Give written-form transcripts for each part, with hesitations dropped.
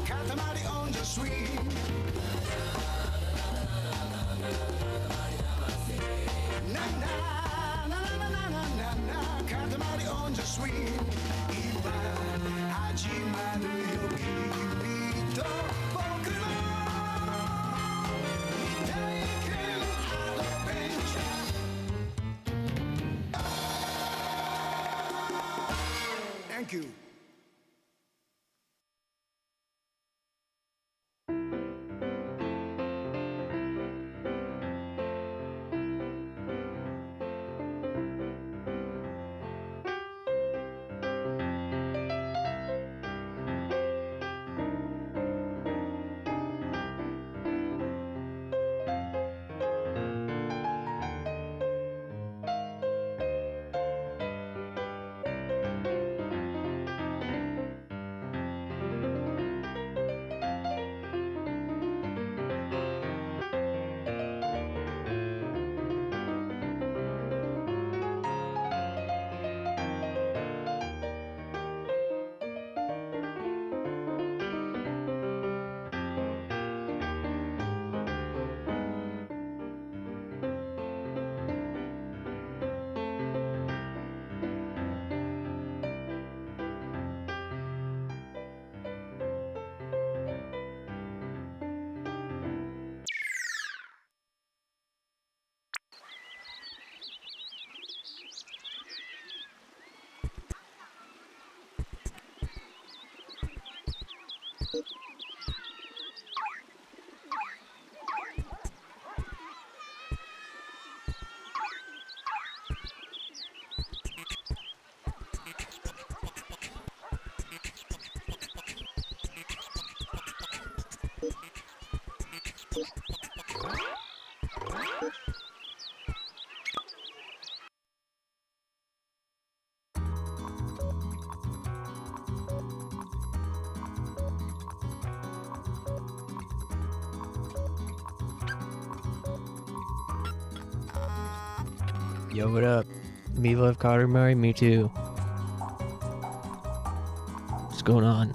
Katamari on the swing. Na na na na na na na na Katamari on the swing. 今始まるよ君と僕の未体験アドベンチャー。Thank you. Yo, what up? Me love Katamari, me too. What's going on?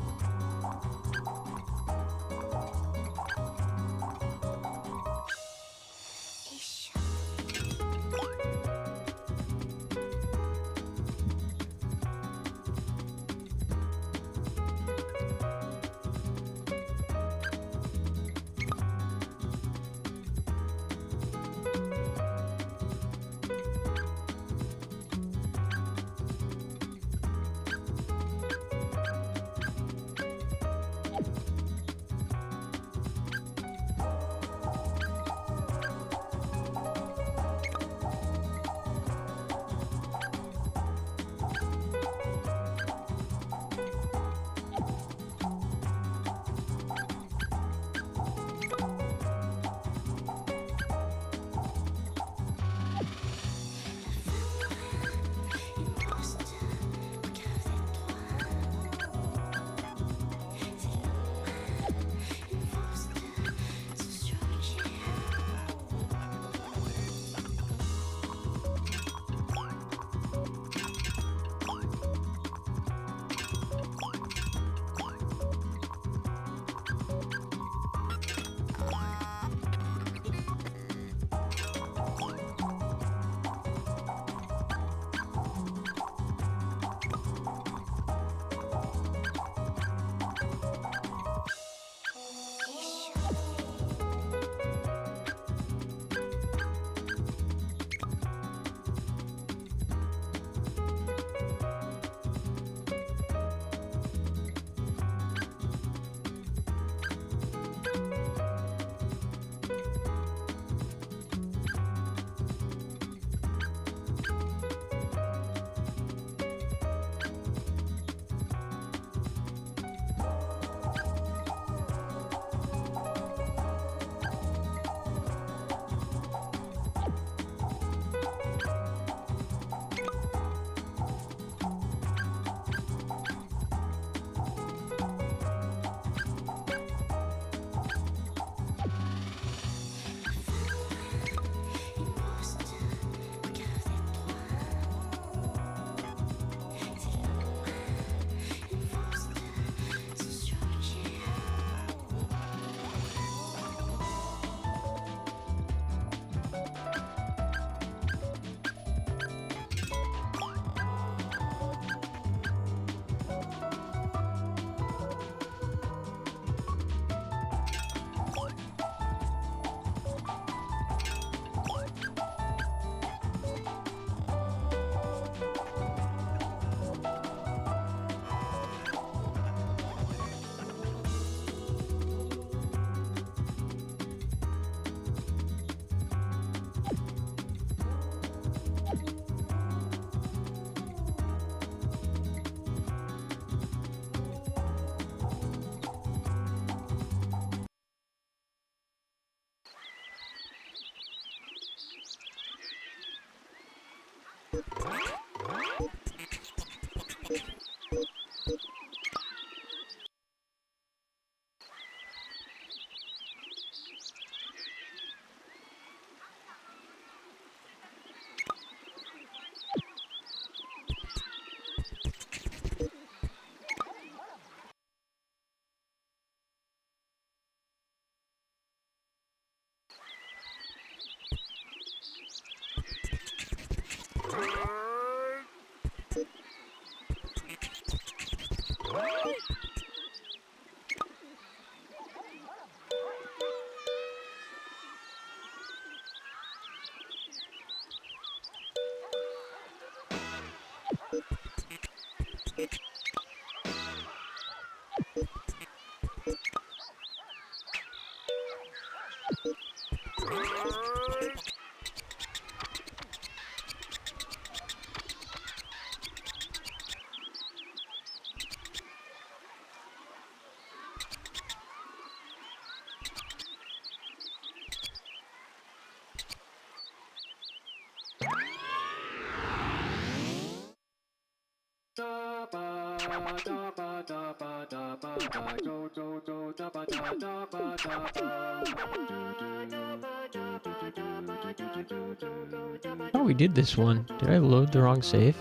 Oh, we did this one. Did I load the wrong save?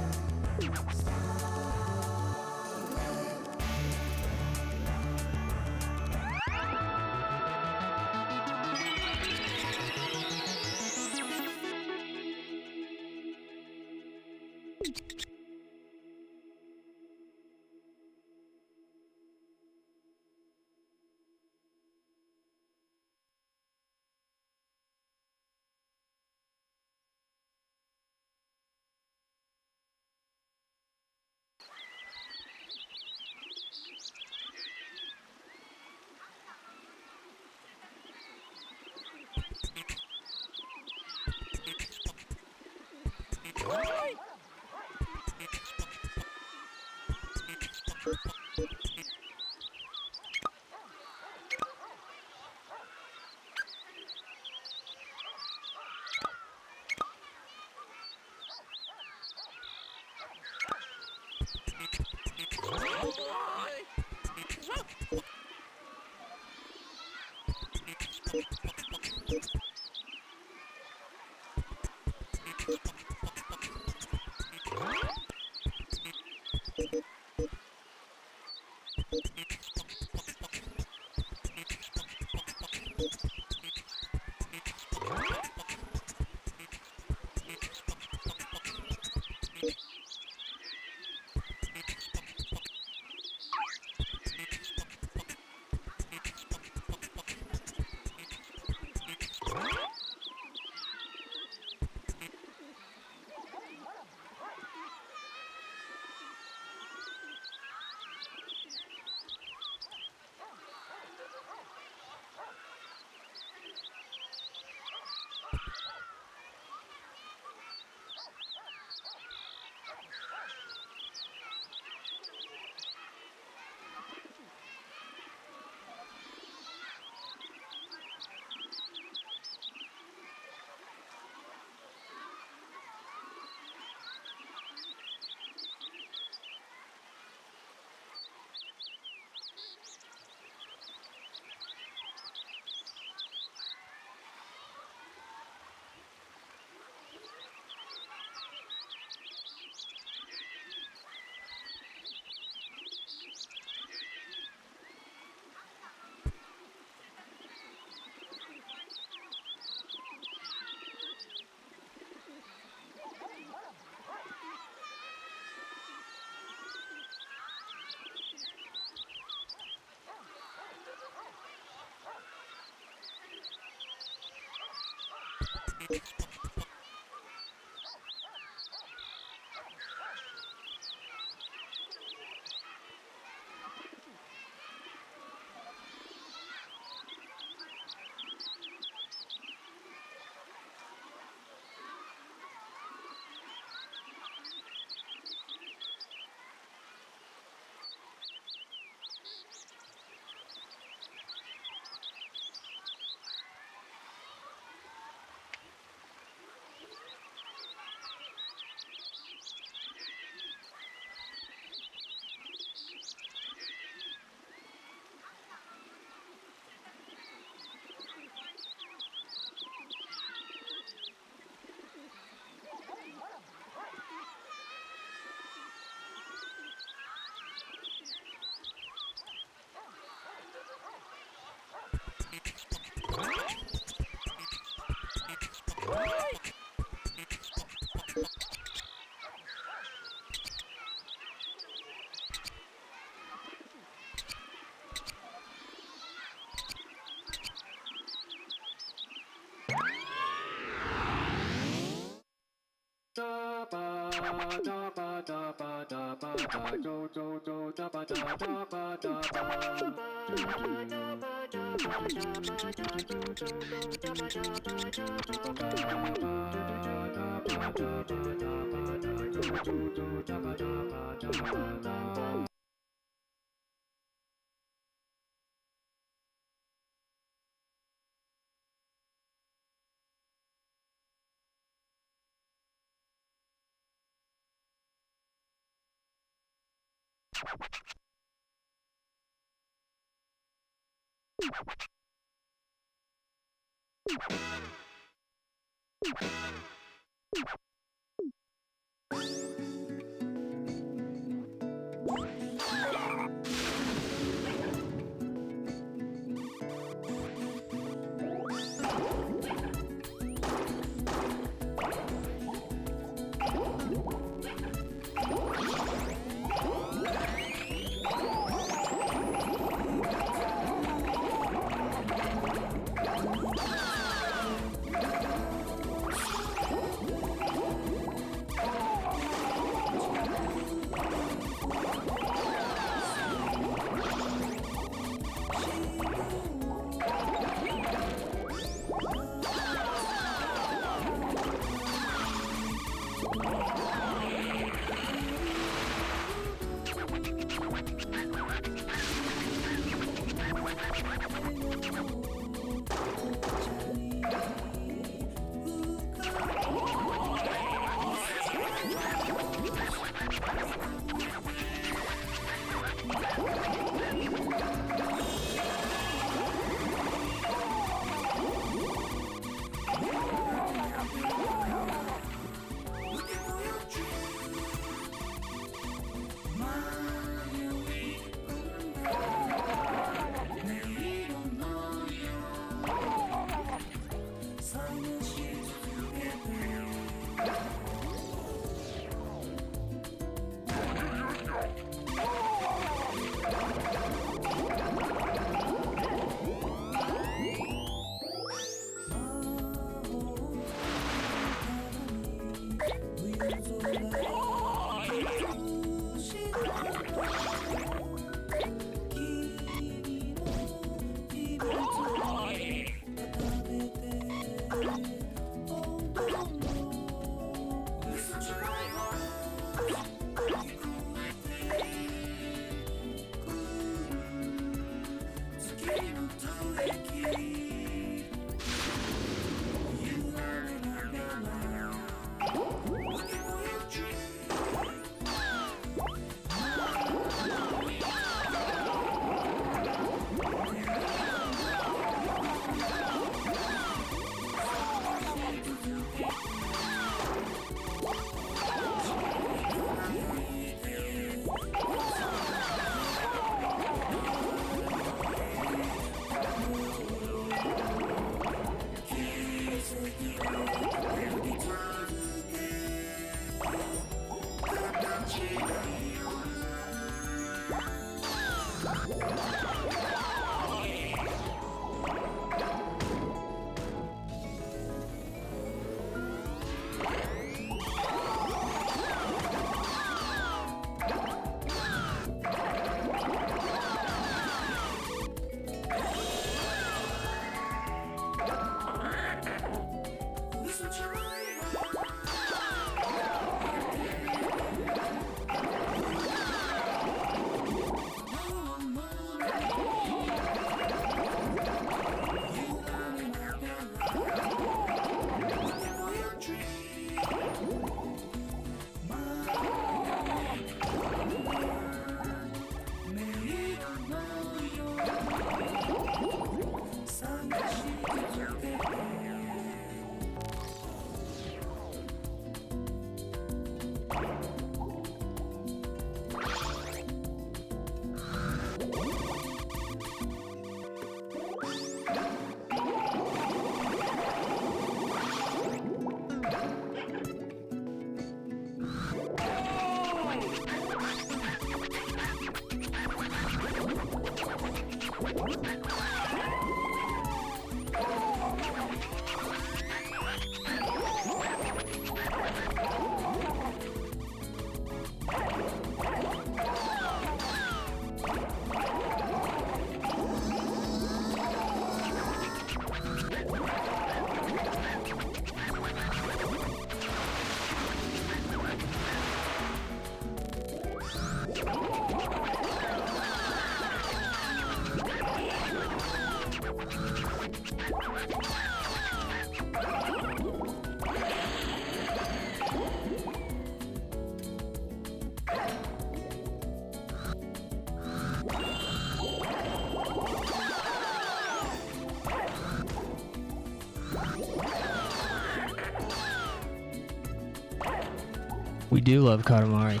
We do love Katamari.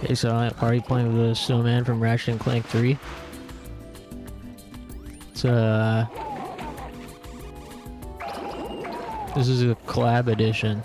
Okay, so I'm already playing with the snowman from Ratchet and Clank 3. It's this is a collab edition.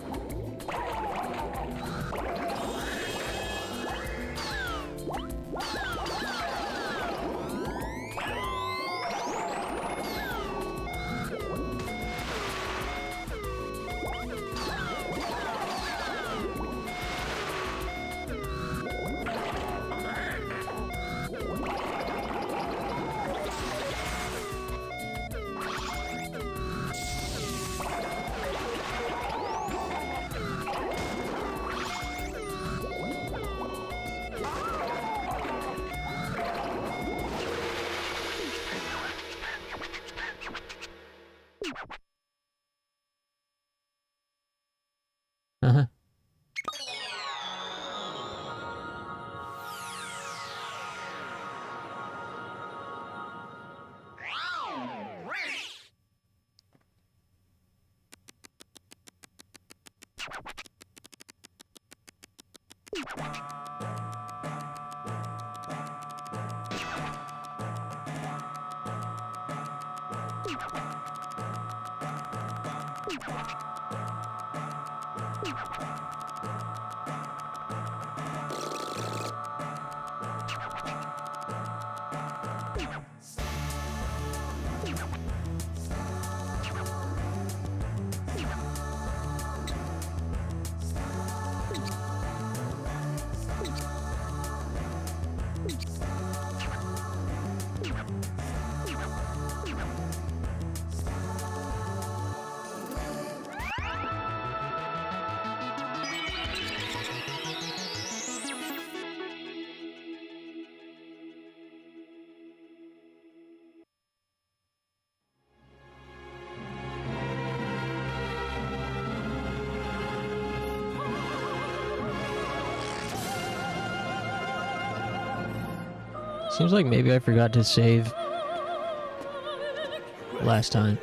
Uh-huh. Seems like maybe I forgot to save last time.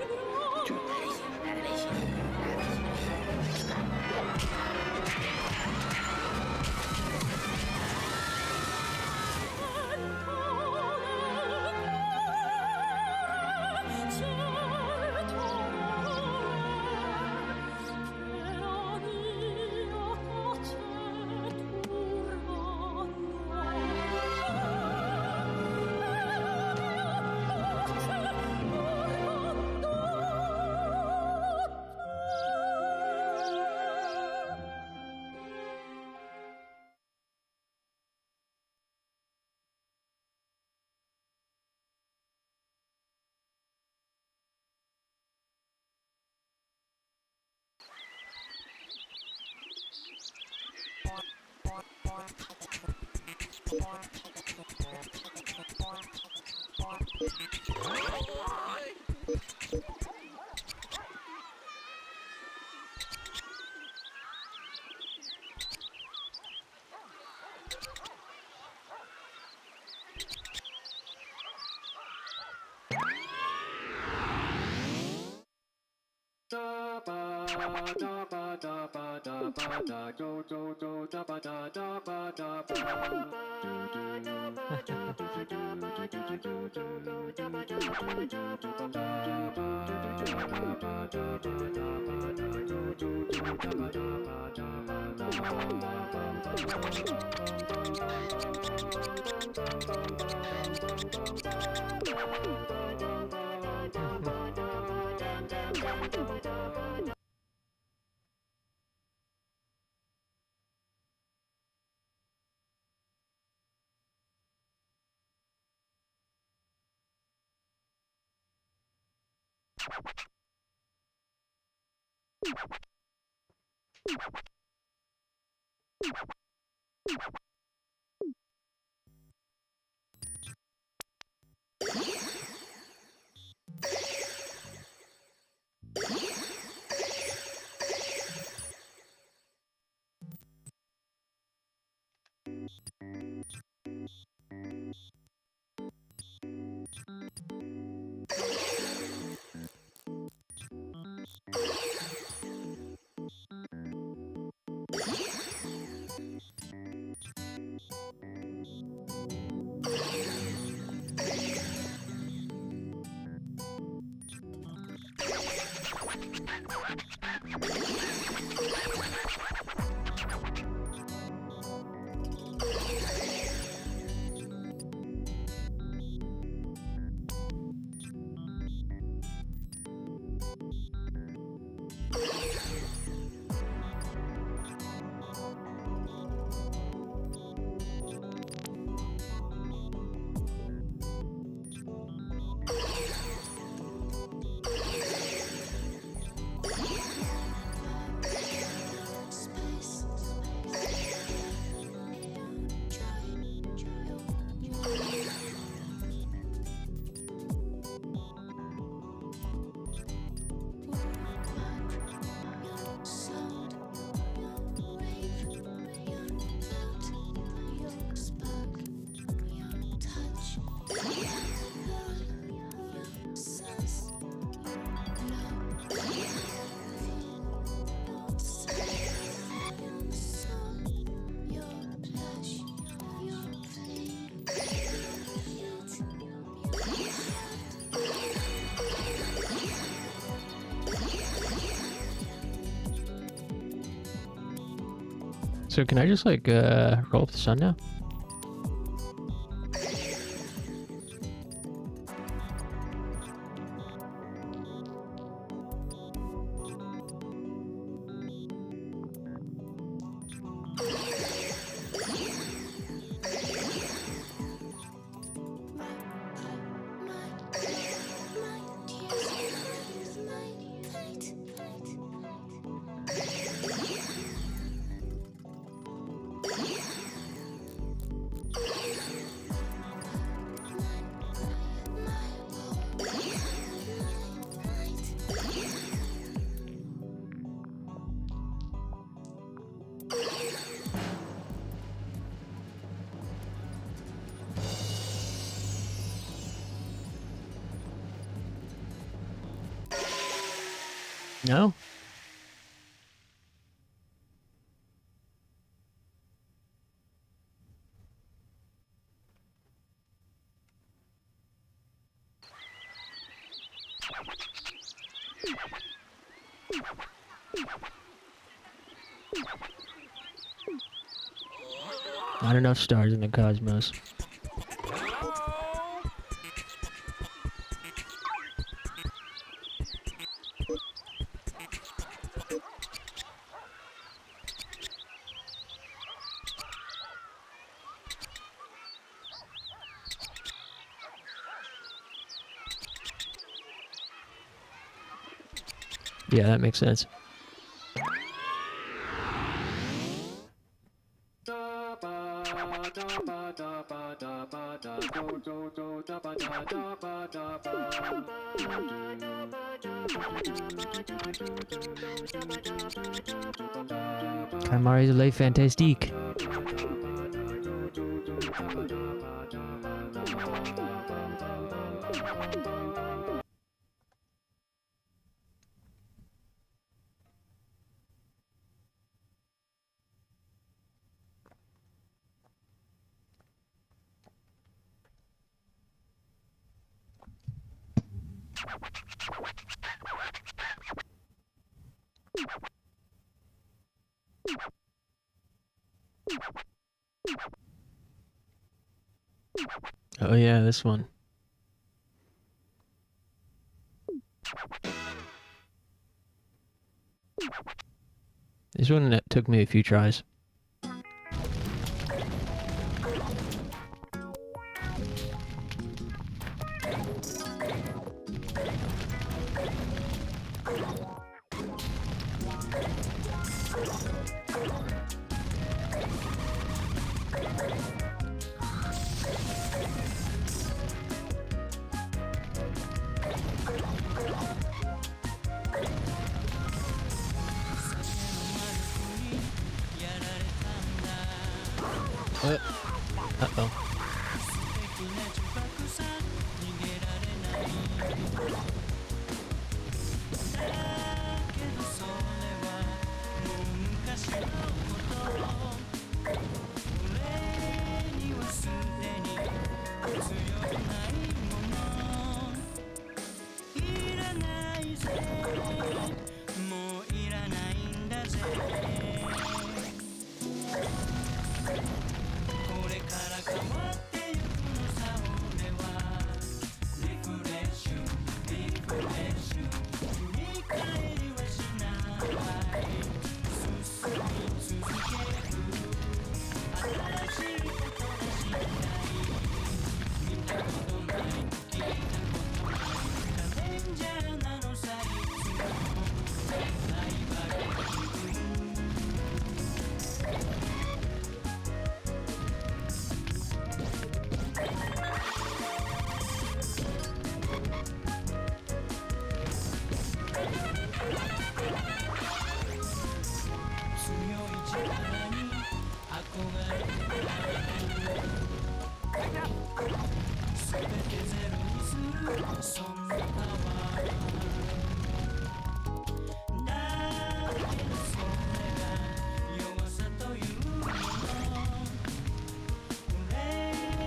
So can I just like roll up the sun now? No? Not enough stars in the cosmos. Yeah, that makes sense. Katamari's Le Fantastique. Oh yeah, this one. This one that took me a few tries. Uh-oh.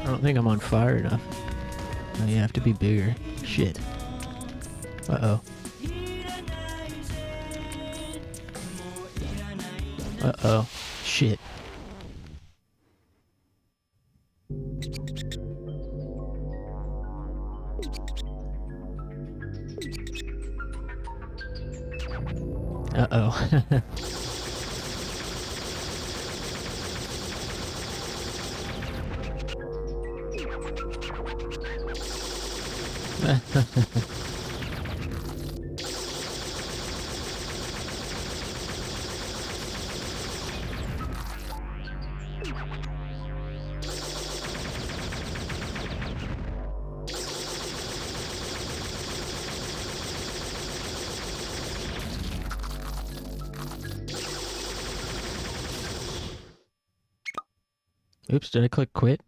I don't think I'm on fire enough. Oh, you have to be bigger. Shit. Uh-oh. Uh-oh. Shit. Uh-oh. Oops, did I click quit?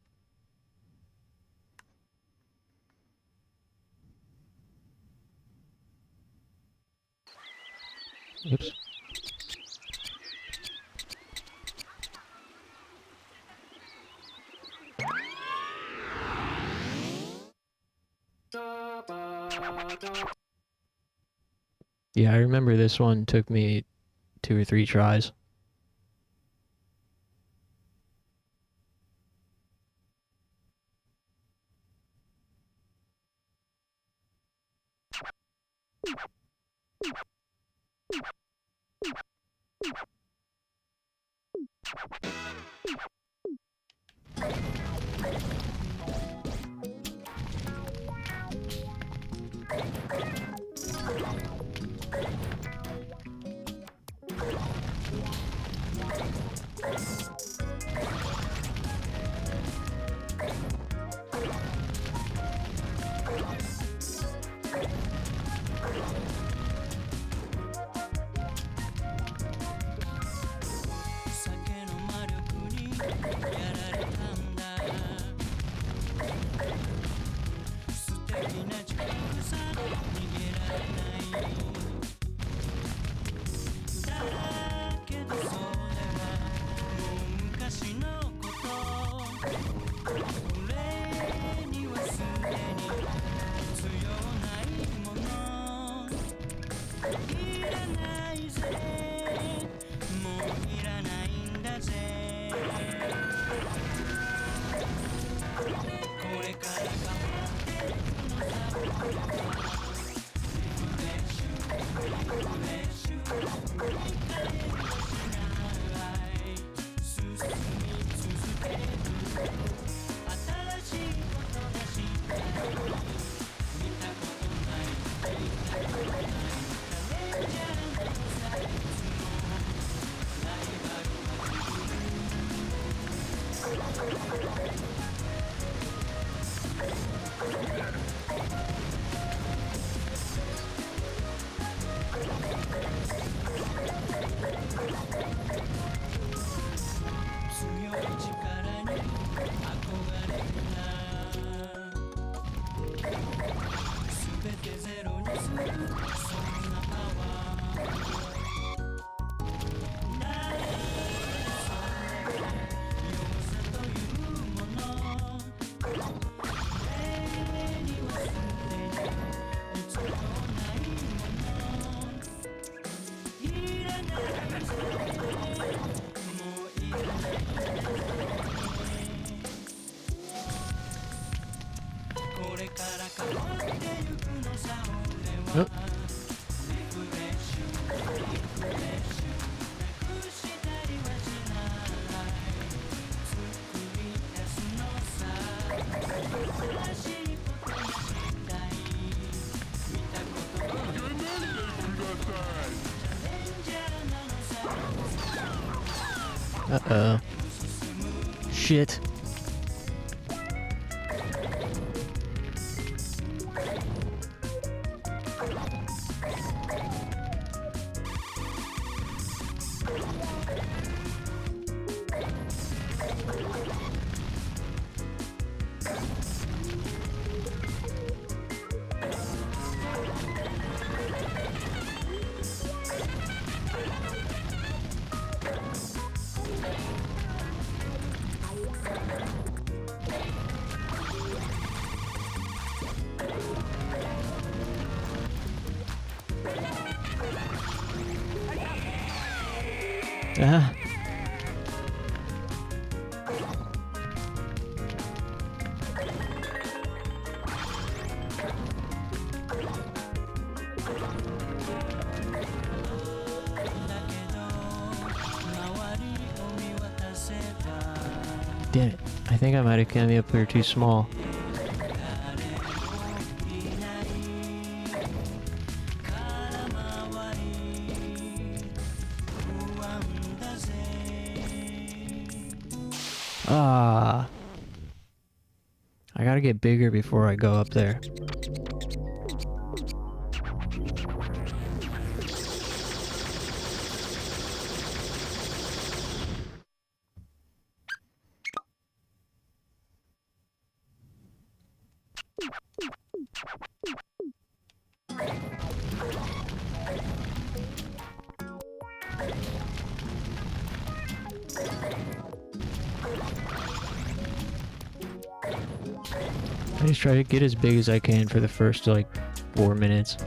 Oops. Yeah, I remember this one took me 2 or 3 tries. Oh. Uh-oh. Shit. Ah. Damn it. I think I might have come up here too small. Ah. I gotta get bigger before I go up there. I just try to get as big as I can for the first like 4 minutes.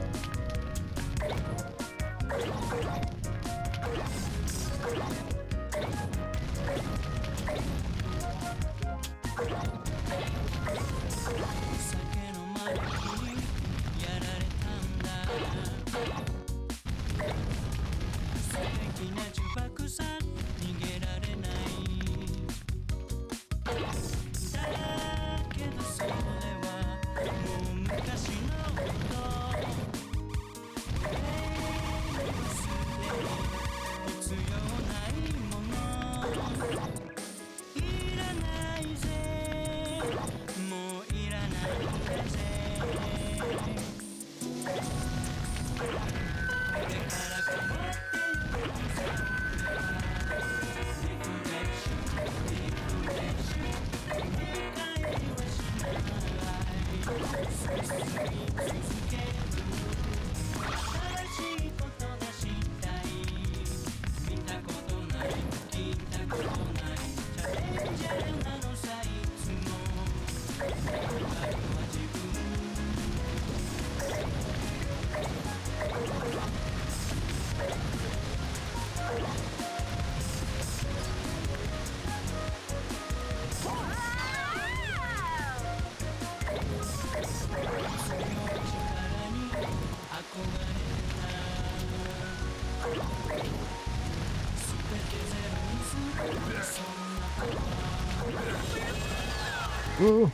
Ooh.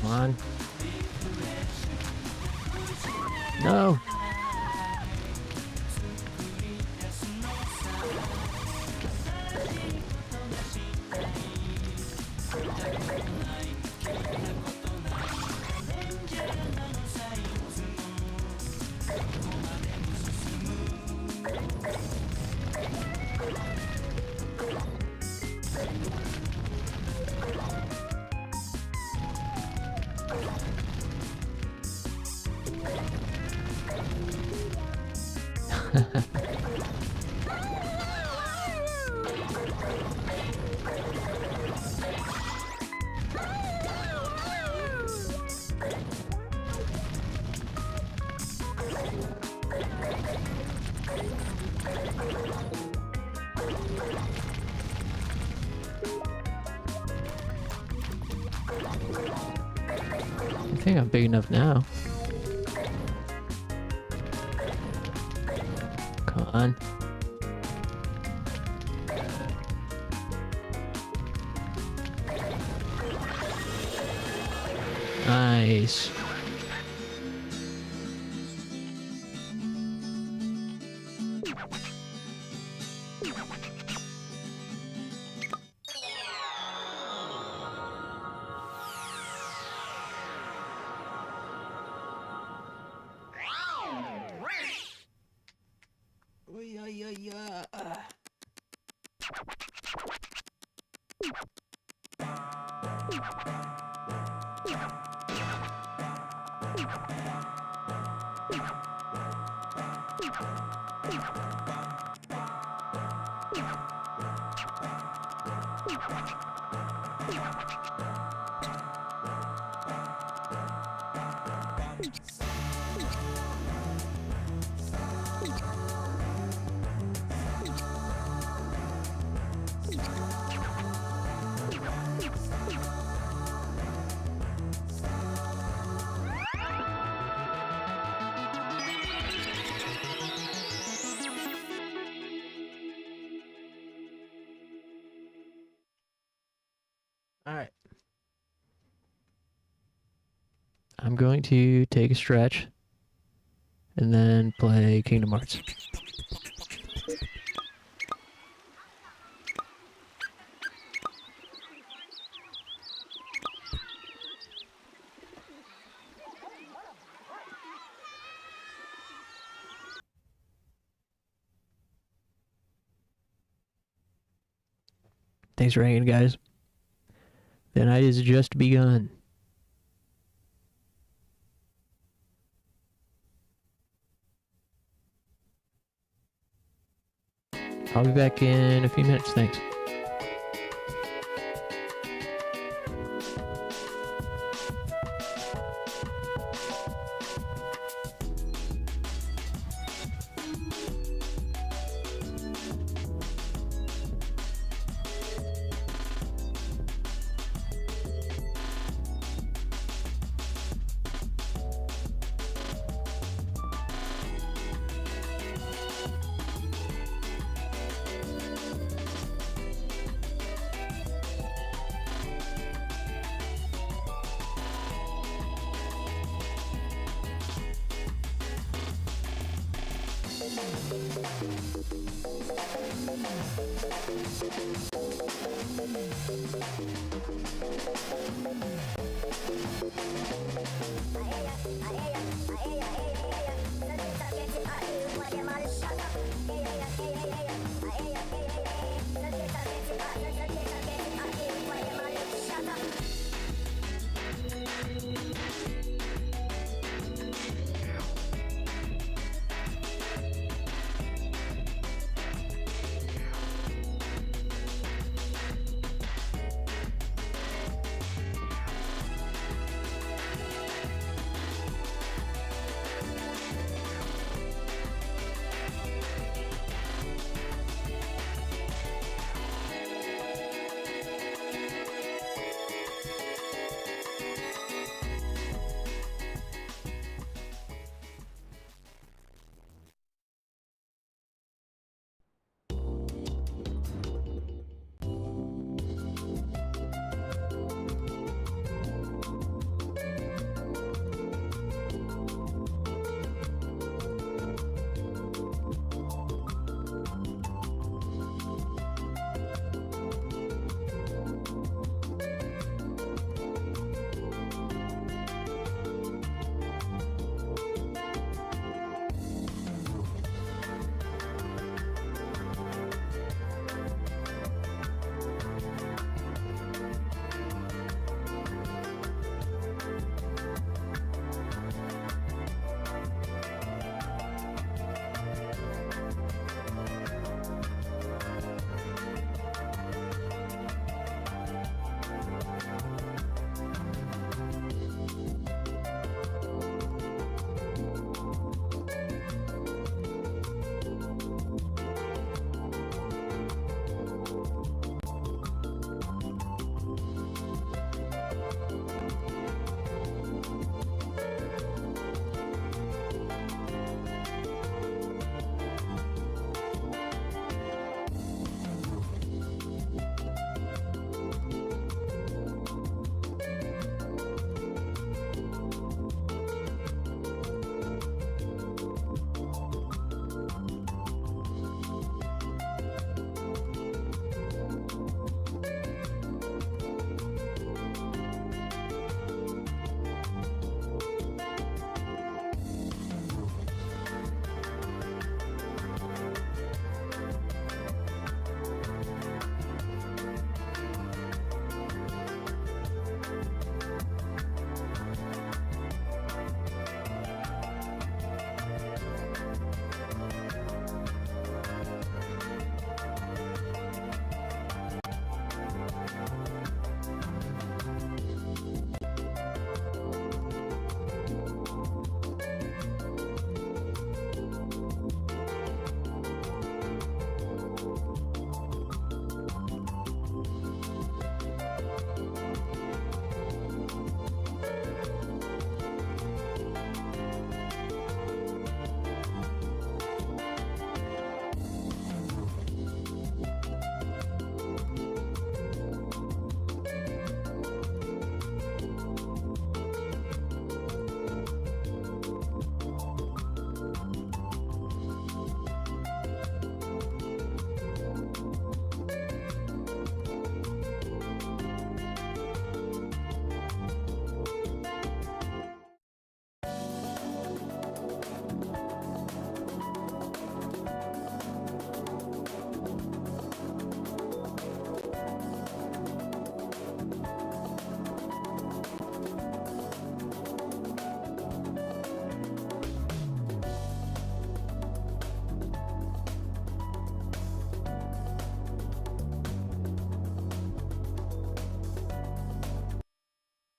Come on. No. I think I'm big enough now. Come on. Nice. Alright. I'm going to take a stretch and then play Kingdom Hearts. Thanks for hanging, guys. The night has just begun. I'll be back in a few minutes. Thanks.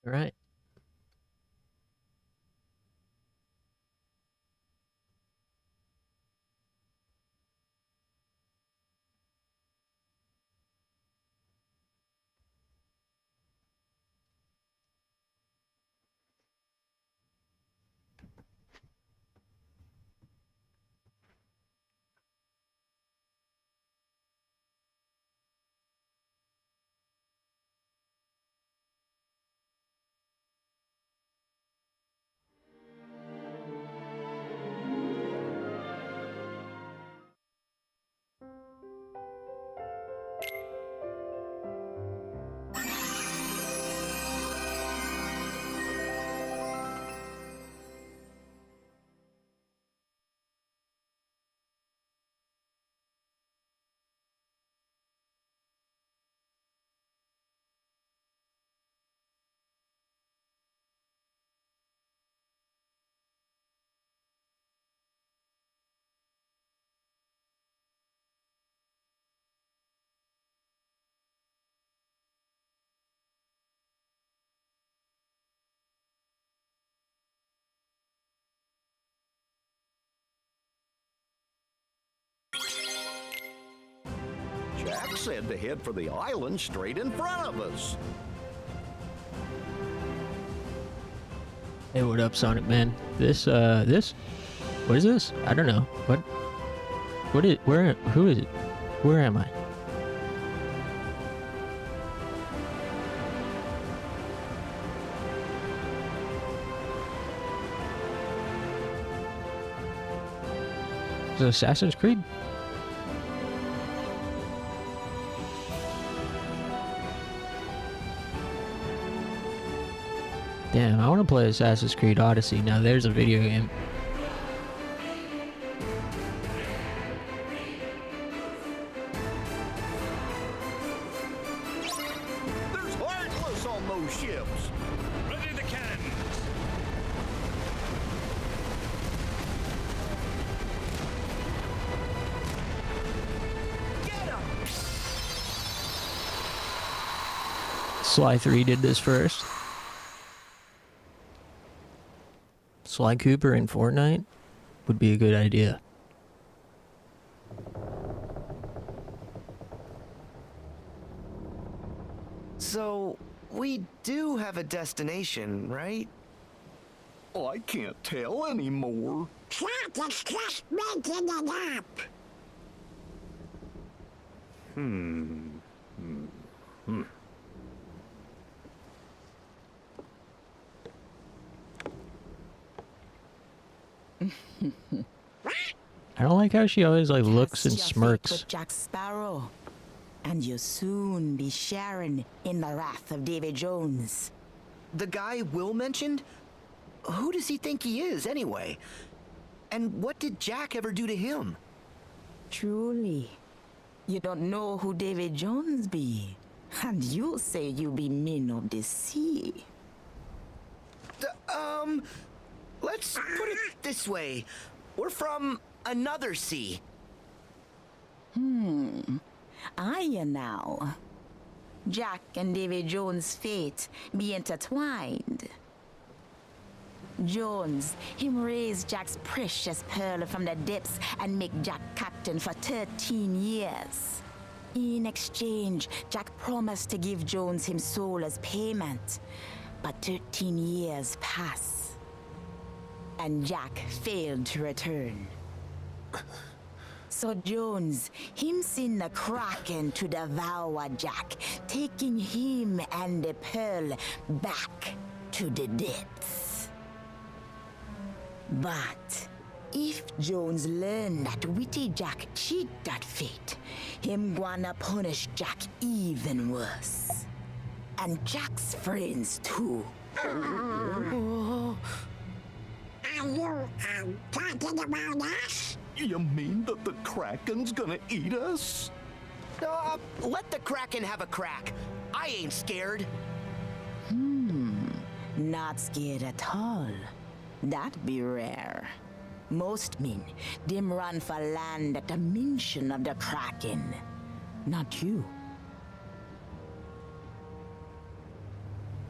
All right. Jack said to head for the island straight in front of us. Hey, what up, Sonic Man? This, what is this? I don't know. What is, who is it? Where am I? Is it Assassin's Creed? Damn, I want to play Assassin's Creed Odyssey. Now there's a video game. There's Heartless on those ships. Ready the cannon. Get him! Sly 3 did this first. Sly Cooper in Fortnite would be a good idea. So, we do have a destination, right? Oh, I can't tell anymore. Jack is just making it up. I don't like how she always like looks and Cast your fate smirks. with Jack Sparrow, and you'll soon be sharing in the wrath of Davy Jones. The guy Will mentioned? Who does he think he is, anyway? And what did Jack ever do to him? Truly, you don't know who Davy Jones be, and you say you be men of the sea. Let's put it this way. We're from another sea. Aye, now. Jack and Davy Jones' fate be intertwined. Jones, him raise Jack's precious pearl from the depths and make Jack captain for 13 years. In exchange, Jack promised to give Jones him soul as payment. But 13 years pass, and Jack failed to return. So Jones, him send the Kraken to devour Jack, taking him and the pearl back to the depths. But if Jones learn that witty Jack cheat that fate, him gonna punish Jack even worse. And Jack's friends too. Are you talking about us? You mean that the Kraken's gonna eat us? Let the Kraken have a crack. I ain't scared. Not scared at all. That be rare. Most men, them run for land at the mention of the Kraken. Not you.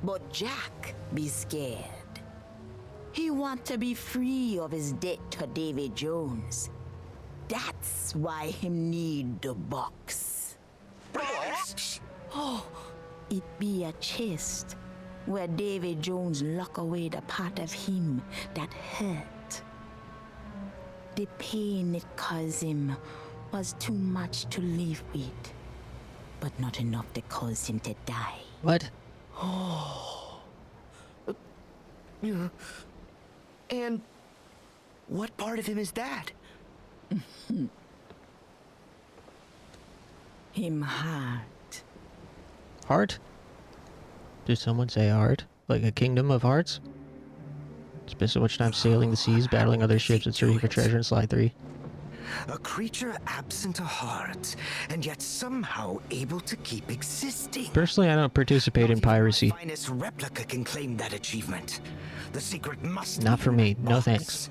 But Jack be scared. He want to be free of his debt to Davy Jones. That's why him need the box. Box? Oh, it be a chest where Davy Jones lock away the part of him that hurt. The pain it caused him was too much to live with, but not enough to cause him to die. What? And what part of him is that? Him heart. Heart? Did someone say heart? Like a kingdom of hearts? Spent so much time sailing the seas, battling other ships, and searching for treasure in Slide 3. A creature absent a heart, and yet somehow able to keep existing. Personally, I don't participate in piracy. The finest replica can claim that achievement. The secret must Not be for in me. that No box. thanks.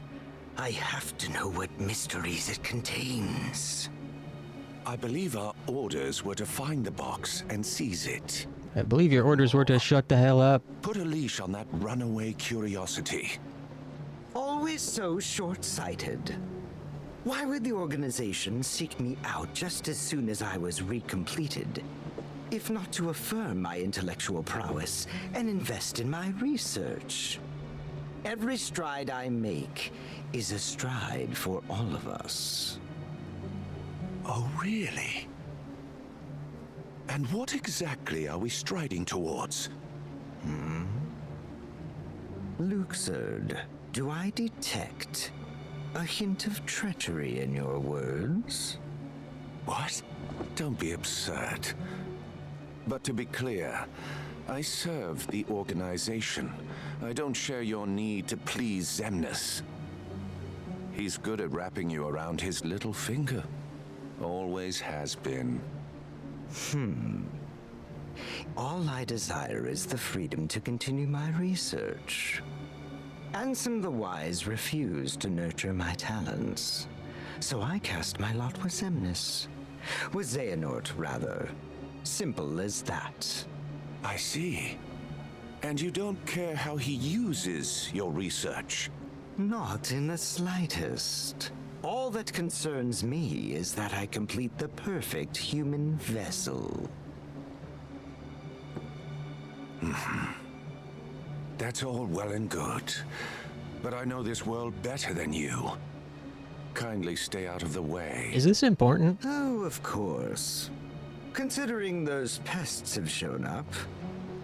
I have to know what mysteries it contains. I believe our orders were to find the box and seize it. I believe your orders were to shut the hell up. Put a leash on that runaway curiosity. Always so short-sighted. Why would the organization seek me out just as soon as I was recompleted? If not to affirm my intellectual prowess and invest in my research. Every stride I make is a stride for all of us. Oh, really? And what exactly are we striding towards? Luxord, do I detect a hint of treachery in your words? What? Don't be absurd. But to be clear, I serve the organization. I don't share your need to please Xemnas. He's good at wrapping you around his little finger. Always has been. All I desire is the freedom to continue my research. Ansem the Wise refused to nurture my talents, so I cast my lot with Xemnas. With Xehanort, rather. Simple as that. I see. And you don't care how he uses your research? Not in the slightest. All that concerns me is that I complete the perfect human vessel. That's all well and good. But I know this world better than you. Kindly stay out of the way. Is this important? Oh, of course. Considering those pests have shown up,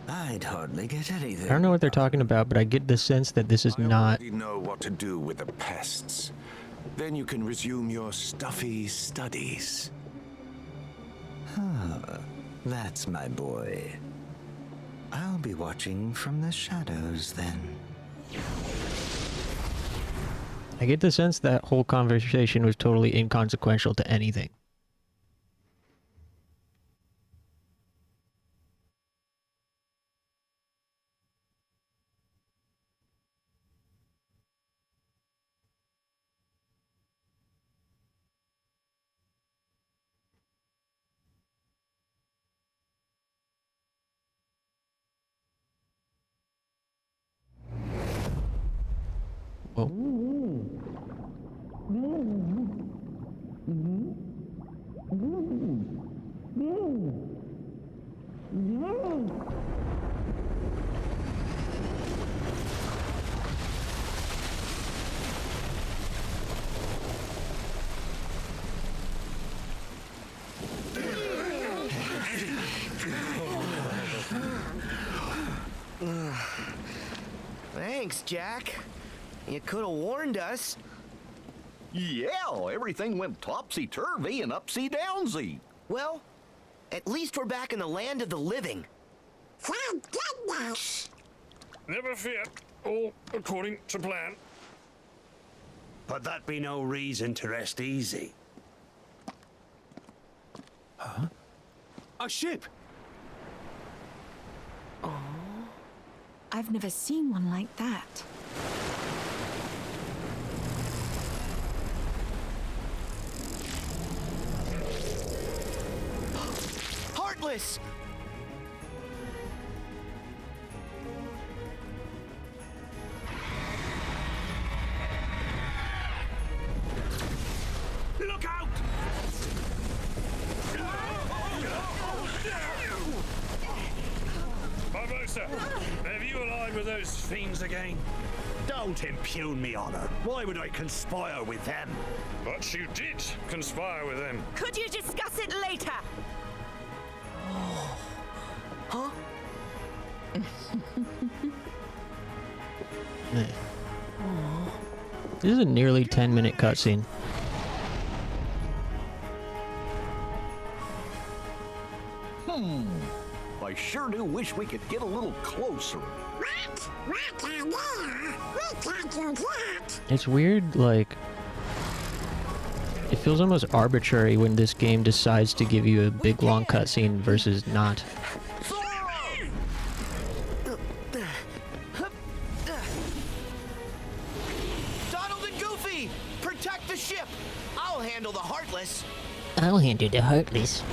I'd hardly get anything. I don't know what they're talking about, but I get the sense that this is I not... already know what to do with the pests. Then you can resume your stuffy studies. That's my boy. I'll be watching from the shadows then. I get the sense that whole conversation was totally inconsequential to anything. Whoa. Thanks, Jack. You could have warned us. Yeah, everything went topsy-turvy and upsy-downsy. Well, at least we're back in the land of the living. Thank goodness. Never fear. All according to plan. But that be no reason to rest easy. Huh? A ship! I've never seen one like that. Heartless! Master, have you allied with those fiends again? Don't impugn me honor. Why would I conspire with them? But you did conspire with them. Could you discuss it later? Huh? Man. This is a nearly 10-minute cutscene. I sure do wish we could get a little closer. What? What are there? We can't do that. It's weird, like... It feels almost arbitrary when this game decides to give you a big long cutscene versus not. Donald and Goofy! Protect the ship! I'll handle the Heartless. I'll handle the Heartless.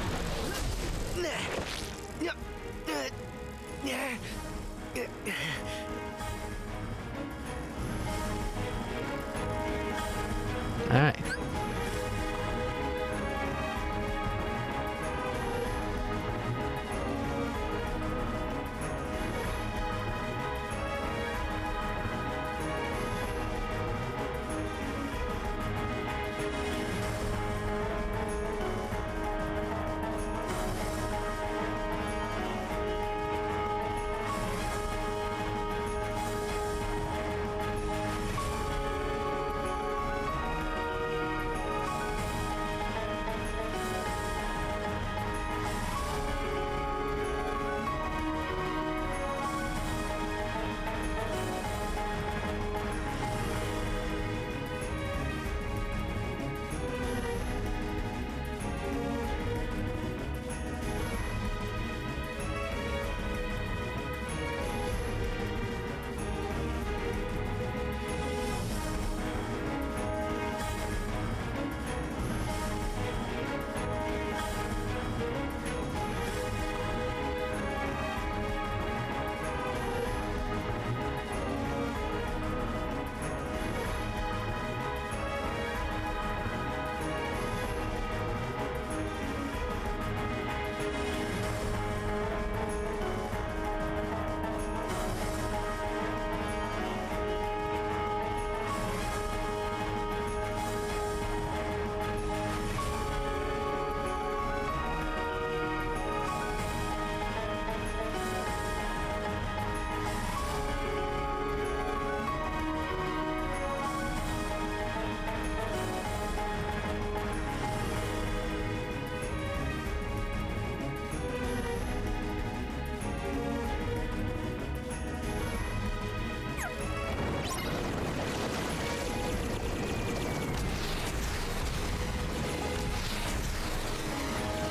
Alright.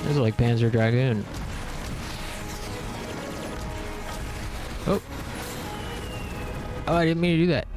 This is like Panzer Dragoon. Oh. Oh, I didn't mean to do that.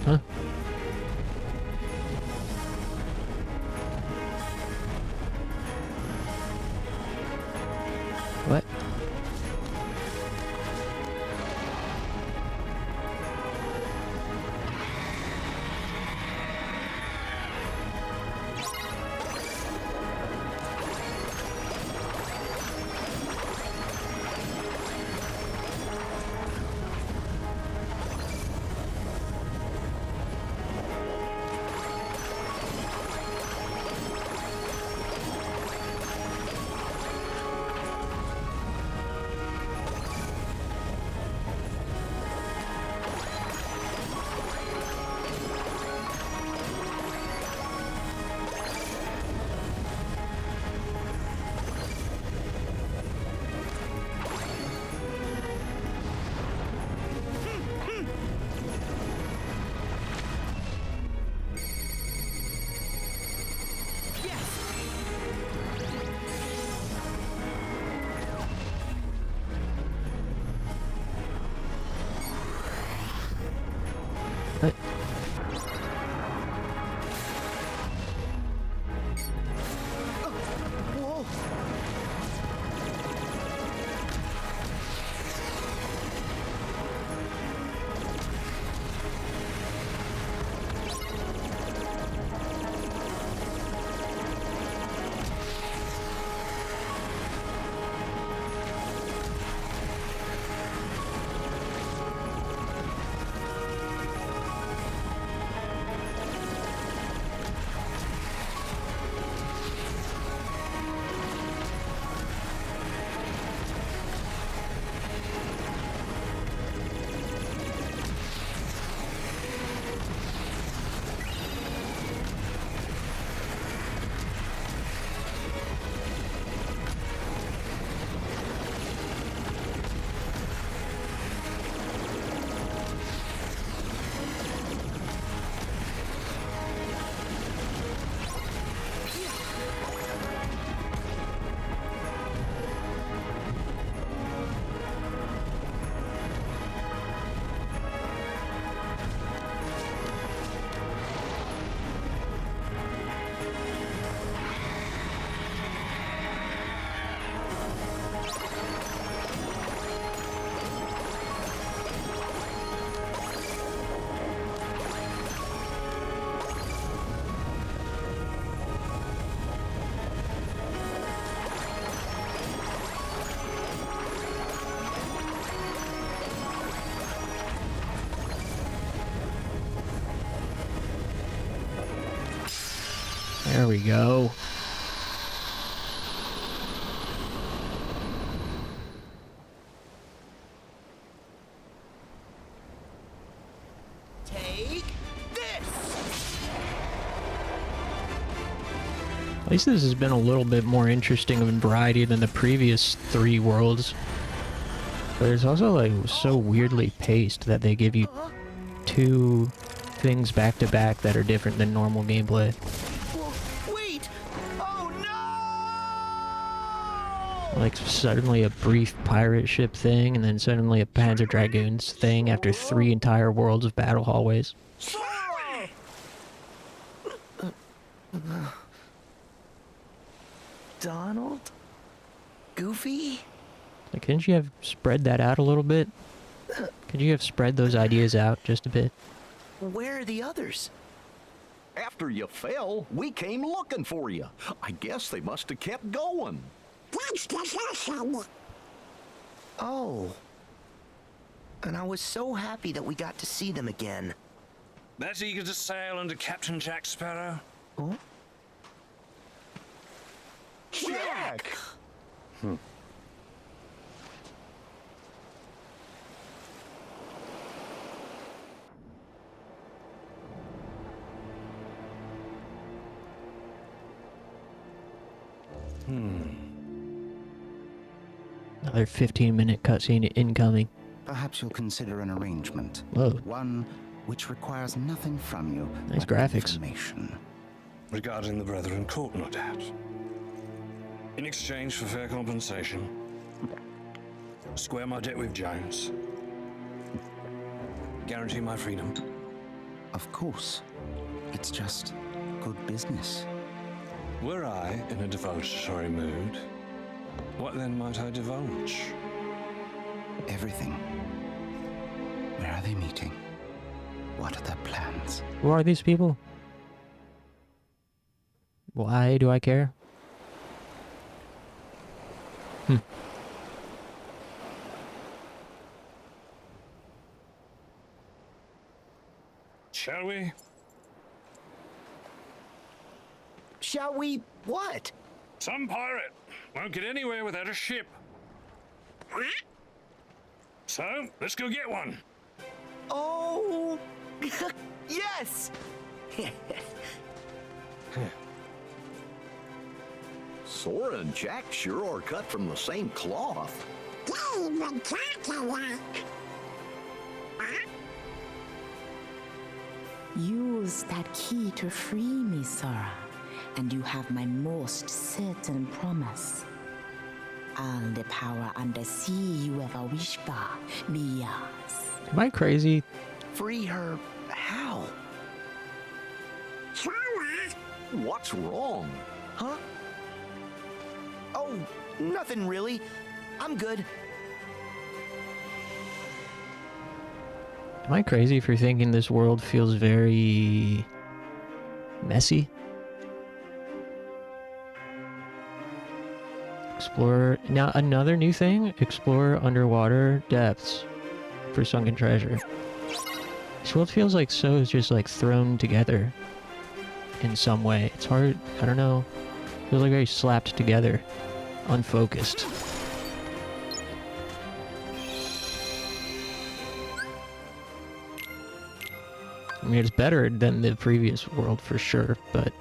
Huh? What? What? Whoa! There we go. Take this! At least this has been a little bit more interesting in variety than the previous 3 worlds. But it's also like so weirdly paced that they give you 2 things back to back that are different than normal gameplay. Wait! Oh no! Like suddenly a brief pirate ship thing, and then suddenly a Panzer Dragoons thing after 3 entire worlds of battle hallways. Donald? Goofy? Like, couldn't you have spread that out a little bit? Could you have spread those ideas out just a bit? Where are the others? After you fell, we came looking for you. I guess they must have kept going. That's desertion. Oh. And I was so happy that we got to see them again. That eager to sail under Captain Jack Sparrow? Oh? Jack! Another 15-minute cutscene incoming. Perhaps you'll consider an arrangement. Whoa. One which requires nothing from you. Nice but graphics. Information. Regarding the Brethren Court, no doubt. In exchange for fair compensation, square my debt with Jones. Guarantee my freedom. Of course. It's just good business. Were I in a divulgatory mood, what then might I divulge? Everything. Where are they meeting? What are their plans? Who are these people? Why do I care? Shall we? Shall we what? Some pirate won't get anywhere without a ship. So, let's go get one. Oh, yes! Sora and Jack sure are cut from the same cloth. David Cadillac. Use that key to free me, Sora, and you have my most certain promise. All the power under sea you ever wish for be yours. Am I crazy? Free her How? What's wrong? Huh? Oh, nothing really. I'm good. Am I crazy for thinking this world feels very messy? Explore now another new thing. Explore underwater depths for sunken treasure. This world feels like so just like thrown together in some way. It's hard. I don't know. Feels like very slapped together, unfocused. I mean, it's better than the previous world for sure, but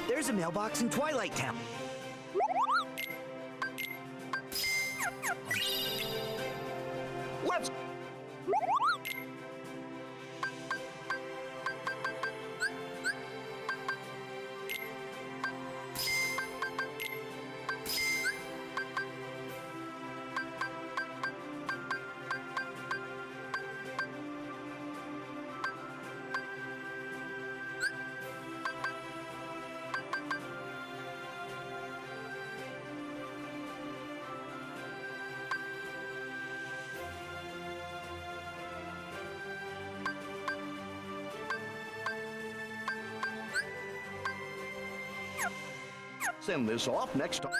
There's a mailbox in Twilight Town. Let's... Send this off next time.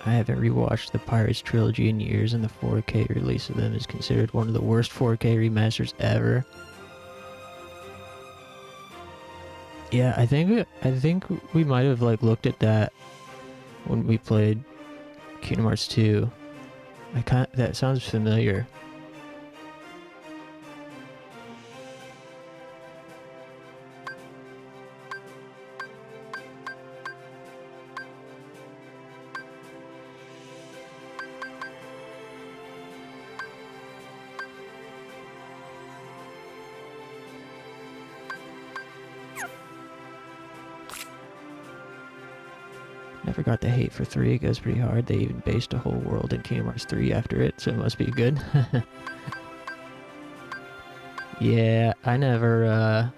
I haven't rewatched the Pirates trilogy in years, and the 4K release of them is considered one of the worst 4K remasters ever. Yeah, I think we might have like looked at that when we played Kingdom Hearts 2. That sounds familiar. Never got the hate for 3, it goes pretty hard. They even based a whole world in Kingdom Hearts 3 after it, so it must be good. Yeah, I never,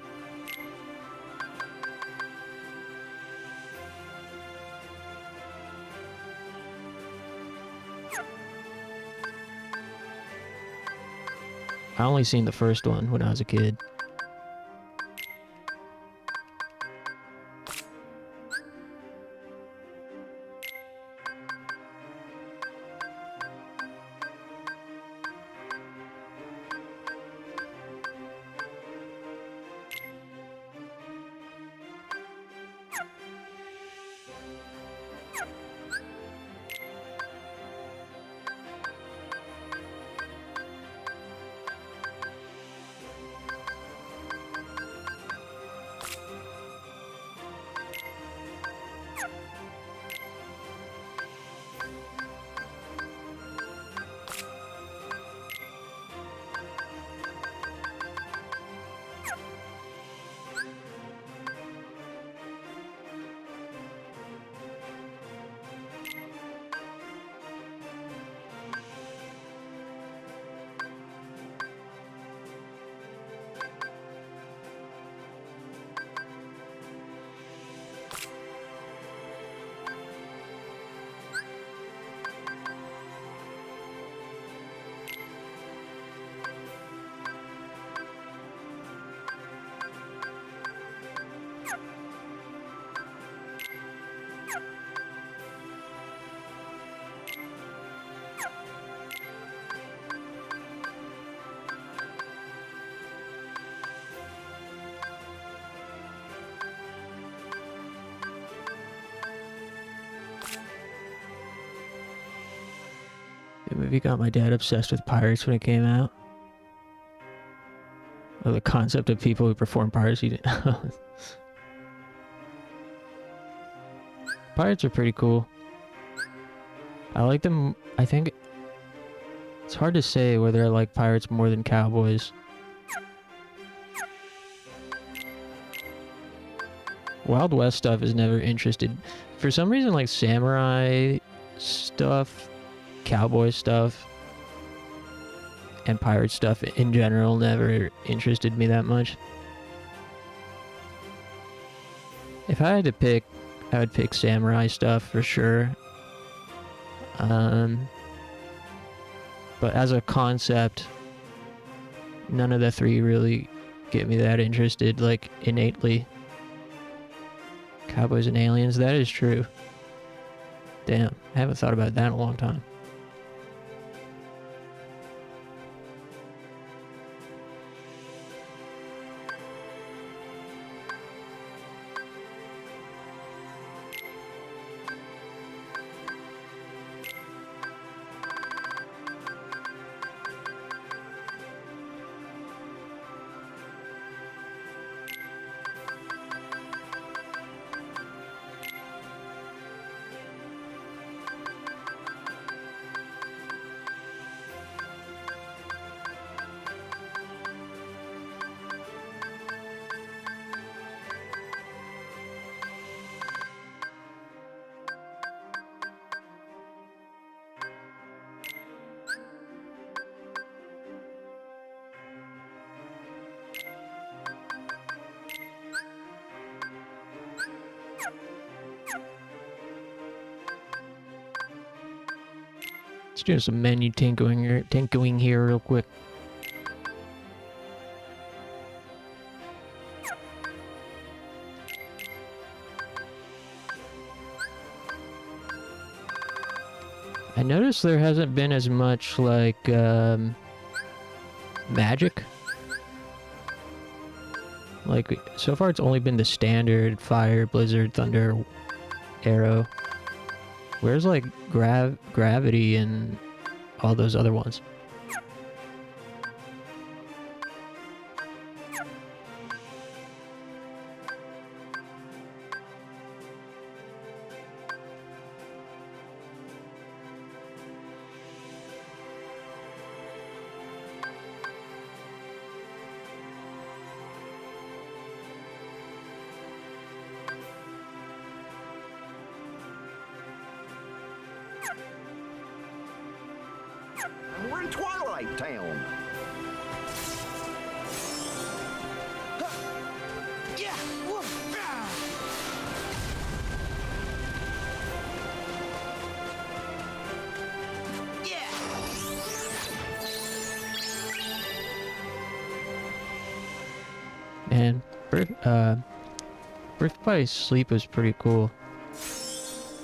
I only seen the first one when I was a kid. The movie got my dad obsessed with pirates when it came out. Or the concept of people who perform piracy. Pirates are pretty cool. I like them. I think it's hard to say whether I like pirates more than cowboys. Wild West stuff is never interested. For some reason, like samurai stuff, cowboy stuff, and pirate stuff in general never interested me that much. If I had to pick, I would pick samurai stuff for sure. But as a concept, none of the three really get me that interested, like, innately. Cowboys and aliens, that is true. Damn, I haven't thought about that in a long time. Let's do some menu tinkering here real quick. I noticed there hasn't been as much, like, magic. Like, so far it's only been the standard fire, blizzard, thunder, arrow. Where's, like, gravity and all those other ones? We're in Twilight Town. Birth by Sleep was pretty cool.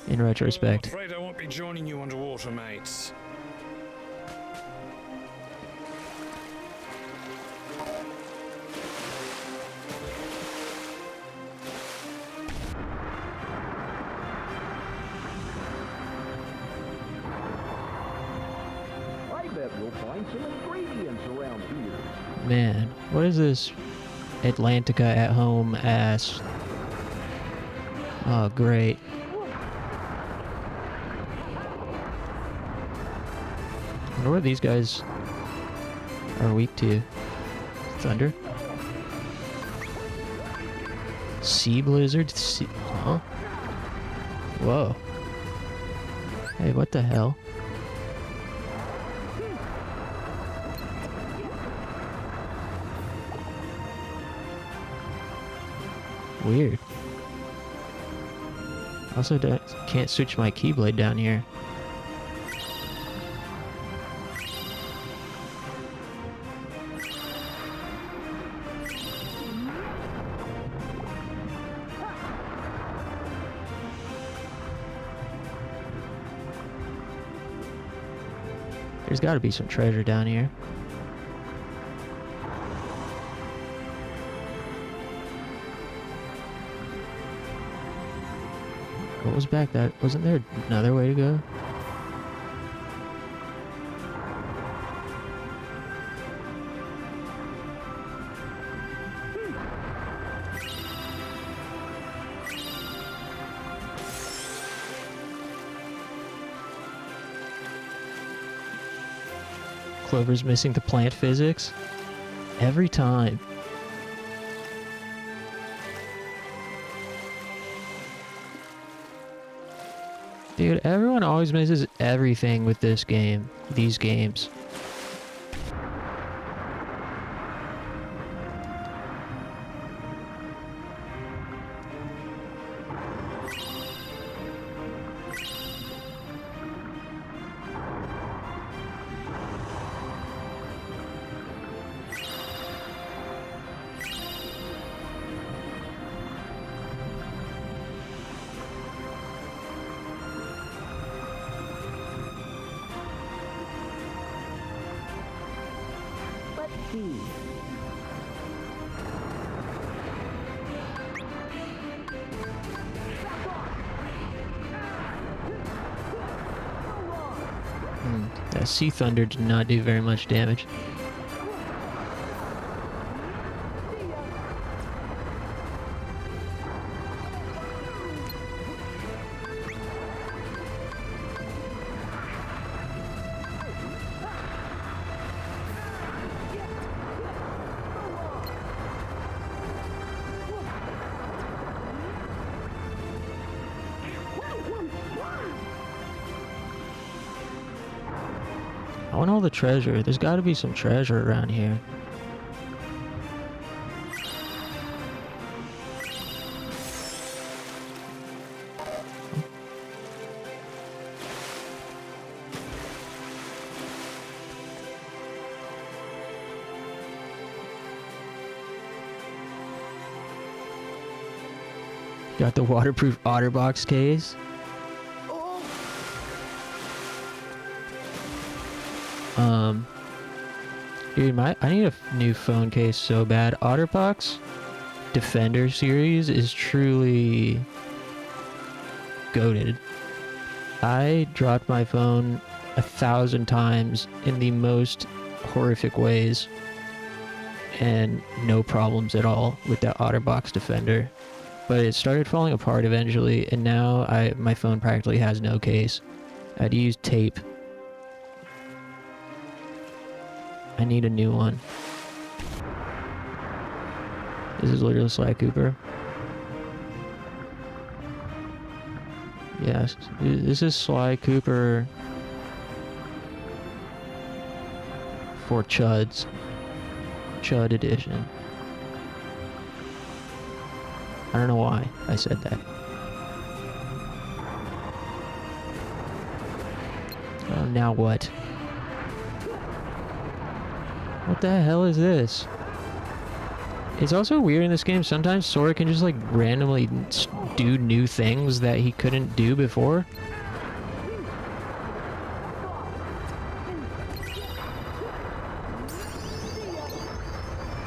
In retrospect. I'm afraid I won't be joining you underwater, mates. I bet we'll find some ingredients around here. Man, what is this Atlantica at home ass? Oh, great. I wonder what these guys are weak to. Thunder? Sea blizzard? Huh? Whoa. Hey, what the hell? Weird. Also, can't switch my keyblade down here. There's got to be some treasure down here. What was back that? Wasn't there another way to go? Clover's missing the plant physics every time. Dude, everyone always misses everything with this game, these games. That Sea Thunder did not do very much damage. I want all the treasure. There's got to be some treasure around here. Got the waterproof OtterBox case. Dude, I need a new phone case so bad. OtterBox Defender series is truly goated. I dropped my phone 1,000 times in the most horrific ways, and no problems at all with that OtterBox Defender. But it started falling apart eventually, and now my phone practically has no case. I had to use tape. I need a new one. This is literally Sly Cooper. Yes, this is Sly Cooper for Chuds. Chud edition. I don't know why I said that. Oh, now what? What the hell is this? It's also weird in this game. Sometimes Sora can just like randomly do new things that he couldn't do before.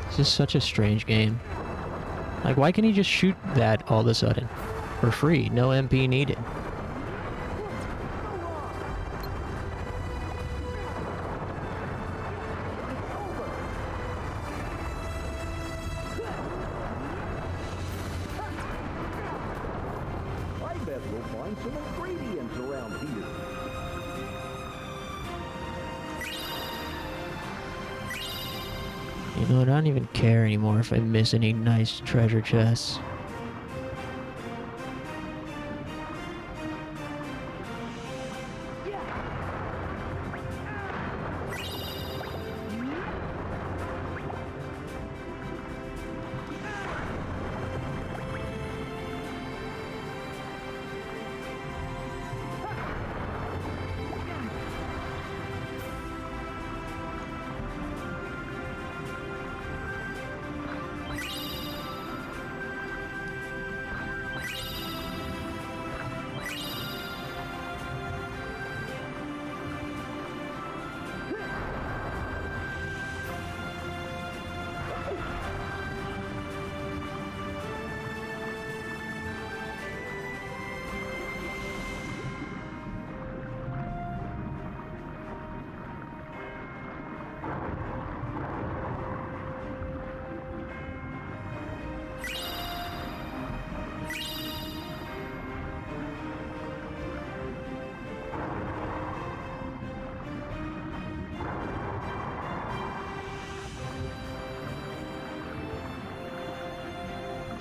It's just such a strange game. Like, why can't he just shoot that all of a sudden? For free, no MP needed. I bet we'll find some ingredients around here. You know, I don't even care anymore if I miss any nice treasure chests.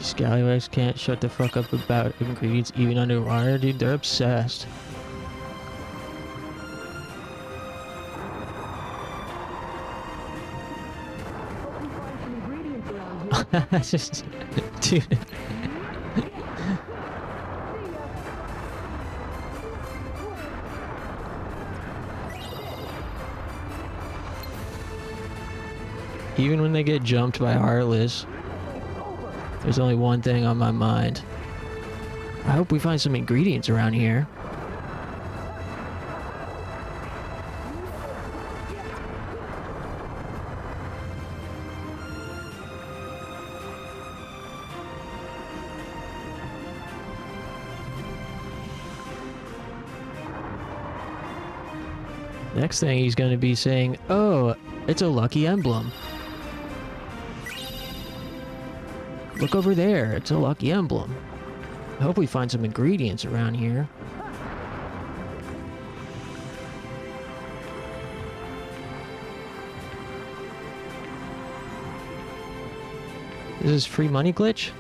Scallywags can't shut the fuck up about ingredients even underwater, dude. They're obsessed. Just, dude. Even when they get jumped by Heartless, there's only one thing on my mind. I hope we find some ingredients around here. Next thing he's going to be saying, oh, it's a lucky emblem. Look over there, it's a lucky emblem. I hope we find some ingredients around here. This is free money glitch?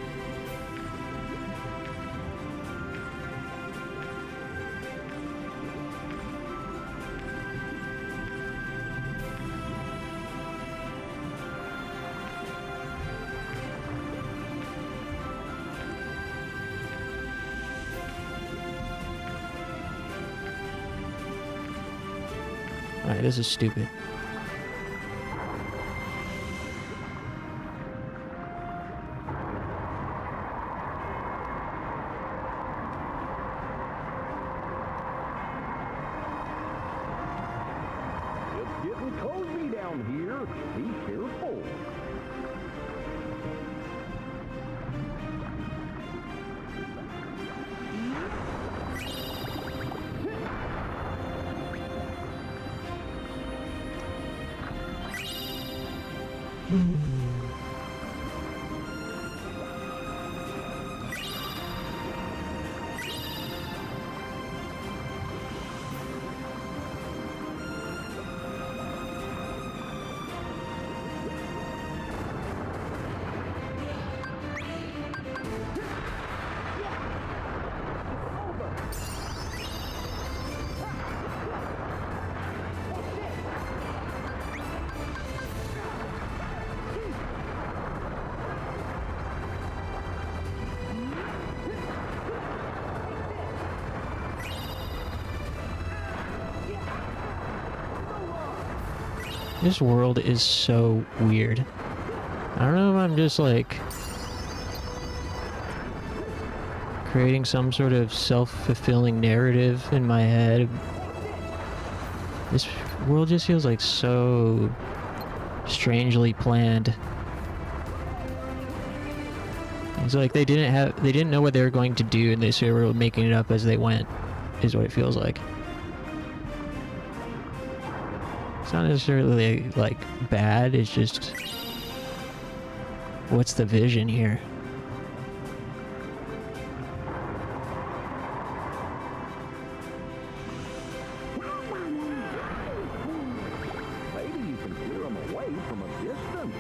Alright, this is stupid. It's getting cozy down here. Be careful. This world is so weird. I don't know if I'm just like creating some sort of self-fulfilling narrative in my head. This world just feels like so strangely planned. It's like they didn't know what they were going to do, and they sort of were making it up as they went, is what it feels like. It's not necessarily like bad, it's just what's the vision here? Maybe you can clear them away from a distance.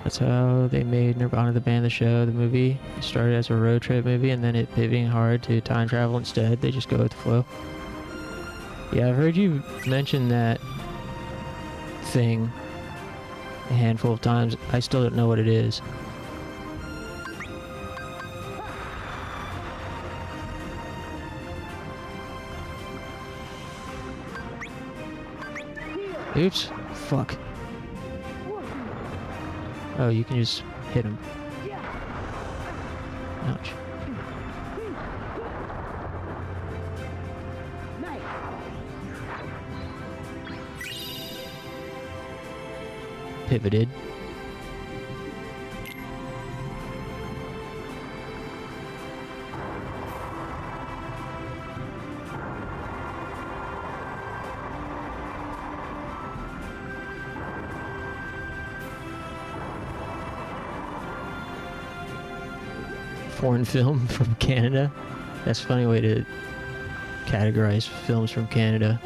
That's how they made Nirvana the band, the show, the movie. It started as a road trip movie, and then it pivoting hard to time travel instead. They just go with the flow. Yeah, I've heard you mention that thing a handful of times. I still don't know what it is. Oops. Fuck. Oh, you can just hit him. Ouch. Pivoted. Foreign film from Canada. That's a funny way to categorize films from Canada.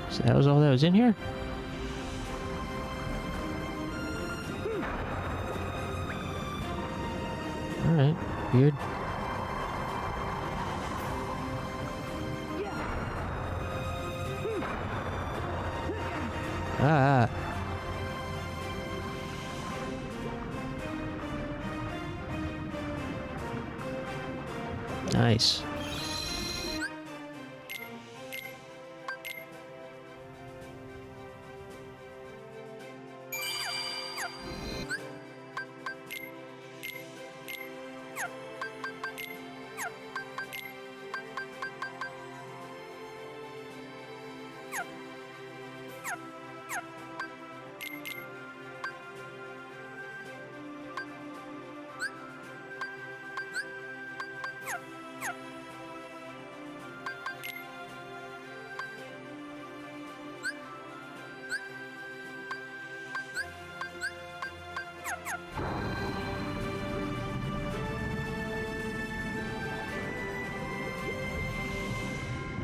So that was all that was in here? Alright, weird. Ah. Nice.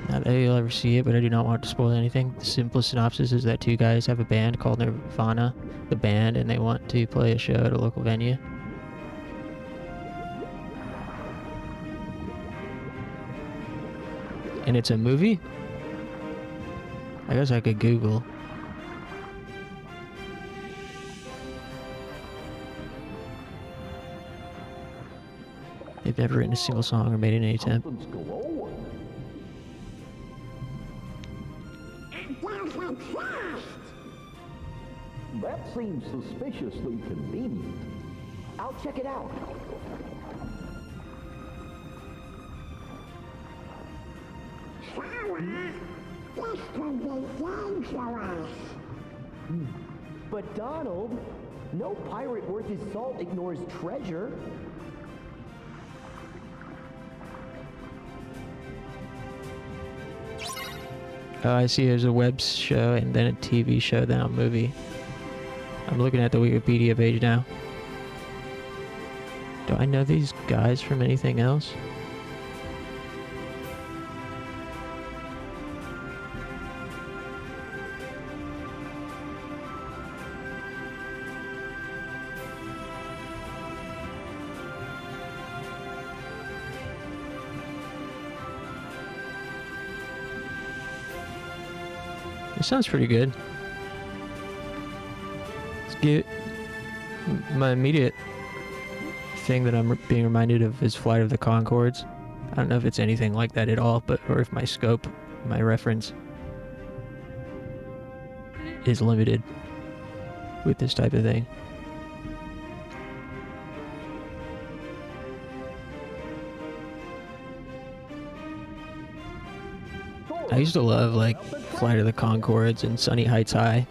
Not that you'll ever see it, but I do not want to spoil anything. The simplest synopsis is that two guys have a band called Nirvana, the band, and they want to play a show at a local venue. And it's a movie? I guess I could Google. They've never written a single song or made any attempt. That seems suspiciously convenient. I'll check it out. This could be dangerous. But Donald, no pirate worth his salt ignores treasure. Oh, I see there's a web show and then a TV show, then a movie. I'm looking at the Wikipedia page now. Do I know these guys from anything else? It sounds pretty good. Let's get my immediate thing that I'm being reminded of is Flight of the Conchords. I don't know if it's anything like that at all, but or if my scope, my reference is limited with this type of thing. I used to love like Flight of the Conchords and Sunny Heights High.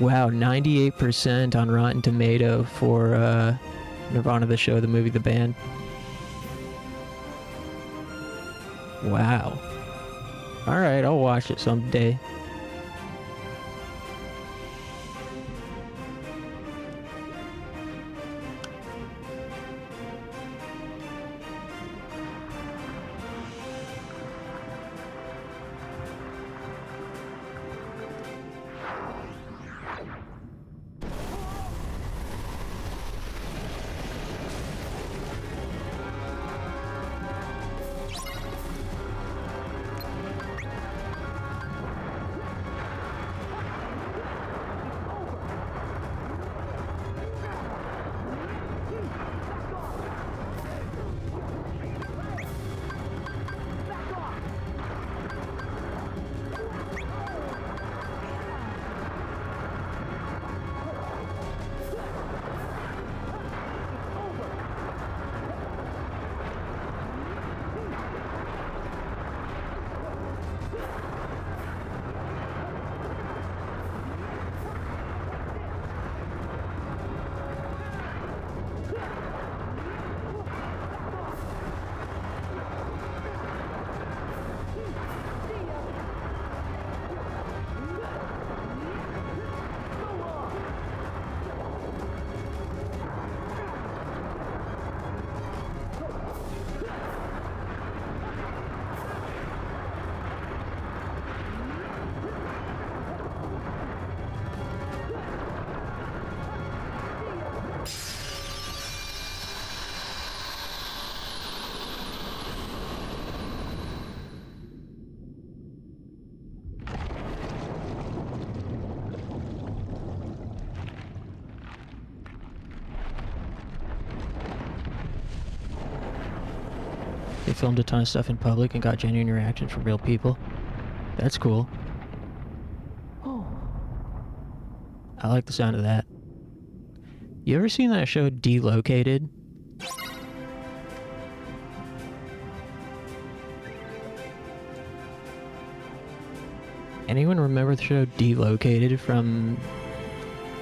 Wow, 98% on Rotten Tomato for Nirvana, the show, the movie, the band. Wow. Alright, I'll watch it someday. They filmed a ton of stuff in public and got genuine reactions from real people. That's cool. I like the sound of that. You ever seen that show Delocated? Anyone remember the show Delocated from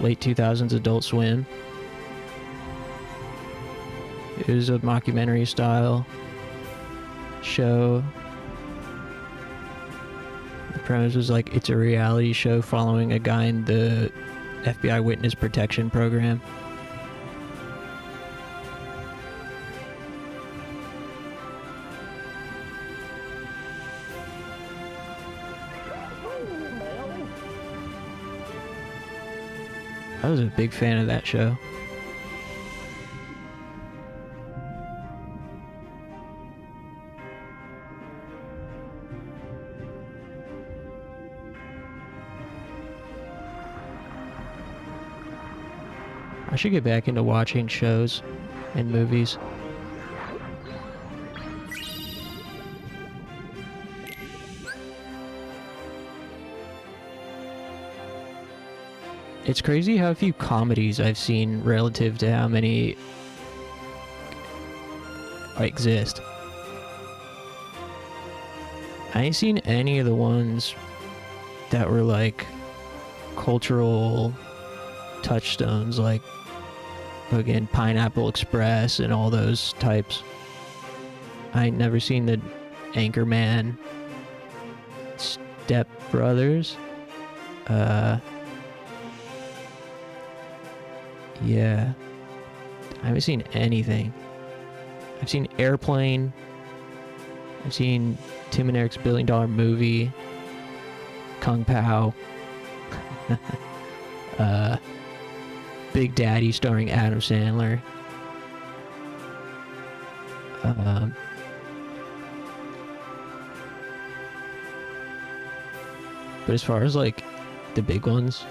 late 2000s Adult Swim? It was a mockumentary style show premise was like it's a reality show following a guy in the FBI witness protection program. I was a big fan of that show. I should get back into watching shows and movies. It's crazy how few comedies I've seen relative to how many exist. I ain't seen any of the ones that were like cultural touchstones, like again Pineapple Express and all those types. I ain't never seen the Anchorman, Step Brothers. Yeah, I haven't seen anything. I've seen Airplane. I've seen Tim and Eric's $1 Billion Movie. Kung Pao. Big Daddy starring Adam Sandler. But as far as like the big ones,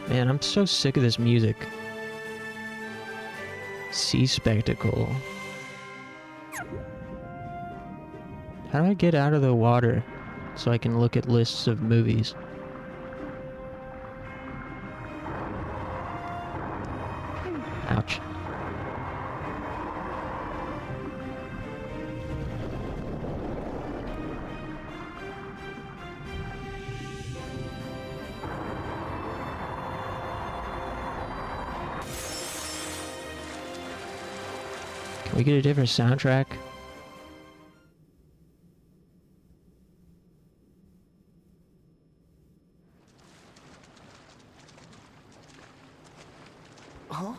man, I'm so sick of this music. Sea Spectacle. How do I get out of the water so I can look at lists of movies? Ouch. Can we get a different soundtrack? Huh?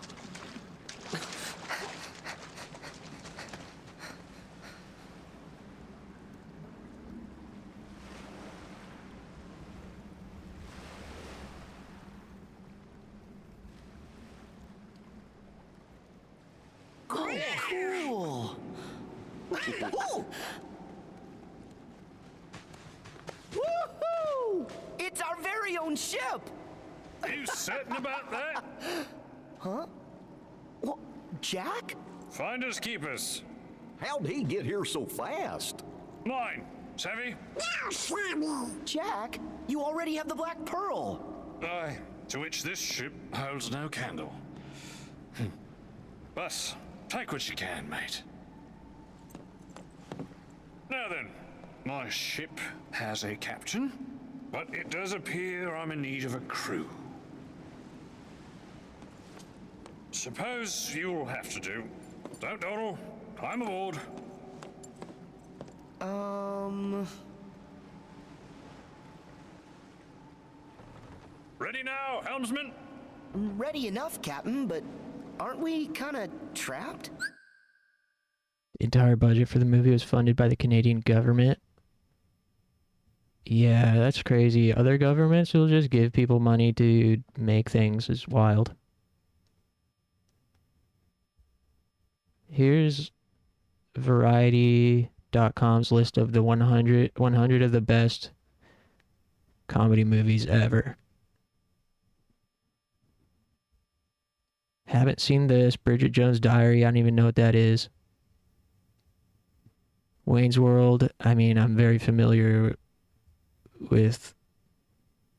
Cool. Whoa! Woohoo! It's our very own ship! Are you certain about that? Huh? What? Jack? Finders keepers. How'd he get here so fast? Mine. Savvy? Now, Sammy. Jack, you already have the Black Pearl. Aye, to which this ship holds no candle. But, take what you can, mate. Now then, my ship has a captain, but it does appear I'm in need of a crew. Suppose you'll have to do. Don't dawdle. Climb aboard. Ready now, helmsman? Ready enough, Captain, but aren't we kind of trapped? The entire budget for the movie was funded by the Canadian government. Yeah, that's crazy. Other governments will just give people money to make things. It's wild. Here's Variety.com's list of the 100 of the best comedy movies ever. Haven't seen this. Bridget Jones' Diary. I don't even know what that is. Wayne's World. I mean, I'm very familiar with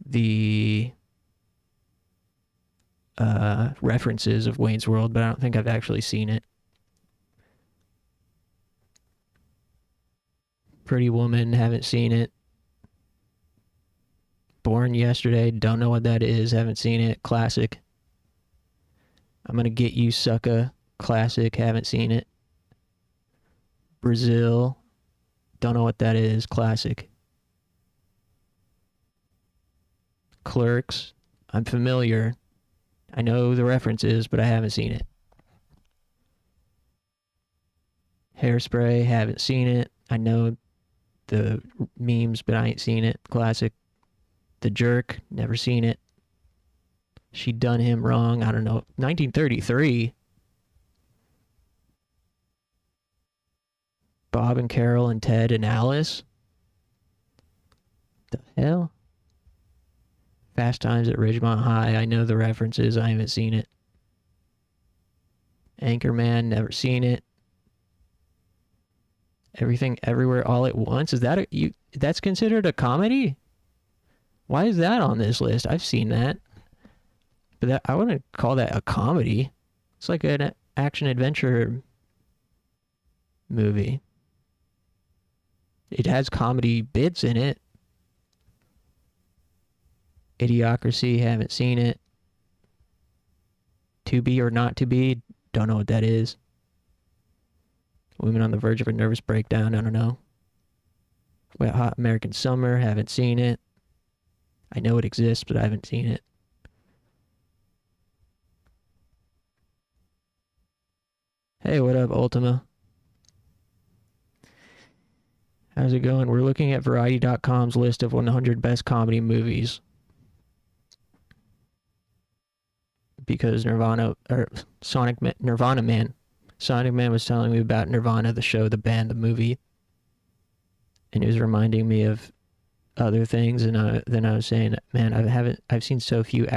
the references of Wayne's World, but I don't think I've actually seen it. Pretty Woman. Haven't seen it. Born Yesterday. Don't know what that is. Haven't seen it. Classic. I'm gonna get you, sucker. Classic, haven't seen it. Brazil, don't know what that is. Classic. Clerks, I'm familiar. I know the references, but I haven't seen it. Hairspray, haven't seen it. I know the memes, but I ain't seen it. Classic. The Jerk, never seen it. She Done Him Wrong, I don't know. 1933. Bob and Carol and Ted and Alice. The hell? Fast Times at Ridgemont High, I know the references, I haven't seen it. Anchorman, never seen it. Everything Everywhere All at Once, is that that's considered a comedy? Why is that on this list? I've seen that. But I wouldn't call that a comedy. It's like an action-adventure movie. It has comedy bits in it. Idiocracy, haven't seen it. To Be or Not to Be, don't know what that is. Women on the Verge of a Nervous Breakdown, I don't know. Wet Hot American Summer, haven't seen it. I know it exists, but I haven't seen it. Hey, what up, Ultima? How's it going? We're looking at Variety.com's list of 100 best comedy movies. Because Nirvana Man was telling me about Nirvana, the show, the band, the movie. And it was reminding me of other things, and then I was saying, man, I've seen so few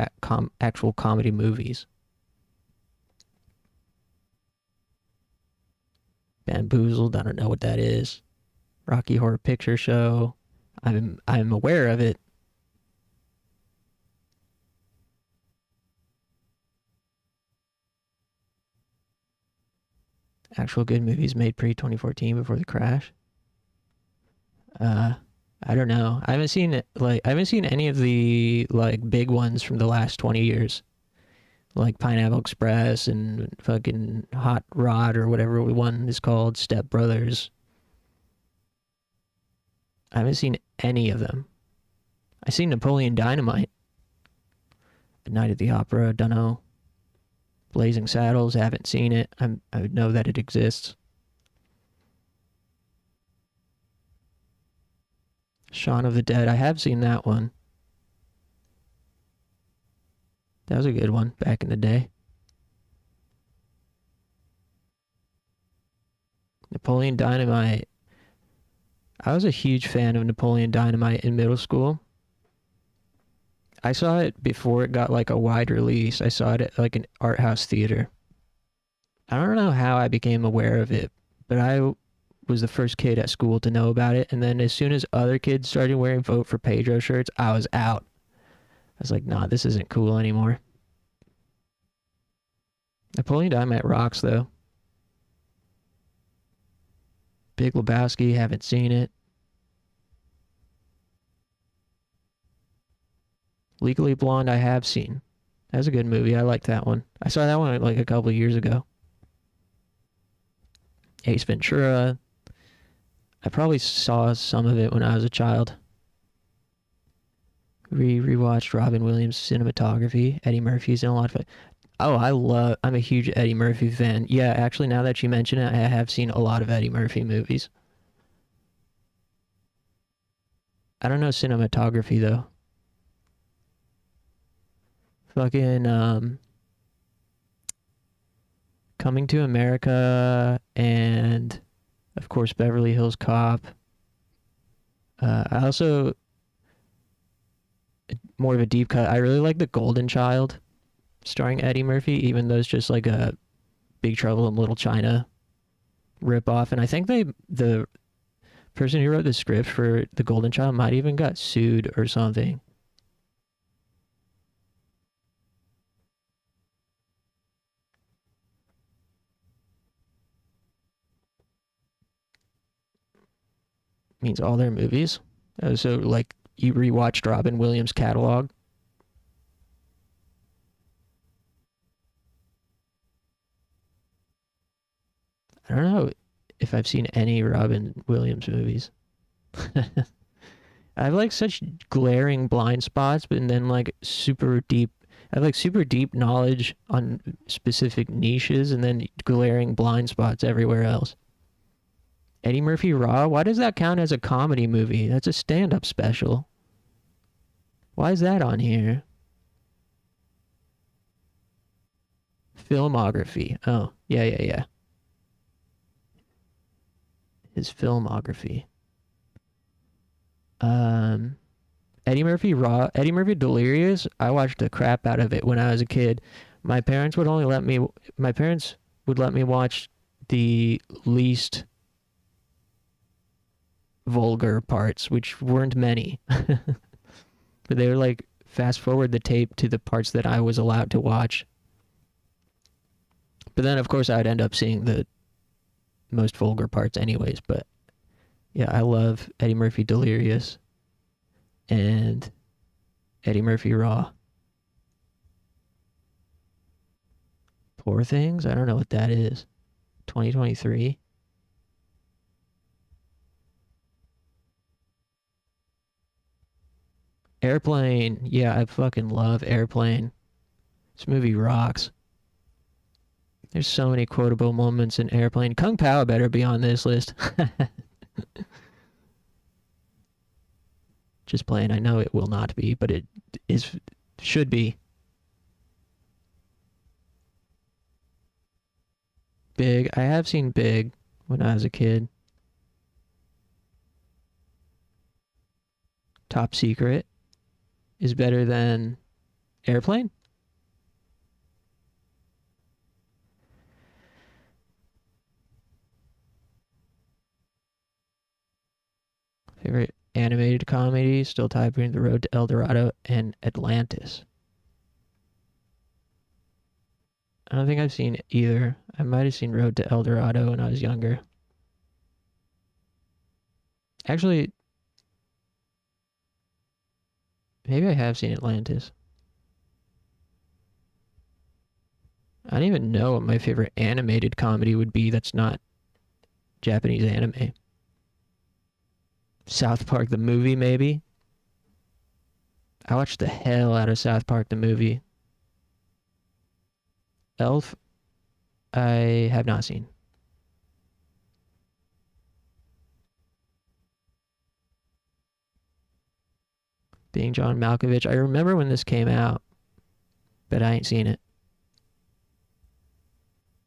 actual comedy movies. Bamboozled, I don't know what that is. Rocky Horror Picture Show, I'm aware of it. Actual good movies made pre-2014 before the crash. I don't know. I haven't seen any of the big ones from the last 20 years. Like Pineapple Express and fucking Hot Rod or whatever one is called, Step Brothers. I haven't seen any of them. I've seen Napoleon Dynamite. Night at the Opera, dunno. Blazing Saddles, haven't seen it. I would know that it exists. Shaun of the Dead, I have seen that one. That was a good one back in the day. Napoleon Dynamite. I was a huge fan of Napoleon Dynamite in middle school. I saw it before it got a wide release. I saw it at an art house theater. I don't know how I became aware of it, but I was the first kid at school to know about it. And then as soon as other kids started wearing Vote for Pedro shirts, I was out. I was like, nah, this isn't cool anymore. Napoleon Dynamite rocks, though. Big Lebowski, haven't seen it. Legally Blonde, I have seen. That was a good movie. I liked that one. I saw that one a couple of years ago. Ace Ventura. I probably saw some of it when I was a child. Rewatched Robin Williams' cinematography. Eddie Murphy's in a lot of it. Oh, I'm a huge Eddie Murphy fan. Yeah, actually, now that you mention it, I have seen a lot of Eddie Murphy movies. I don't know cinematography, though. Fucking, Coming to America and, of course, Beverly Hills Cop. I also, more of a deep cut, I really like The Golden Child, starring Eddie Murphy, even though it's just like a Big Trouble in Little China ripoff. And I think the person who wrote the script for The Golden Child might even got sued or something. Means all their movies. So you rewatched Robin Williams' catalog. I don't know if I've seen any Robin Williams movies. I have like such glaring blind spots, but then like super deep. I have like super deep knowledge on specific niches, and then glaring blind spots everywhere else. Eddie Murphy Raw? Why does that count as a comedy movie? That's a stand-up special. Why is that on here? Filmography. Oh, yeah. His filmography. Eddie Murphy Raw, Eddie Murphy Delirious. I watched the crap out of it when I was a kid. My parents would let me watch the least vulgar parts, which weren't many. But they were like, fast forward the tape to the parts that I was allowed to watch. But then, of course, I'd end up seeing the most vulgar parts anyways. But yeah, I love Eddie Murphy Delirious and Eddie Murphy Raw. Poor Things? I don't know what that is. 2023? Airplane. Yeah, I fucking love Airplane. This movie rocks. There's so many quotable moments in Airplane. Kung Pao better be on this list. Just playing. I know it will not be, but it should be. Big. I have seen Big when I was a kid. Top Secret is better than Airplane? Favorite animated comedy, still tied between The Road to El Dorado and Atlantis. I don't think I've seen either. I might have seen Road to El Dorado when I was younger. Actually, maybe I have seen Atlantis. I don't even know what my favorite animated comedy would be that's not Japanese anime. South Park the movie, maybe? I watched the hell out of South Park the movie. Elf, I have not seen. Being John Malkovich, I remember when this came out, but I ain't seen it.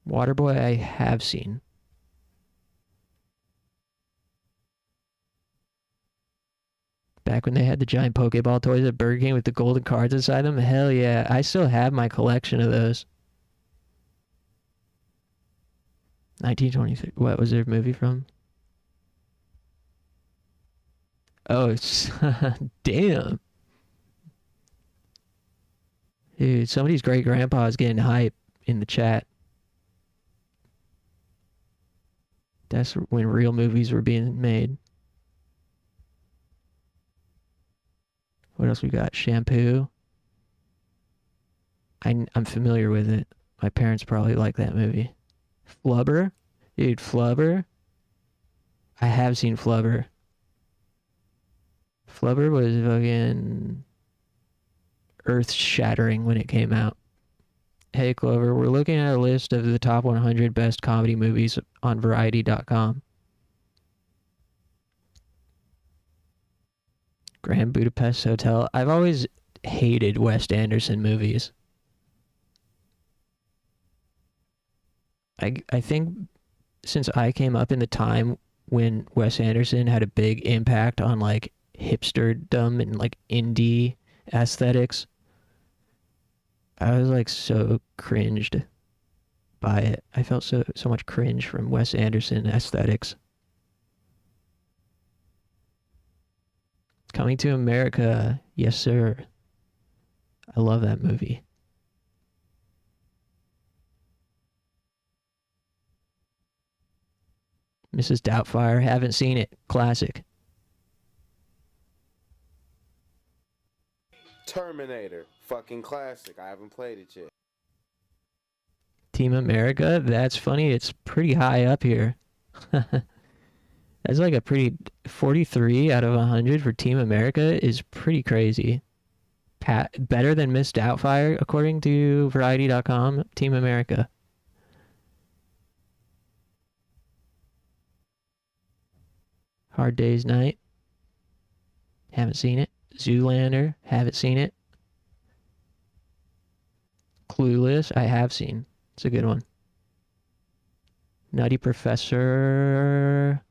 Waterboy, I have seen. Back when they had the giant Pokeball toys at Burger King with the golden cards inside them? Hell yeah. I still have my collection of those. 1923. What was their movie from? Oh, it's... Damn. Dude, somebody's great-grandpa is getting hype in the chat. That's when real movies were being made. What else we got? Shampoo. I'm familiar with it. My parents probably like that movie. Flubber? Dude, Flubber? I have seen Flubber. Flubber was fucking earth-shattering when it came out. Hey Clover, we're looking at a list of the top 100 best comedy movies on Variety.com. Grand Budapest Hotel. I've always hated Wes Anderson movies. I think since I came up in the time when Wes Anderson had a big impact on like hipsterdom and like indie aesthetics, I was like so cringed by it. I felt so much cringe from Wes Anderson aesthetics. Coming to America, yes sir. I love that movie. Mrs. Doubtfire, haven't seen it. Classic. Terminator, fucking classic. I haven't played it yet. Team America? That's funny. It's pretty high up here. That's like a pretty 43 out of 100 for Team America is pretty crazy. Better than Miss Doubtfire, according to Variety.com. Team America. Hard Day's Night. Haven't seen it. Zoolander. Haven't seen it. Clueless. I have seen. It's a good one. Nutty Professor.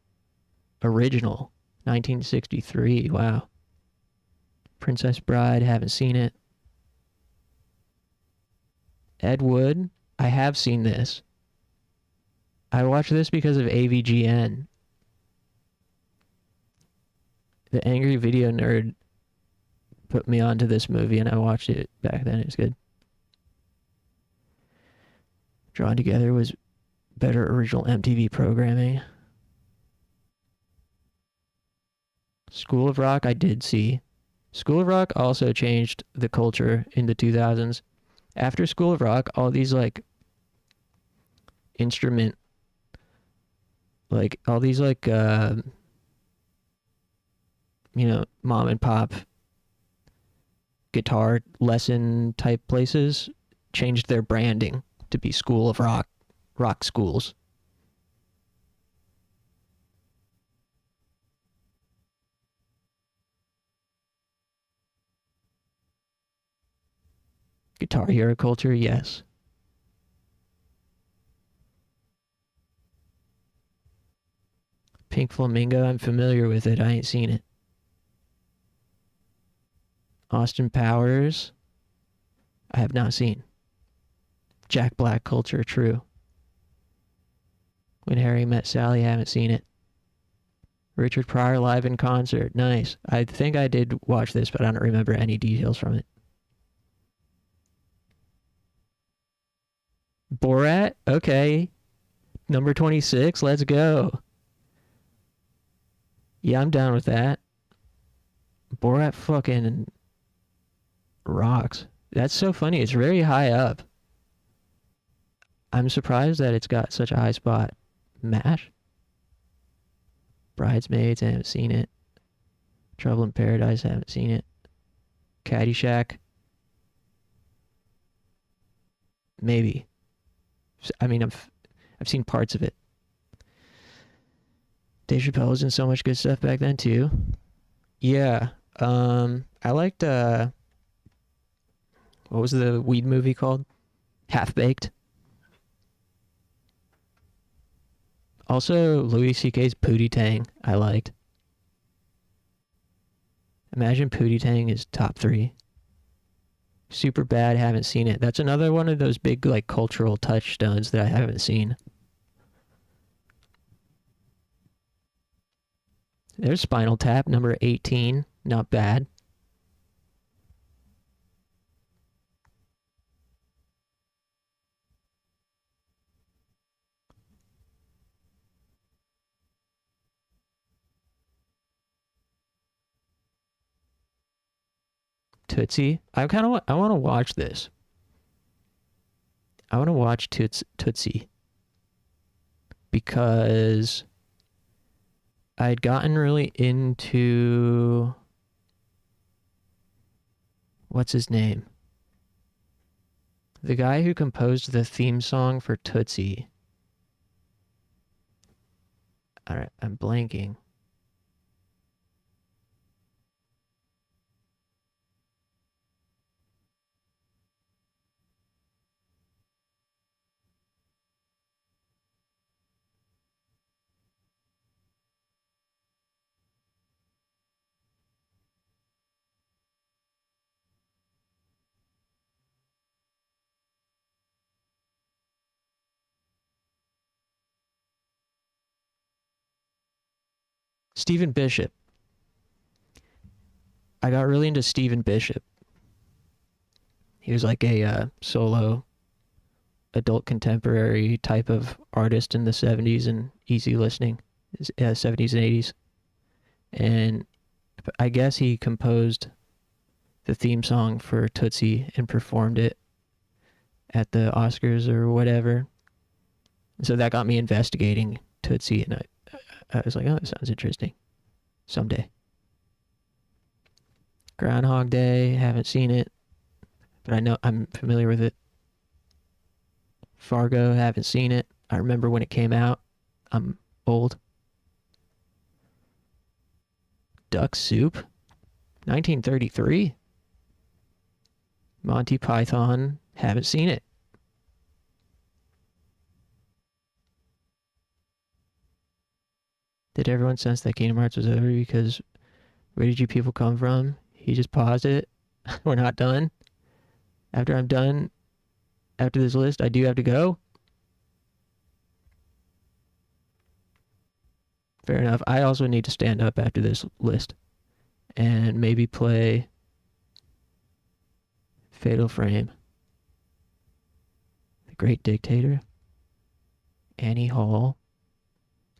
Original. 1963. Wow. Princess Bride. Haven't seen it. Ed Wood. I have seen this. I watched this because of AVGN. The Angry Video Nerd put me onto this movie and I watched it back then. It was good. Drawn Together was better original MTV programming. School of Rock I did see. School of Rock also changed the culture in the 2000s. After School of Rock, all these instrument, all these mom and pop guitar lesson type places changed their branding to be School of Rock schools. Guitar Hero culture, yes. Pink Flamingo, I'm familiar with it. I ain't seen it. Austin Powers, I have not seen. Jack Black culture, true. When Harry Met Sally, I haven't seen it. Richard Pryor live in concert, nice. I think I did watch this, but I don't remember any details from it. Borat, okay. Number 26, let's go. Yeah, I'm down with that. Borat fucking rocks. That's so funny. It's very high up. I'm surprised that it's got such a high spot. MASH? Bridesmaids, I haven't seen it. Trouble in Paradise, I haven't seen it. Caddyshack? Maybe. I mean, I've seen parts of it. Dave Chappelle was in so much good stuff back then too. Yeah. I liked what was the weed movie called? Half Baked. Also, Louis C.K.'s Pootie Tang I liked. Imagine Pootie Tang is top 3. Super Bad, haven't seen it. That's another one of those big cultural touchstones that I haven't seen. There's Spinal Tap, number 18. Not bad. Tootsie. I want to watch this. I want to watch Tootsie because I had gotten really into what's his name? The guy who composed the theme song for Tootsie. All right, I'm blanking. Stephen Bishop. I got really into Stephen Bishop. He was like a solo adult contemporary type of artist in the 70s and easy listening, 70s and 80s. And I guess he composed the theme song for Tootsie and performed it at the Oscars or whatever. So that got me investigating Tootsie, and I was like, oh, that sounds interesting. Someday. Groundhog Day, haven't seen it, but I know I'm familiar with it. Fargo, haven't seen it. I remember when it came out. I'm old. Duck Soup, 1933. Monty Python, haven't seen it. Did everyone sense that Kingdom Hearts was over because where did you people come from? He just paused it. We're not done. After I'm done, after this list, I do have to go. Fair enough. I also need to stand up after this list and maybe play Fatal Frame. The Great Dictator. Annie Hall.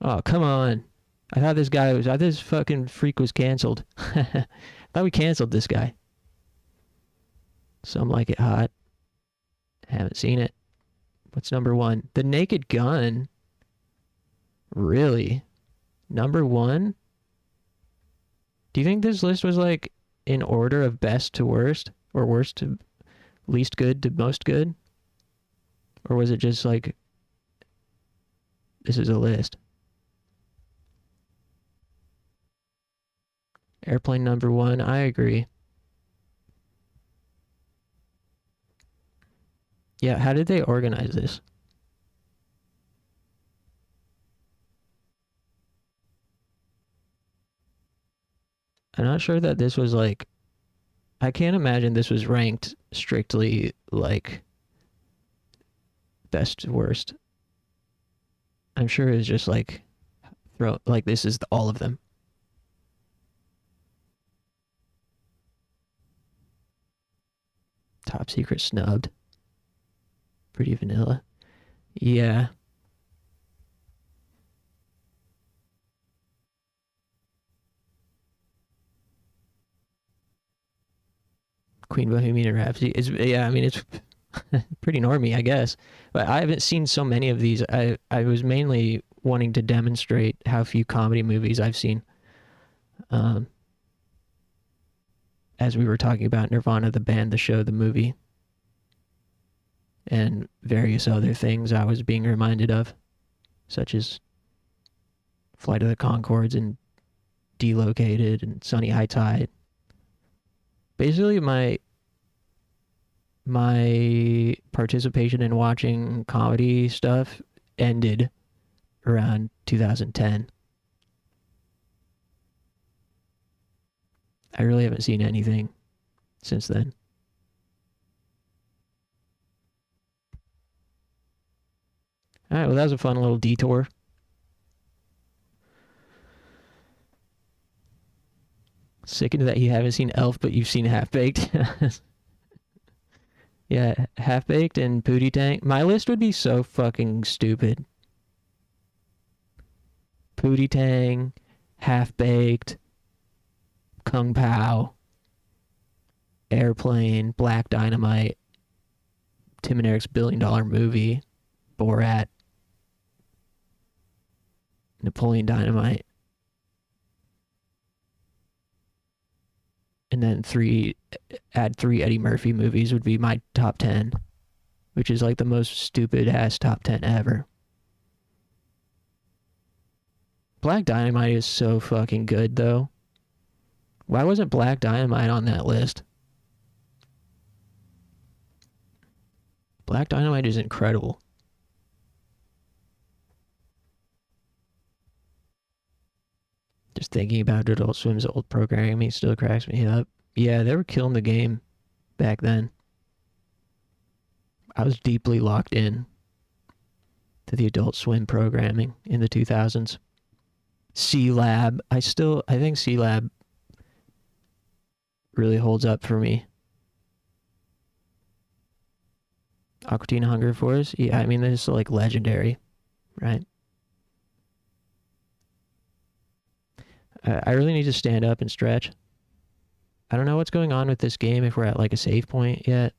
Oh, come on. I thought this fucking freak was canceled. I thought we canceled this guy. Some Like It Hot. Haven't seen it. What's number 1? The Naked Gun. Really? Number 1? Do you think this list was like in order of best to worst? Or worst to least good to most good? Or was it just like, this is a list? Airplane number 1, I agree. Yeah, how did they organize this? I'm not sure that this was like... I can't imagine this was ranked strictly like best to worst. I'm sure it was just like this is all of them. Top Secret snubbed. Pretty vanilla. Yeah. Queen Bohemian Rhapsody is, yeah, I mean, it's pretty normie, I guess. But I haven't seen so many of these. I was mainly wanting to demonstrate how few comedy movies I've seen. As we were talking about Nirvana, the band, the show, the movie, and various other things I was being reminded of, such as Flight of the Conchords and Delocated and Sunny High Tide. Basically, my participation in watching comedy stuff ended around 2010. I really haven't seen anything since then. Alright, well that was a fun little detour. Sickened that you haven't seen Elf, but you've seen Half-Baked. Yeah, Half-Baked and Pootie Tang. My list would be so fucking stupid. Pootie Tang, Half-Baked, Kung Pao, Airplane, Black Dynamite, Tim and Eric's $1 billion movie, Borat, Napoleon Dynamite, and then add three Eddie Murphy movies would be my top 10, which is like the most stupid ass top 10 ever. Black Dynamite is so fucking good though. Why wasn't Black Dynamite on that list? Black Dynamite is incredible. Just thinking about Adult Swim's old programming still cracks me up. Yeah, they were killing the game back then. I was deeply locked in to the Adult Swim programming in the 2000s. C-Lab. I think C-Lab really holds up for me. Aqua Teen Hunger Force? Yeah, I mean, this is like legendary, right? I really need to stand up and stretch. I don't know what's going on with this game, if we're at like a save point yet.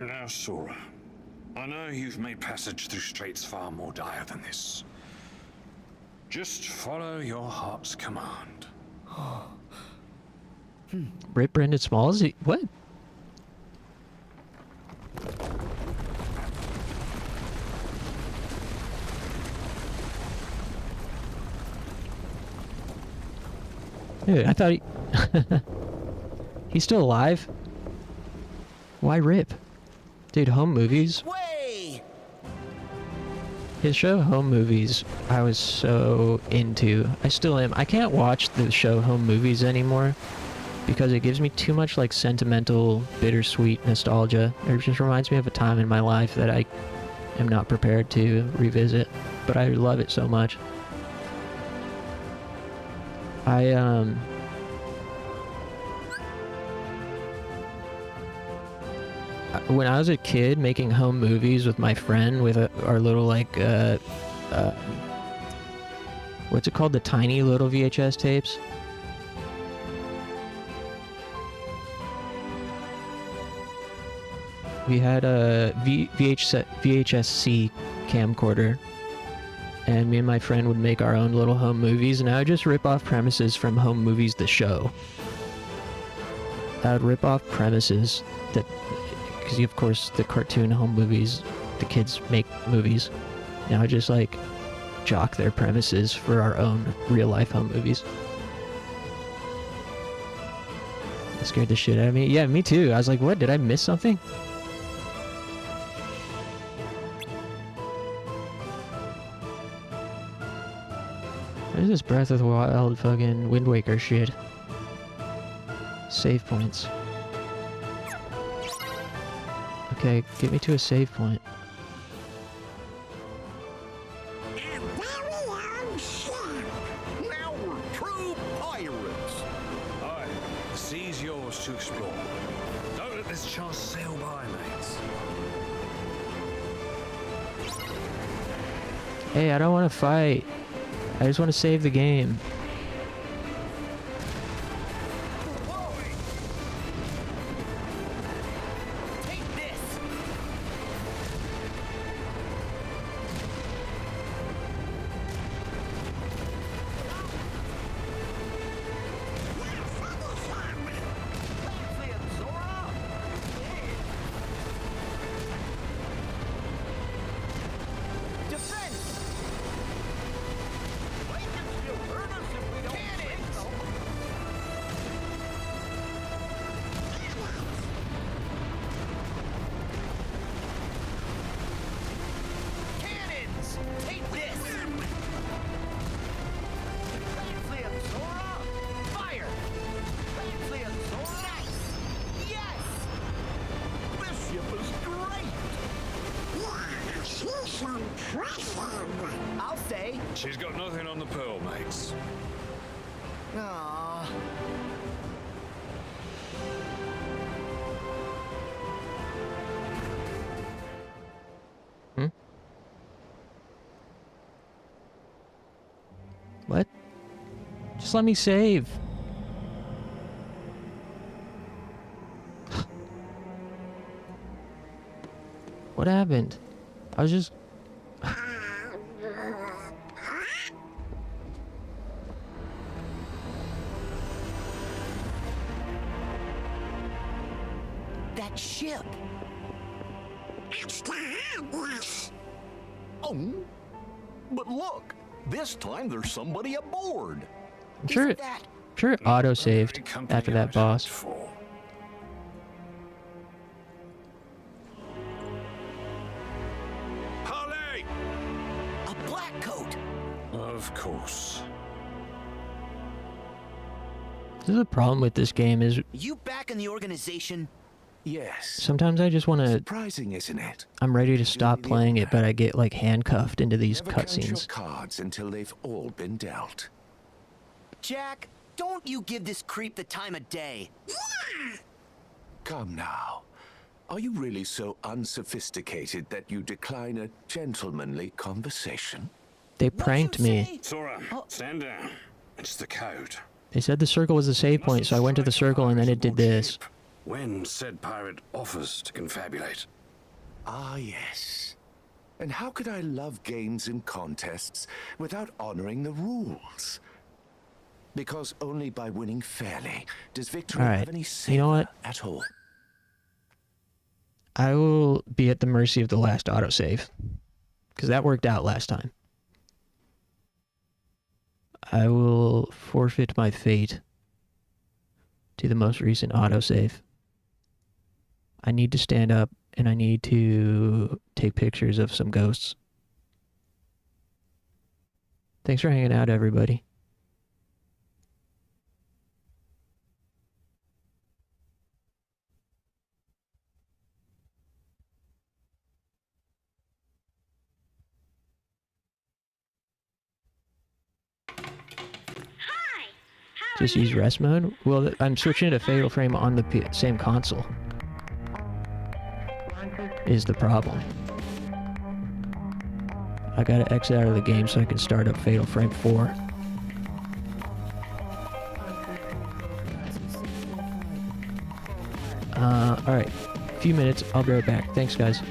Now, Sora, I know you've made passage through straits far more dire than this. Just follow your heart's command. Rip Brendan Smalls? What? Dude, I thought he... He's still alive? Why Rip? Dude, Home Movies? Way! His show Home Movies, I was so into. I still am. I can't watch the show Home Movies anymore because it gives me too much like sentimental, bittersweet nostalgia. It just reminds me of a time in my life that I am not prepared to revisit, but I love it so much. When I was a kid making home movies with my friend with our little like what's it called, the tiny little VHS tapes, we had a VHS-C camcorder, and me and my friend would make our own little home movies, and I would just rip off premises from Home Movies the show. I would rip off premises that, because of course the cartoon Home Movies, the kids make movies, and I would just like jock their premises for our own real life home movies. It scared the shit out of me. Yeah, me too. I was like, what, did I miss something? What is this Breath of the Wild fucking Wind Waker shit? Save points. Okay, get me to a save point. Now we're true pirates. Aye, the sea's yours to explore. Don't let this chance sail by, mates. Hey, I don't want to fight. I just want to save the game. I'll say. She's got nothing on the pearl, mates. Aww. What? Just let me save. What happened? I was just... That ship. It's the Hogwarts. Oh, but look, this time there's somebody aboard. I'm sure it auto-saved after that boss. Harley! A black coat. Of course. This is the problem with this game is You back in the organization? Yes. sometimes I just want to... Surprising, isn't it? I'm ready to stop playing it, but I get like handcuffed into these Never count your cutscenes. cards until they've all been dealt. Jack, don't you give this creep the time of day. Come now. Are you really so unsophisticated that you decline a gentlemanly conversation? They pranked me. Sora, stand down. It's the code. They said the circle was the save point, so I went to the circle and then it did this. when said pirate offers to confabulate. Ah, yes. And how could I love games and contests without honoring the rules? Because only by winning fairly does victory All right. have any savor You know what? at all. I will be at the mercy of the last autosave, because that worked out last time. I will forfeit my fate to the most recent autosave. I need to stand up, and I need to take pictures of some ghosts. Thanks for hanging out, everybody. Just use rest mode? Well, I'm switching to Fatal Frame on the same console. Is the problem. I gotta exit out of the game so I can start up Fatal Frame 4. Alright. A few minutes. I'll be right back. Thanks, guys.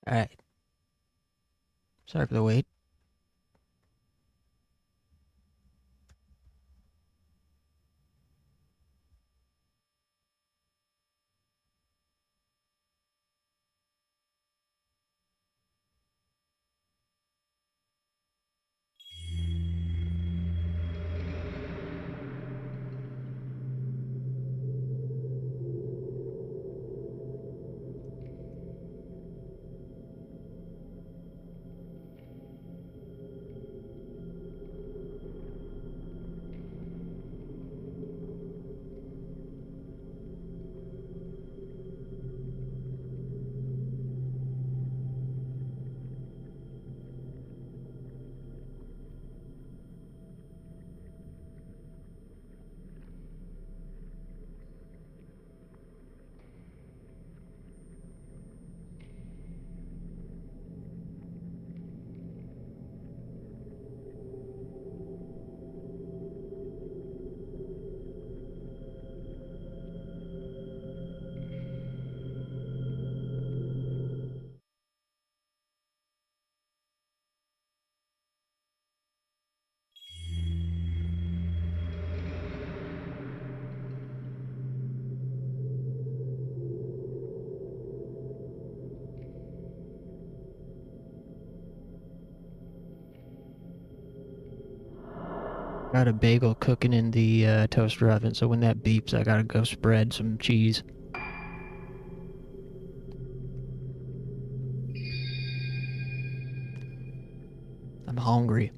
Alright. Sorry for the wait. Got a bagel cooking in the toaster oven, so when that beeps, I gotta go spread some cheese. I'm hungry.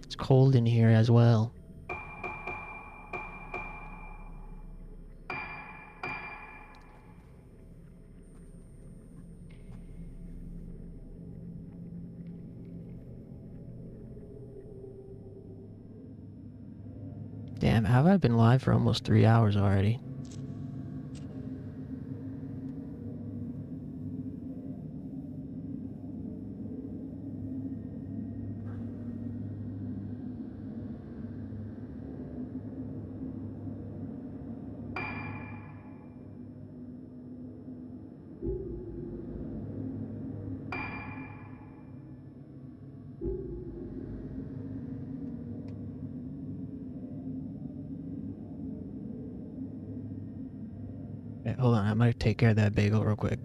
It's cold in here as well. Damn, how have I been live for almost 3 hours already? Wait, hold on, I might take care of that bagel real quick.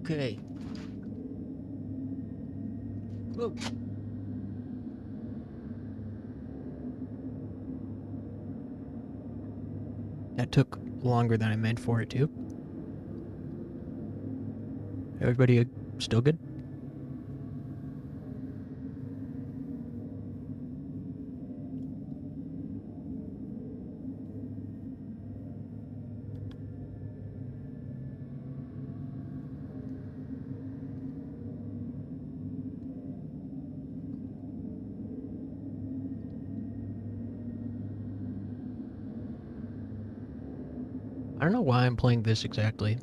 Okay. Whoa. That took longer than I meant for it to. Everybody still good? I don't know why I'm playing this exactly.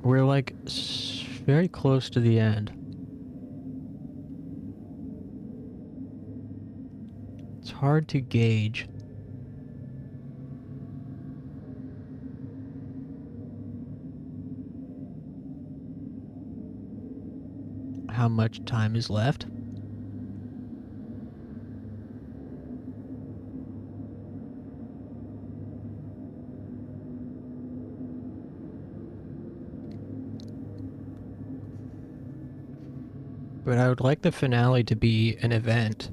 We're like very close to the end. It's hard to gauge. How much time is left? But I would like the finale to be an event.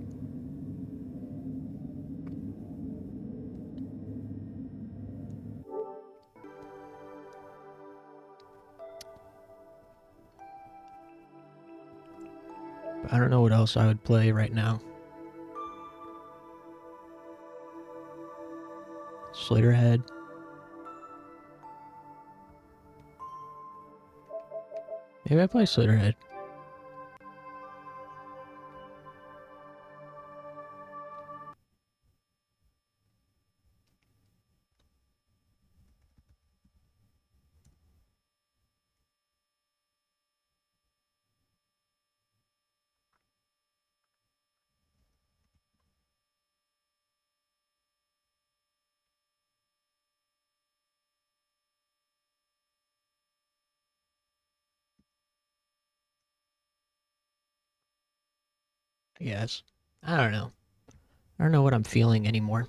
But I don't know what else I would play right now. Slitterhead. Maybe I play Slitterhead. Yes. I don't know. I don't know what I'm feeling anymore.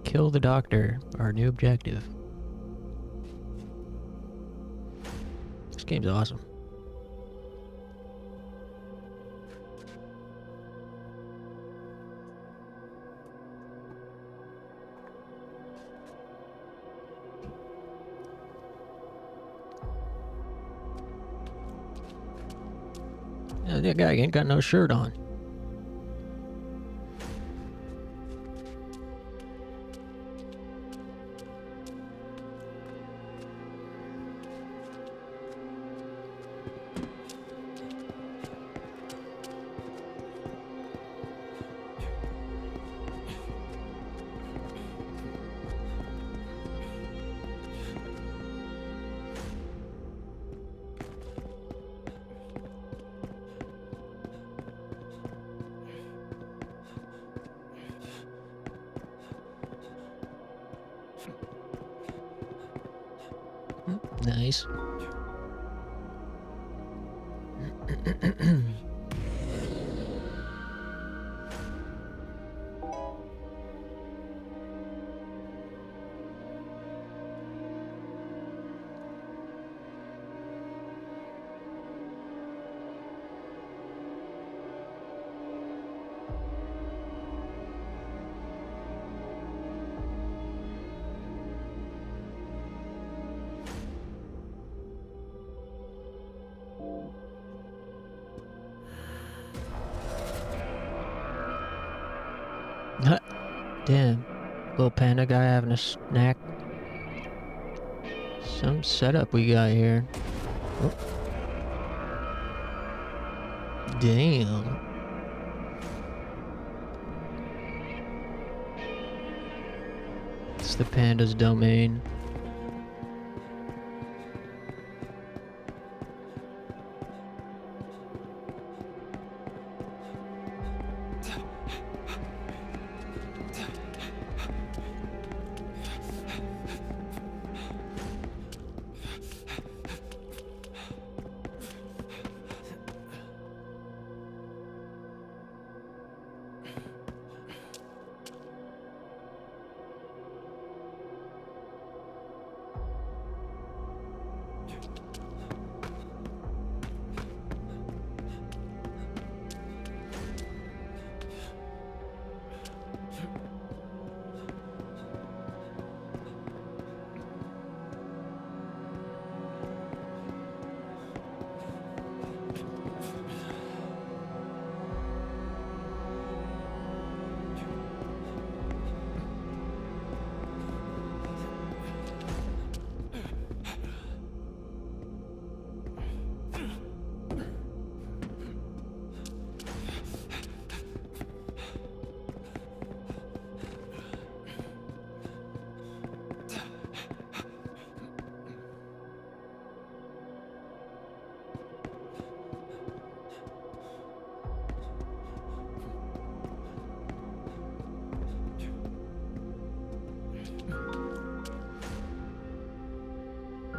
Kill the doctor, our new objective. This game's awesome. Yeah, that guy ain't got no shirt on. Nice. Damn. Little panda guy having a snack. Some setup we got here. Oh. Damn. It's the panda's domain.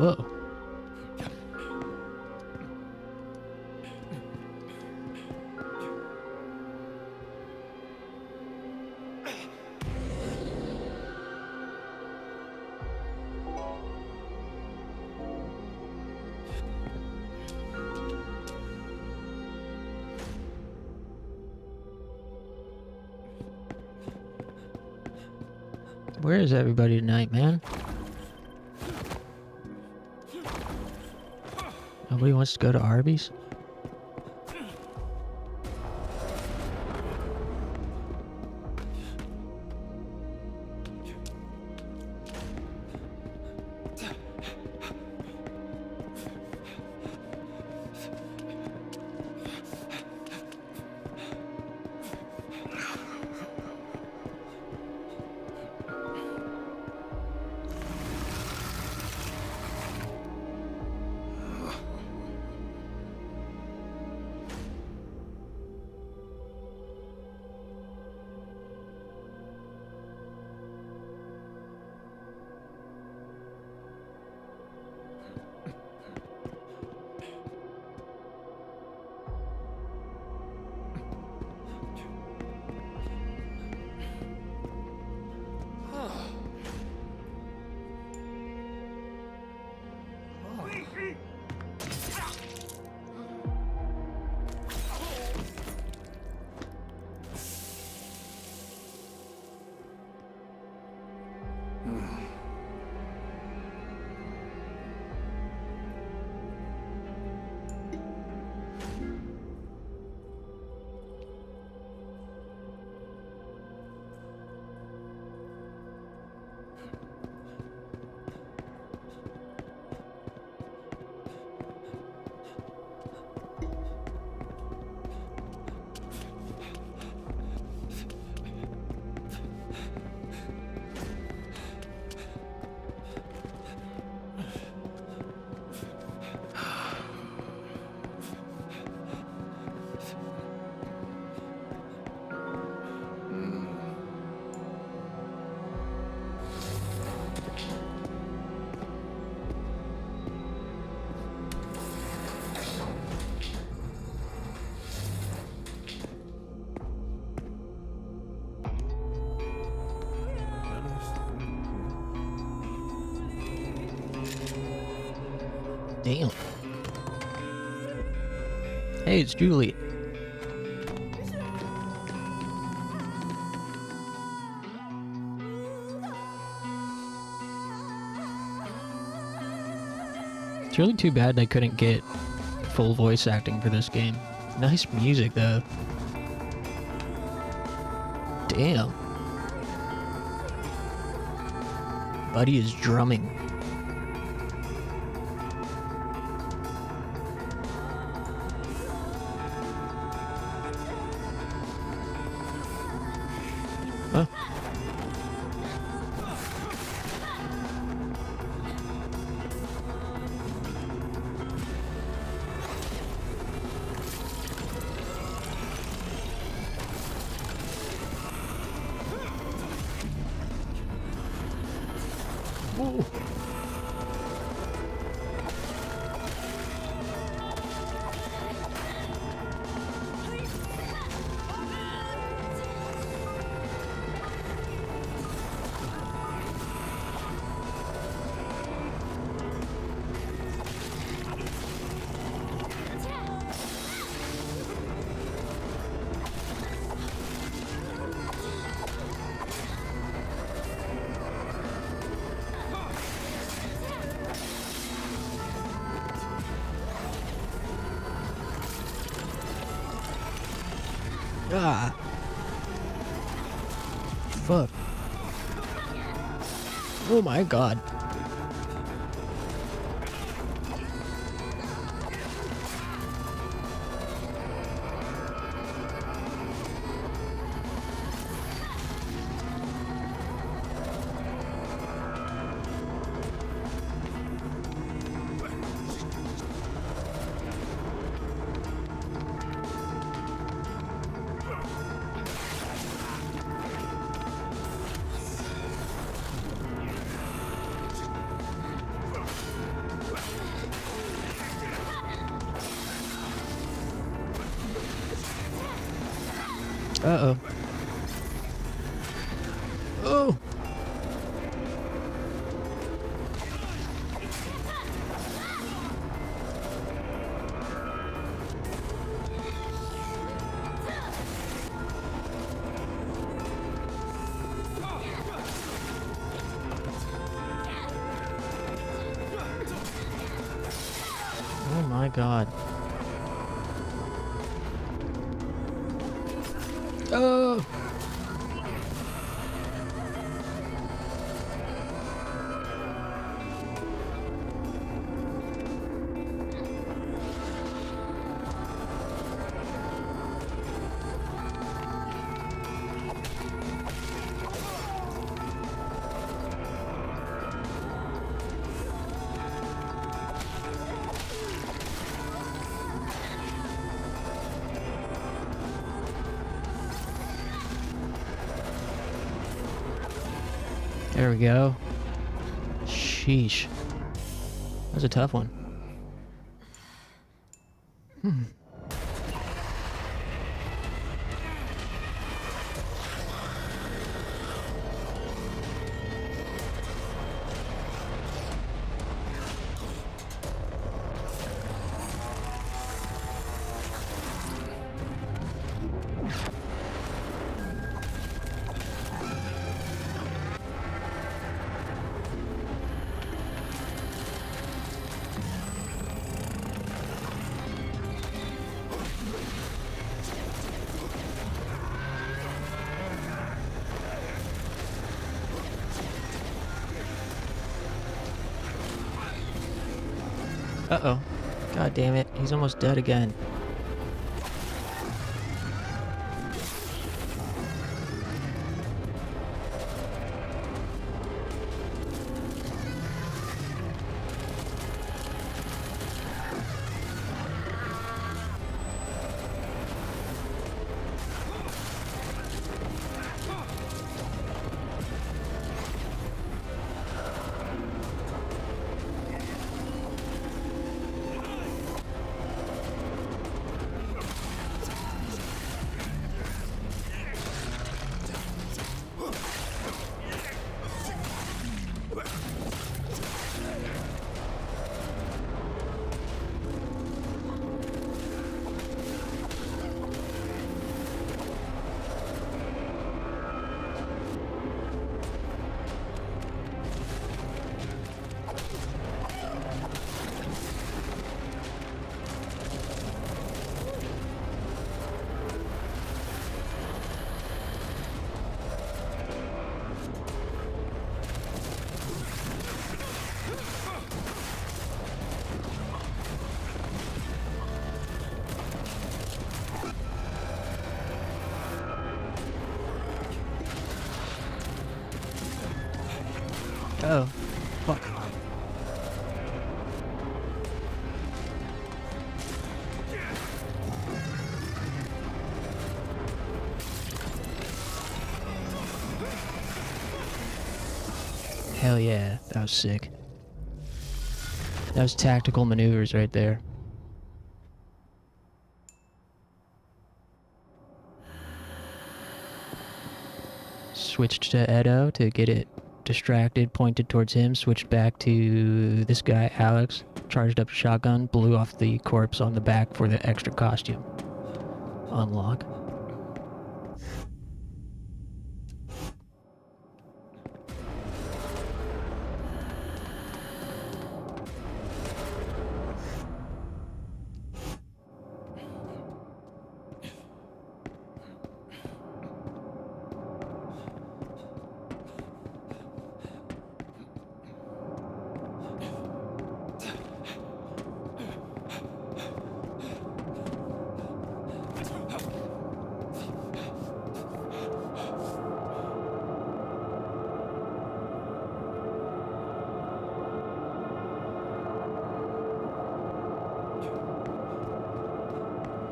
Whoa. Where is everybody tonight, man? Nobody wants to go to Arby's? Damn. Hey, it's Julie. It's really too bad they couldn't get full voice acting for this game. Nice music, though. Damn. Buddy is drumming. Huh? Ooh. Ah. Fuck. Oh my god. Uh-oh. Oh! Oh my god. Oh! There we go. Sheesh. That was a tough one. Uh-oh. God damn it. He's almost dead again. Oh, fuck. Hell yeah, that was sick. That was tactical maneuvers right there. Switched to Edo to get it distracted, pointed towards him, switched back to this guy, Alex, charged up a shotgun, blew off the corpse on the back for the extra costume. Unlock.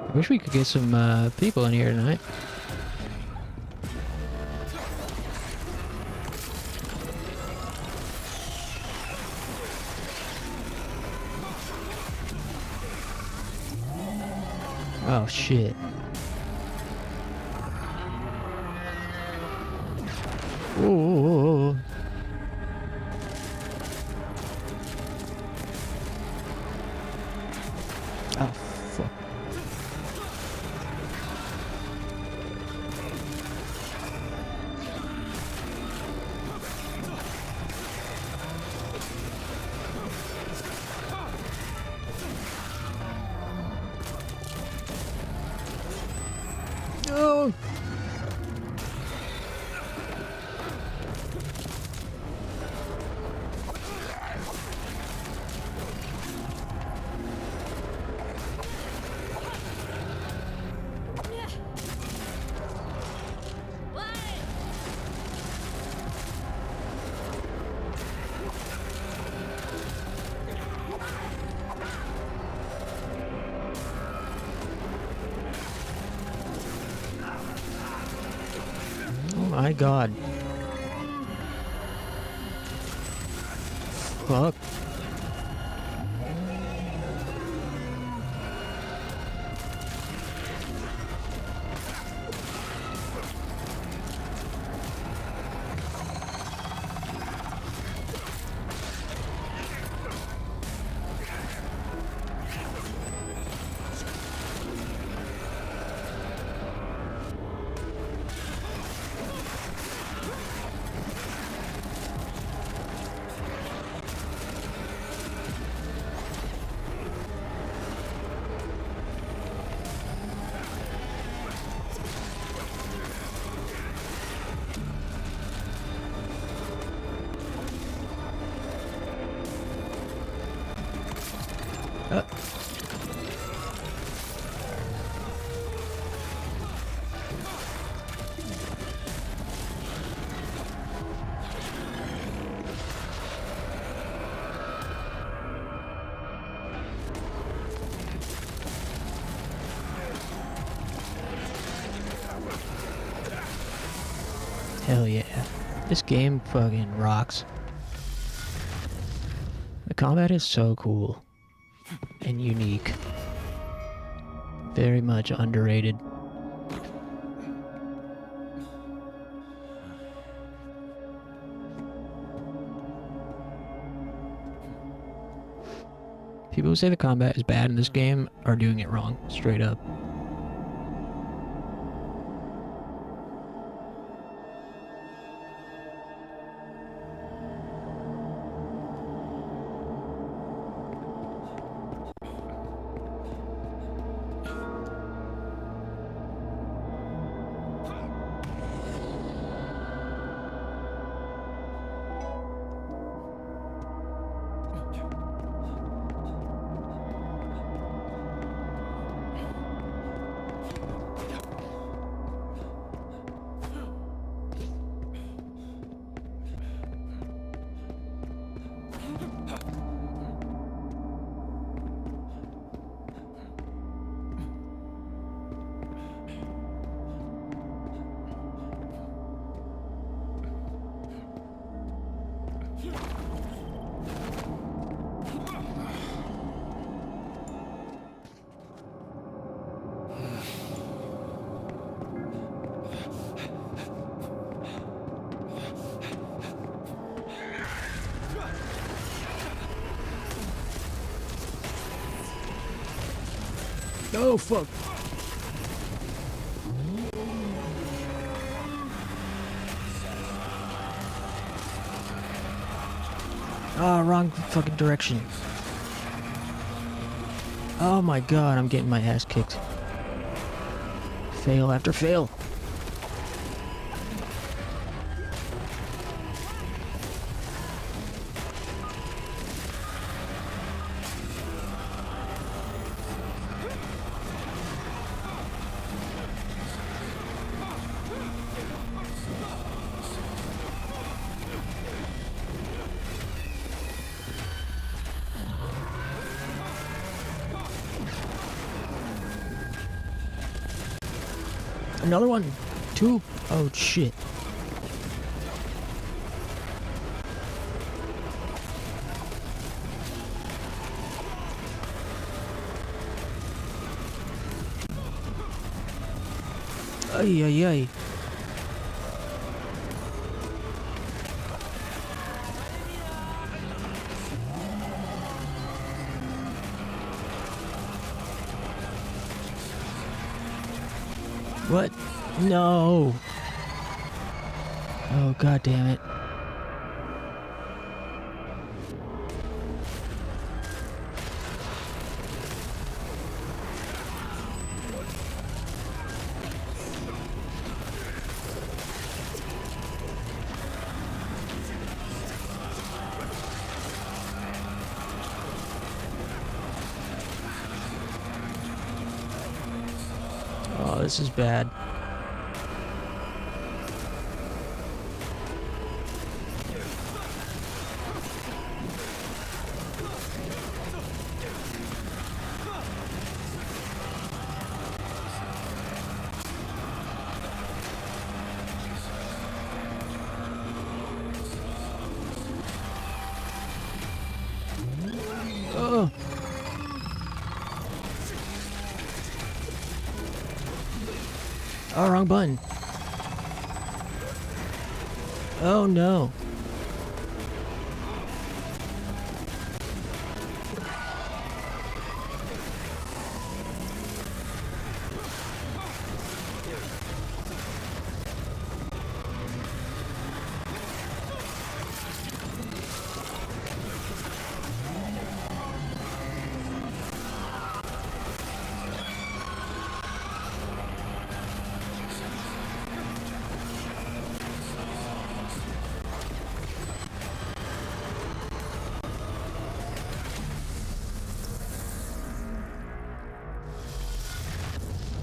I wish we could get some people in here tonight. Oh shit. Ooh. Oh fuck. No. My God. Fuck. Hell yeah. This game fucking rocks. The combat is so cool and unique. Very much underrated. People who say the combat is bad in this game are doing it wrong, straight up. Oh, fuck. Ah, wrong fucking direction. Oh my god, I'm getting my ass kicked. Fail after fail. Another one. Two. Oh, shit. Ay, ay, ay. What? No. Oh, god damn it. Oh, this is bad. Oh. Oh, wrong button. Oh no.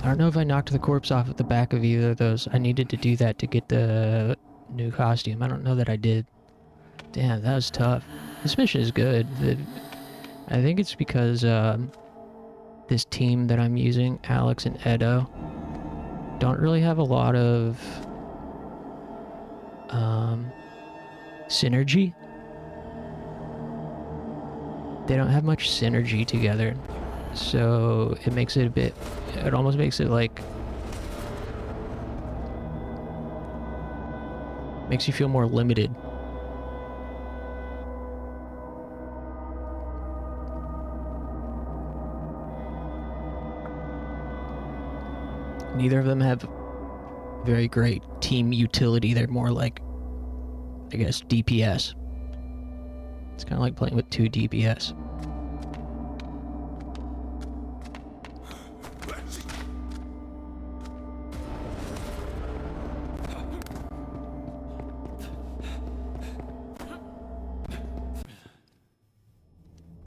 I don't know if I knocked the corpse off at the back of either of those. I needed to do that to get the new costume. I don't know that I did. Damn, that was tough. This mission is good. I think it's because this team that I'm using, Alex and Edo, don't really have a lot of synergy. They don't have much synergy together. So it makes it a bit, it almost makes it like, makes you feel more limited. Neither of them have very great team utility. They're more like, I guess, DPS. It's kind of like playing with two DPS.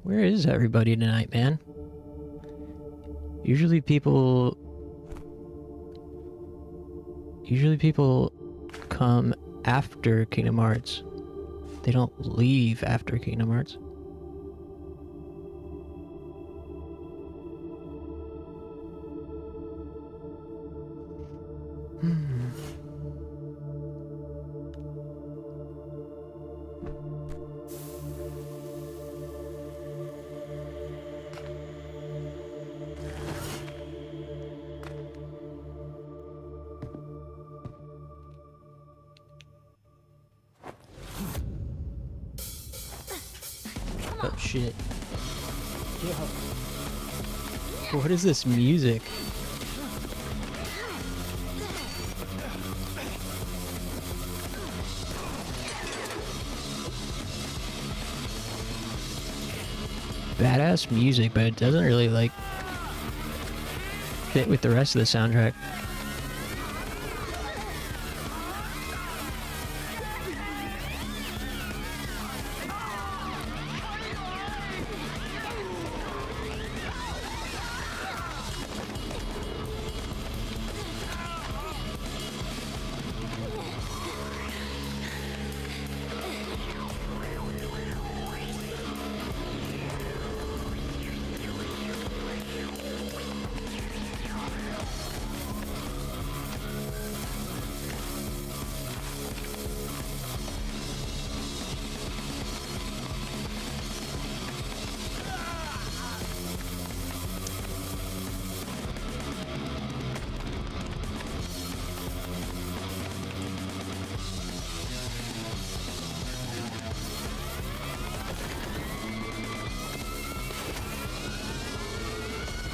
Where is everybody tonight, man? Usually people come after Kingdom Hearts. They don't leave after Kingdom Hearts. Oh shit. What is this music? Badass music, but it doesn't really like fit with the rest of the soundtrack.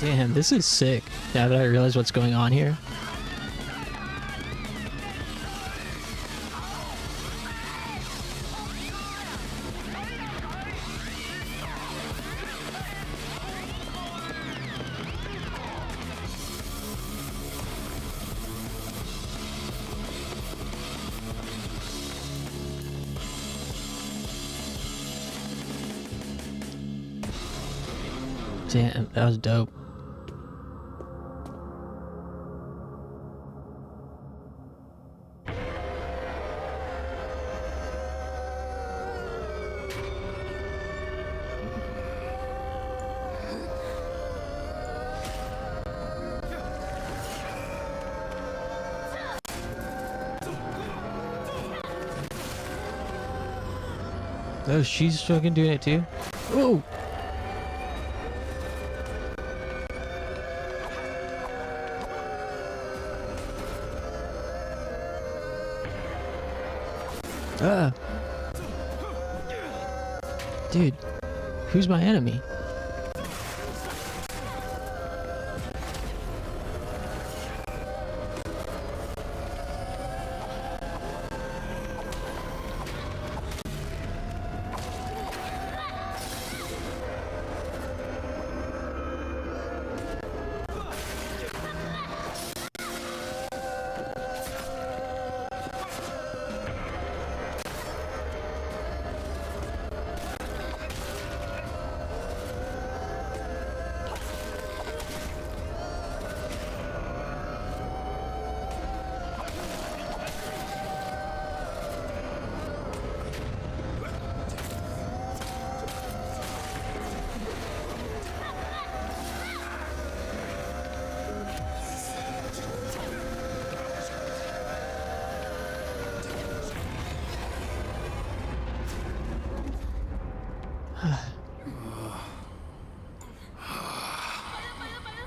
Damn, this is sick. Now that I realize what's going on here. Damn, that was dope. Oh, she's fucking doing it too? Oh! Ah! Dude, who's my enemy?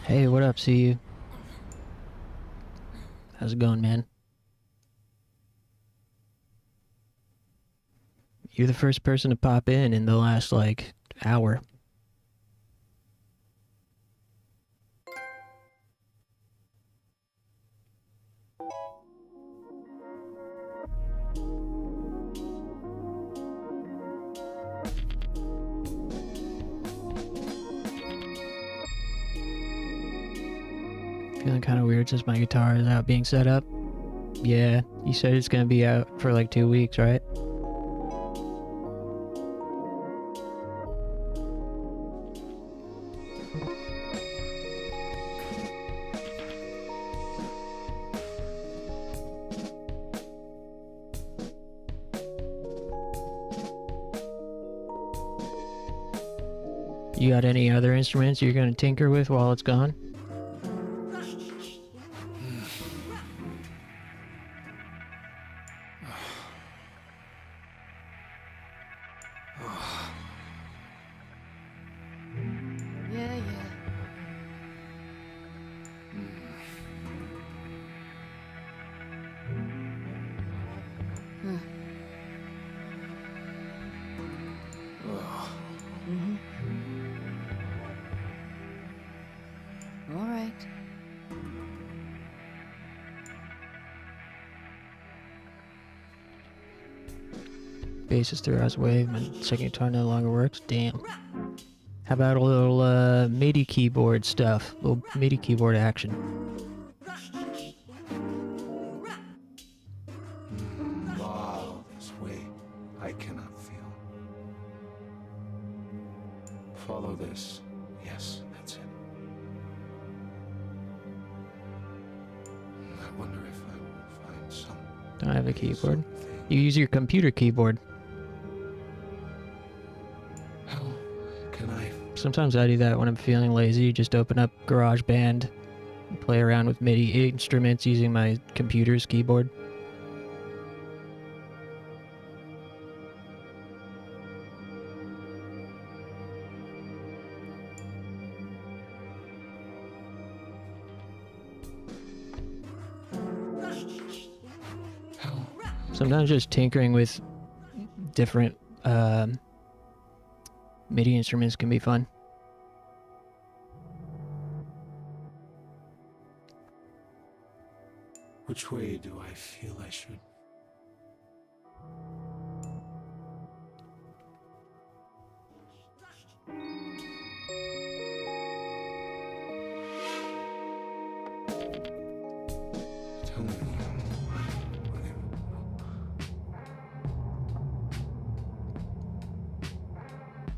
Hey, what up, see you? How's it going, man? You're the first person to pop in the last, like, hour. Feeling kind of weird since my guitar is out being set up. Yeah, you said it's gonna be out for like 2 weeks, right? You got any other instruments you're gonna tinker with while it's gone? Bass is 3 hours away. My second guitar no longer works. Damn. How about a little MIDI keyboard stuff? A little MIDI keyboard action. Wow, this way I cannot feel. Follow this. Yes, that's it. I wonder if I will find some. Don't have a keyboard. You use your computer keyboard. How can I? Sometimes I do that when I'm feeling lazy. Just open up GarageBand and play around with MIDI instruments using my computer's keyboard. Sometimes just tinkering with different MIDI instruments can be fun. Which way do I feel I should? Tell me.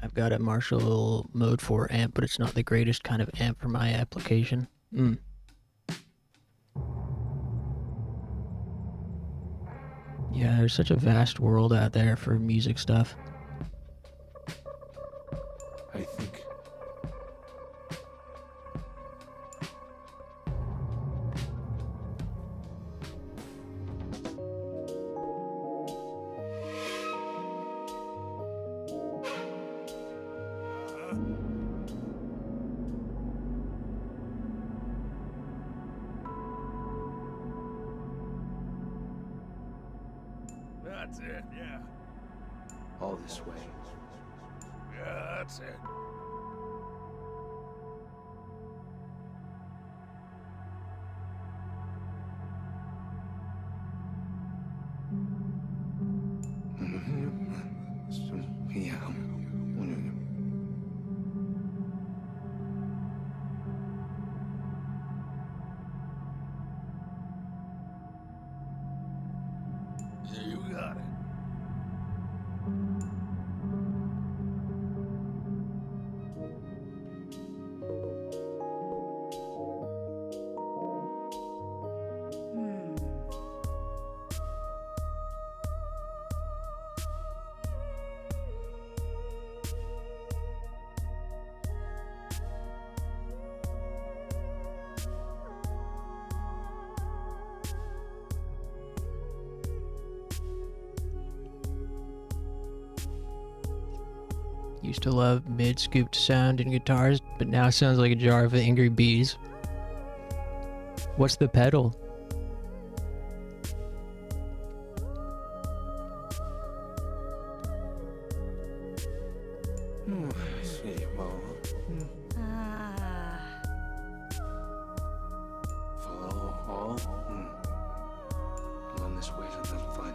I've got a Marshall Mode 4 amp, but it's not the greatest kind of amp for my application. Yeah, there's such a vast world out there for music stuff. I think. That's it, yeah. All this way. Yeah, that's it. Yeah, you got it. Used to love mid-scooped sound in guitars, but now it sounds like a jar of angry bees. What's the pedal? See, well, follow all. On this way, so that's fine.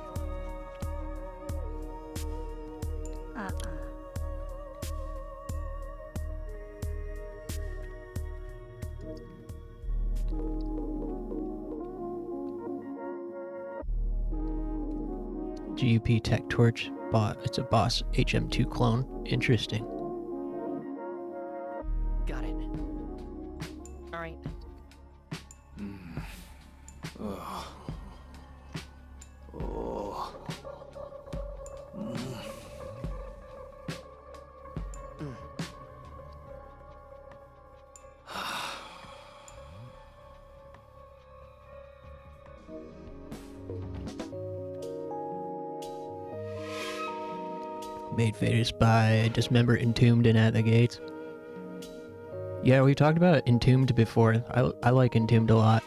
GUP Tech Torch bot. It's a Boss HM2 clone. Interesting. Got it. All right. Oh. Oh. Made famous by Dismember, Entombed, and At the Gates. Yeah, we talked about Entombed before. I like Entombed a lot.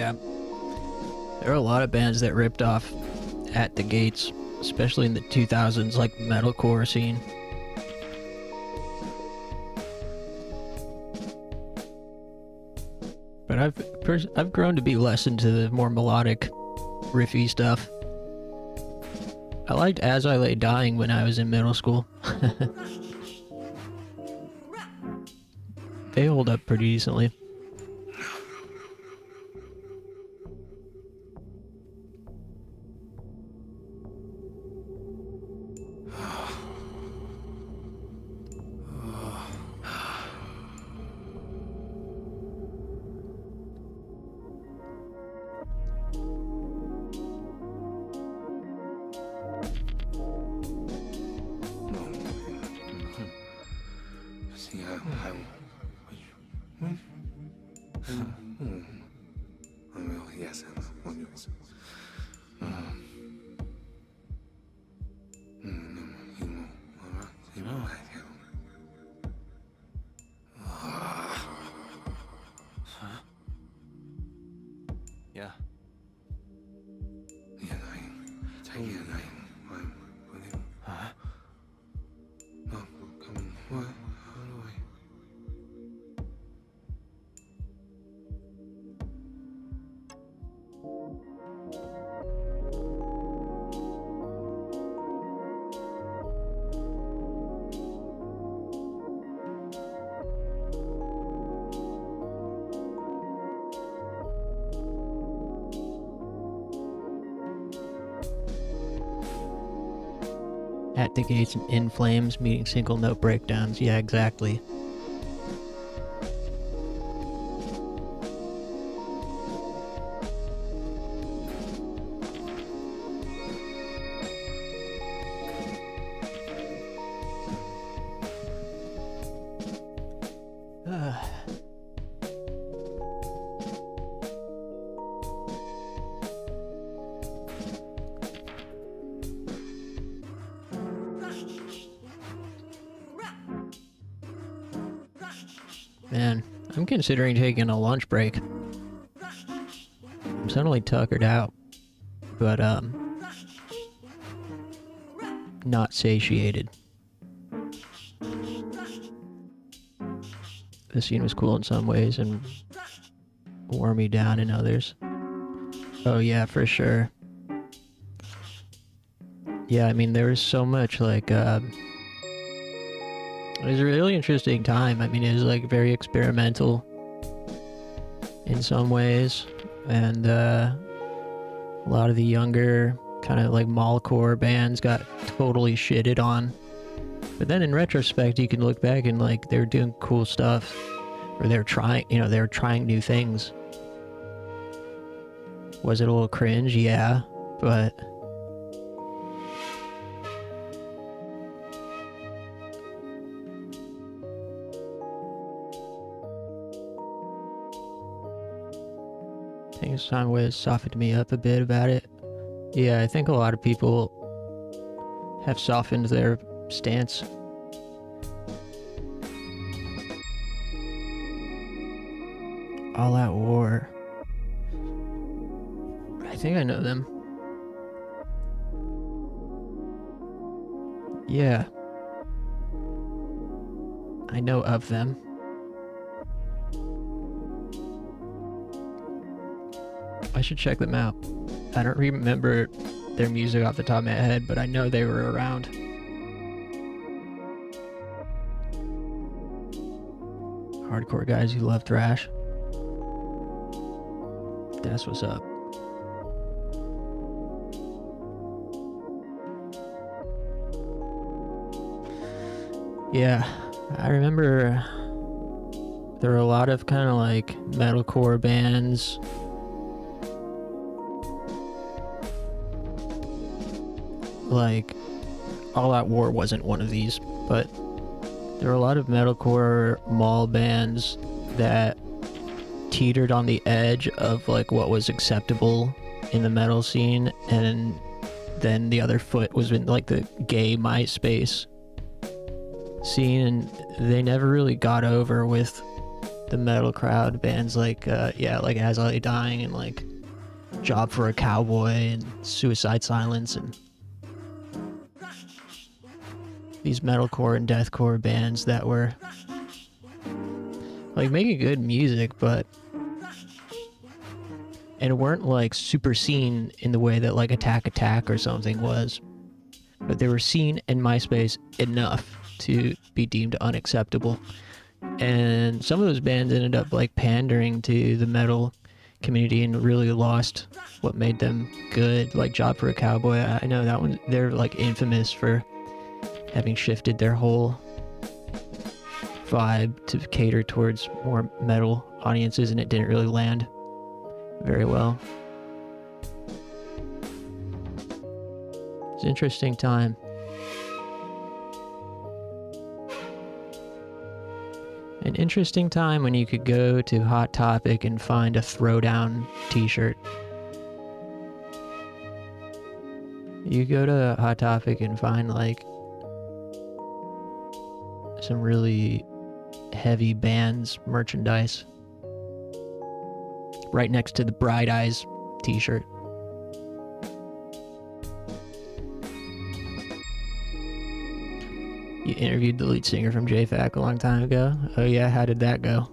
Yeah. There are a lot of bands that ripped off At the Gates, especially in the 2000s, like metalcore scene. But I've grown to be less into the more melodic, riffy stuff. I liked As I Lay Dying when I was in middle school. They hold up pretty decently. At the Gates and In Flames meeting single note breakdowns. Yeah, exactly. Man, I'm considering taking a lunch break. I'm suddenly tuckered out, but not satiated. The scene was cool in some ways and wore me down in others. Oh yeah, for sure. Yeah, I mean, there was so much, like, it was a really interesting time. I mean, it was, like, very experimental in some ways, and a lot of the younger, kind of, like, mallcore bands got totally shitted on. But then in retrospect, you can look back and, like, they were doing cool stuff, or they were trying, you know, they were trying new things. Was it a little cringe? Yeah, but... I think some ways softened me up a bit about it. Yeah, I think a lot of people have softened their stance. All Out War. I think I know them. Yeah. I know of them. I should check them out. I don't remember their music off the top of my head, but I know they were around. Hardcore guys who love thrash. That's what's up. Yeah, I remember there were a lot of kind of like metalcore bands. Like, All Out War wasn't one of these, but there were a lot of metalcore mall bands that teetered on the edge of like what was acceptable in the metal scene, and then the other foot was in like the gay MySpace scene, and they never really got over with the metal crowd. Bands like, yeah, like As I Lay Dying and like Job for a Cowboy and Suicide Silence and these metalcore and deathcore bands that were like making good music, but and weren't like super seen in the way that like Attack Attack or something was, but they were seen in MySpace enough to be deemed unacceptable. And some of those bands ended up like pandering to the metal community and really lost what made them good, like Job for a Cowboy. I know that one, they're like infamous for having shifted their whole vibe to cater towards more metal audiences, and it didn't really land very well. It's an interesting time. An interesting time when you could go to Hot Topic and find a Throwdown t-shirt. You go to Hot Topic and find like some really heavy bands merchandise right next to the Bright Eyes t-shirt. You interviewed the lead singer from JFAC a long time ago. Oh yeah, how did that go?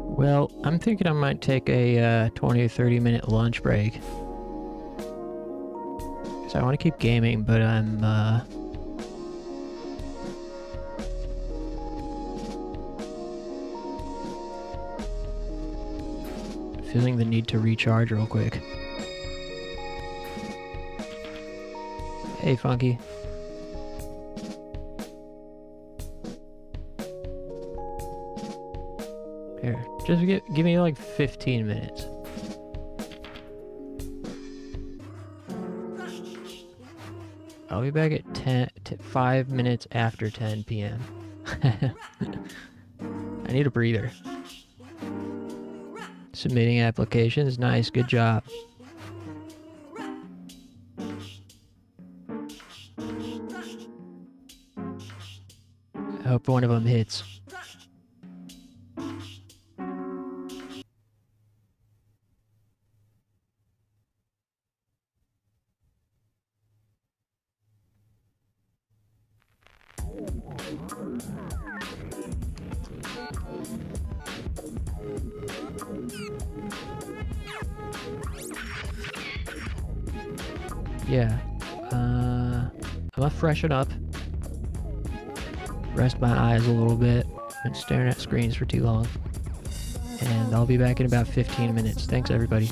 Well, I'm thinking I might take a 20 or 30 minute lunch break. So I want to keep gaming, but I'm feeling the need to recharge real quick. Hey, Funky. Here, just give me like 15 minutes. I'll be back at 5 minutes after 10 p.m. I need a breather. Submitting applications, nice, good job. I hope one of them hits. Yeah, I'm gonna freshen up, rest my eyes a little bit. Been staring at screens for too long, and I'll be back in about 15 minutes. Thanks, everybody.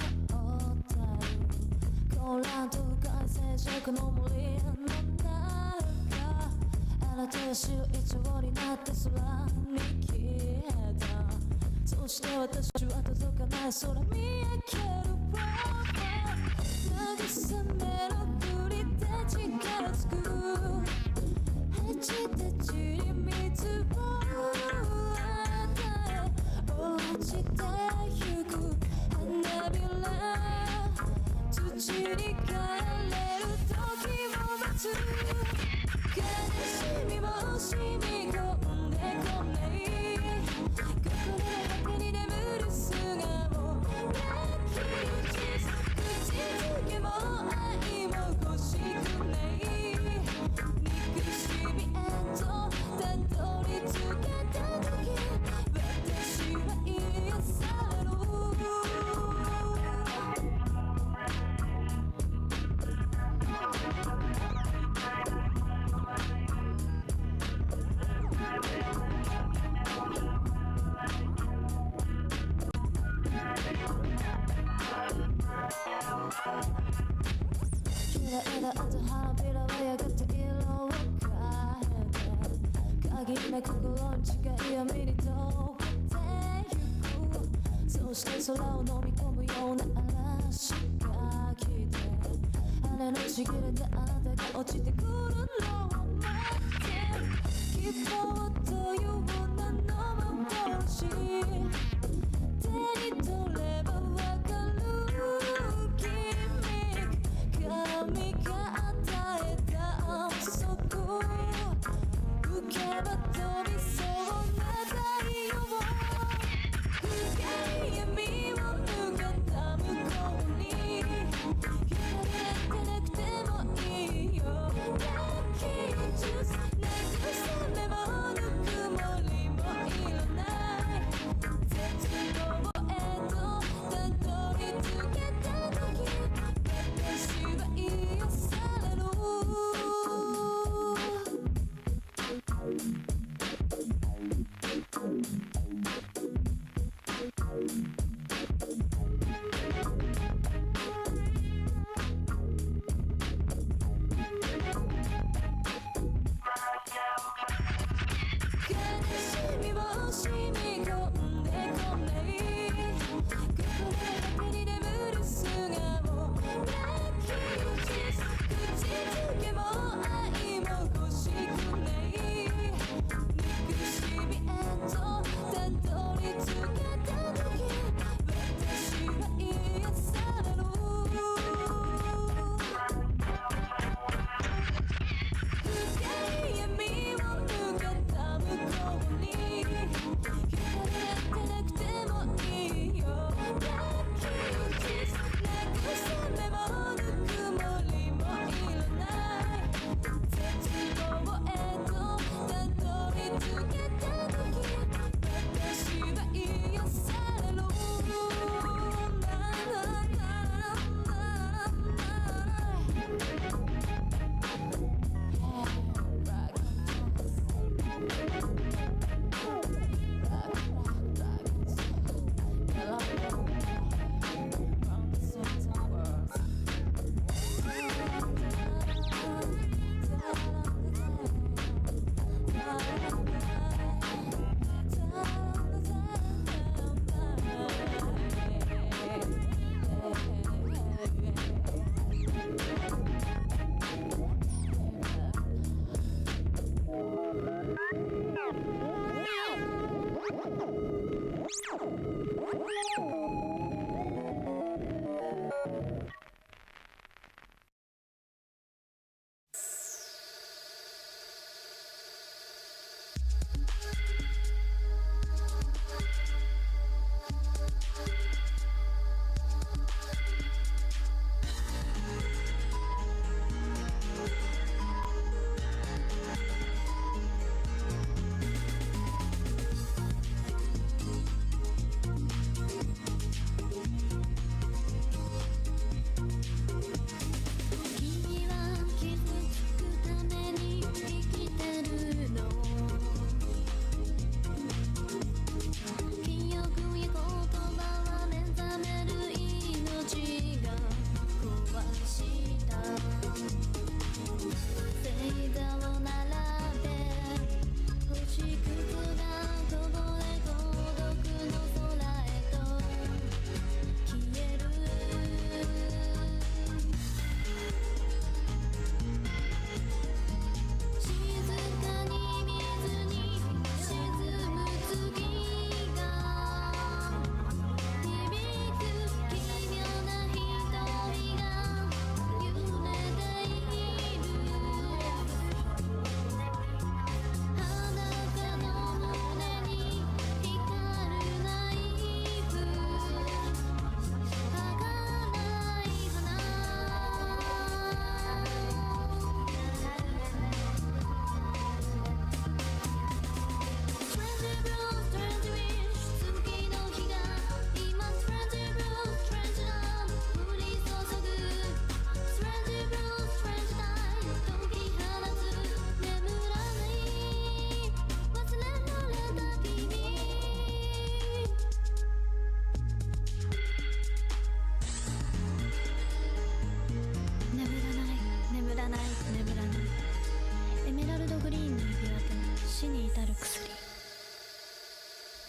에다 앉아 하나 빌어봐야 그때 일로 가야 돼 가기면 그걸로 지가 이어미리 더 대유고 소시대 솔라운 놈이 꿈을 여는 알라시가 기대 안에 놓치기를 다하다가 어찌된 꿀은 너와 맞게 기뻐도 유부난 너만 보지 Daddy don't ever walk a look at me 감이가 안다에다 없었고 웃겨봐도 미소와 나다리 여보 그게 미워 누가 담고 오니 기다릴 때는 그때 뭐이요 난 키우주스 날 두삼에 어느 그 멀리 뭐 일어나 대충 보고해도 난 너를 두겠다는 게 수가 이어살로 관심이 무심히 겁내 겁내 그거를 하필이 내 무릎 승하고 난 키우지 그치 두개 뭐아이 먹고 싶네 느긋심이 애도 단돌이 두겠다는 게왜 다시와 이어살로 그게 미워 누가 담고 오니 기다릴 때는 그때 뭐이요 난 키우지 날 구삼에 어느 그 멀리 뭐 일어나 대충 보고해도 난 너를 두겠다는 게왜 다시와 이어살로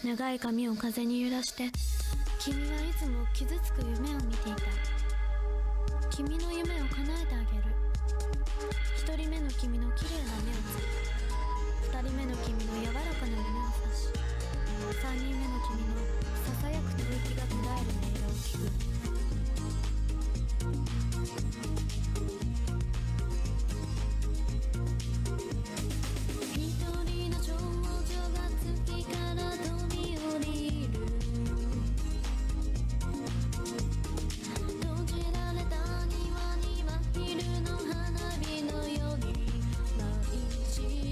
長い髪を風に揺らして、君はいつも傷つく夢を見ていた。君の夢を叶えてあげる。一人目の君の綺麗な目をつき、二人目の君の柔らかな胸を刺し、三人目の君のささやく吐息が途絶える音色を聞く。一人の少女が月から飛び降りる。閉じられた庭には昼の花火のように舞い散る。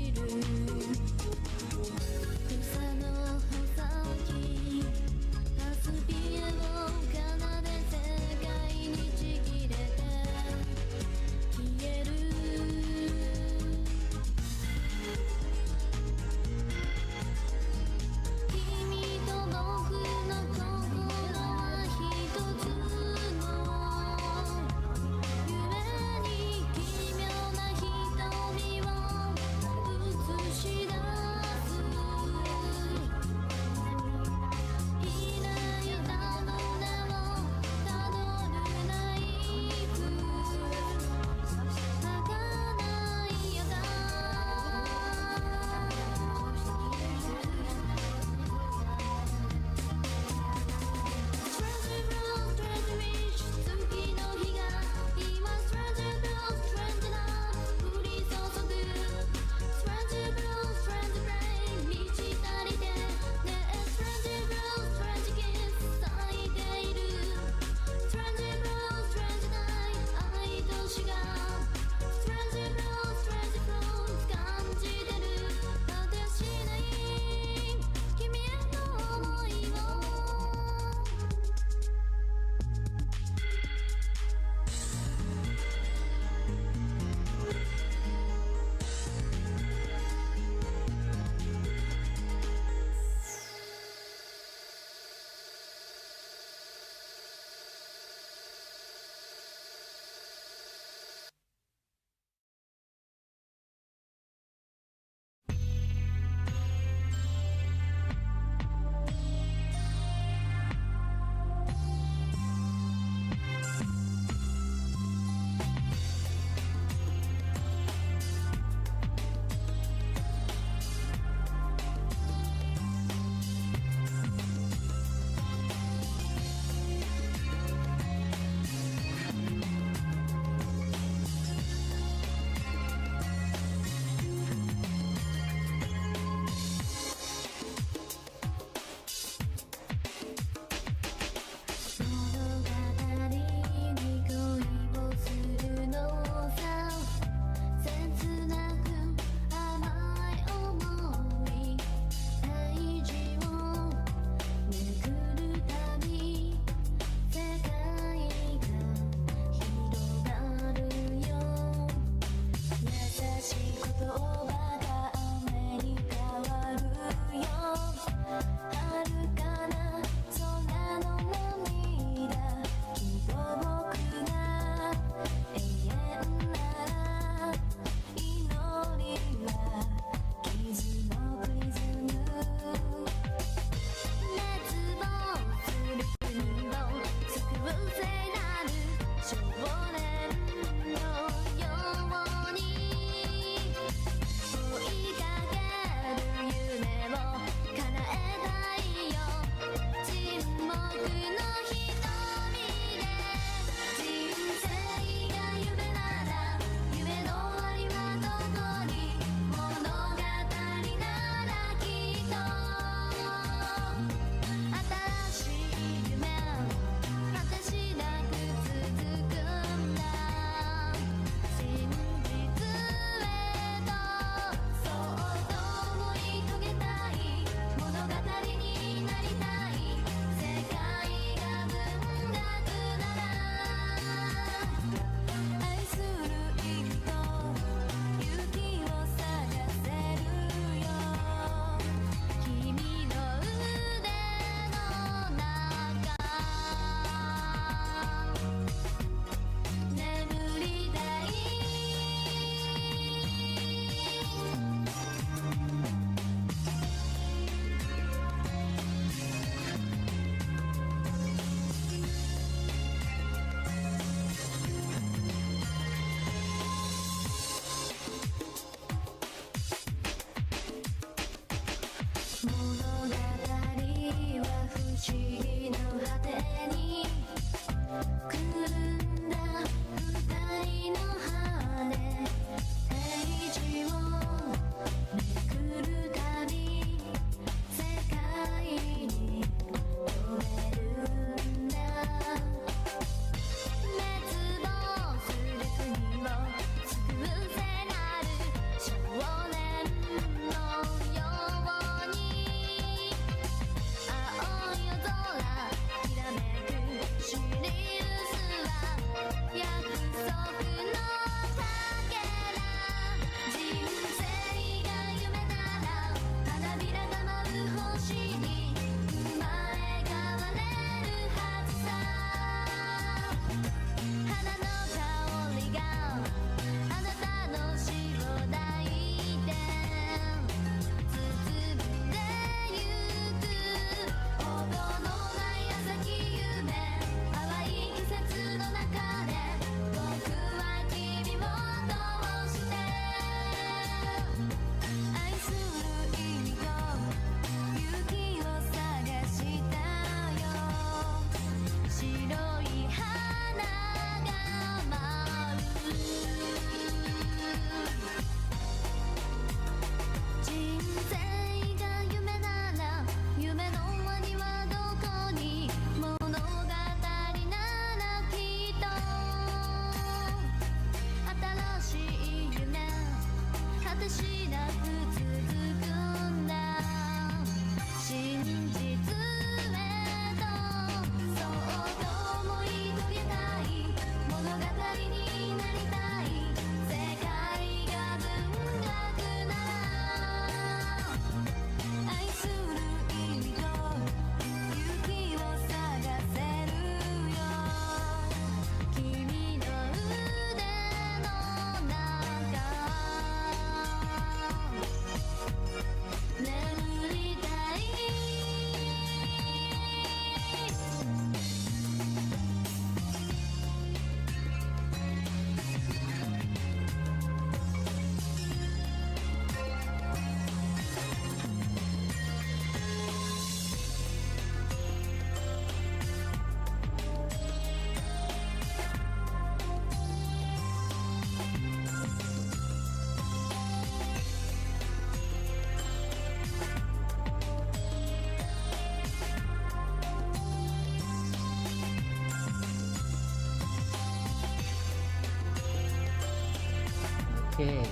Okay.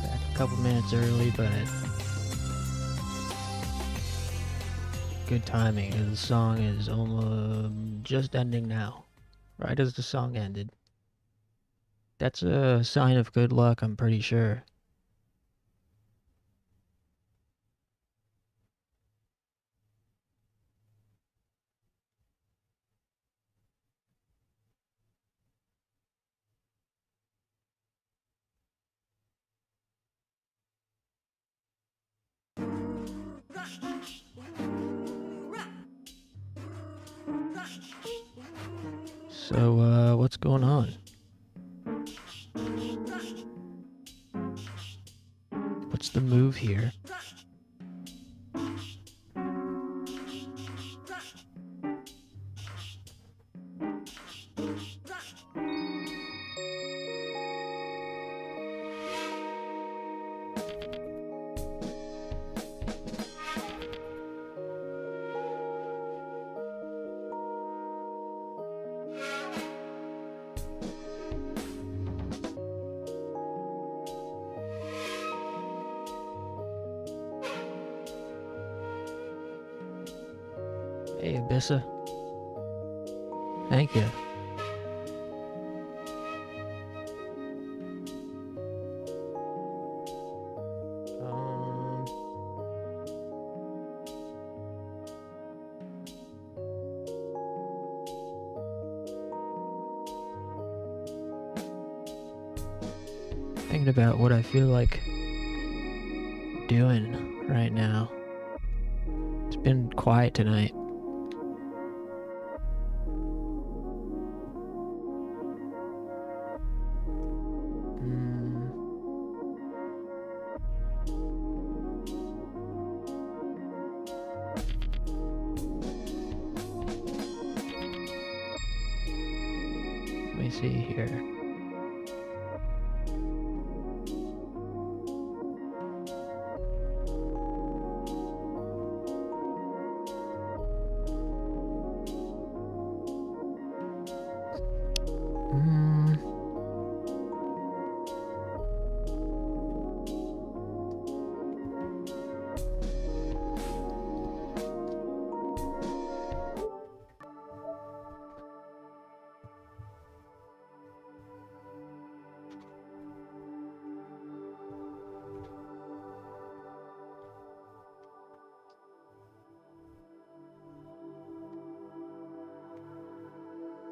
Back a couple minutes early, but good timing, because the song is almost just ending now. Right as the song ended. That's a sign of good luck, I'm pretty sure. So, what's going on? What's the move here? Hey, Abyssa. Thank you. Thinking about what I feel like doing right now. It's been quiet tonight. Let me see here.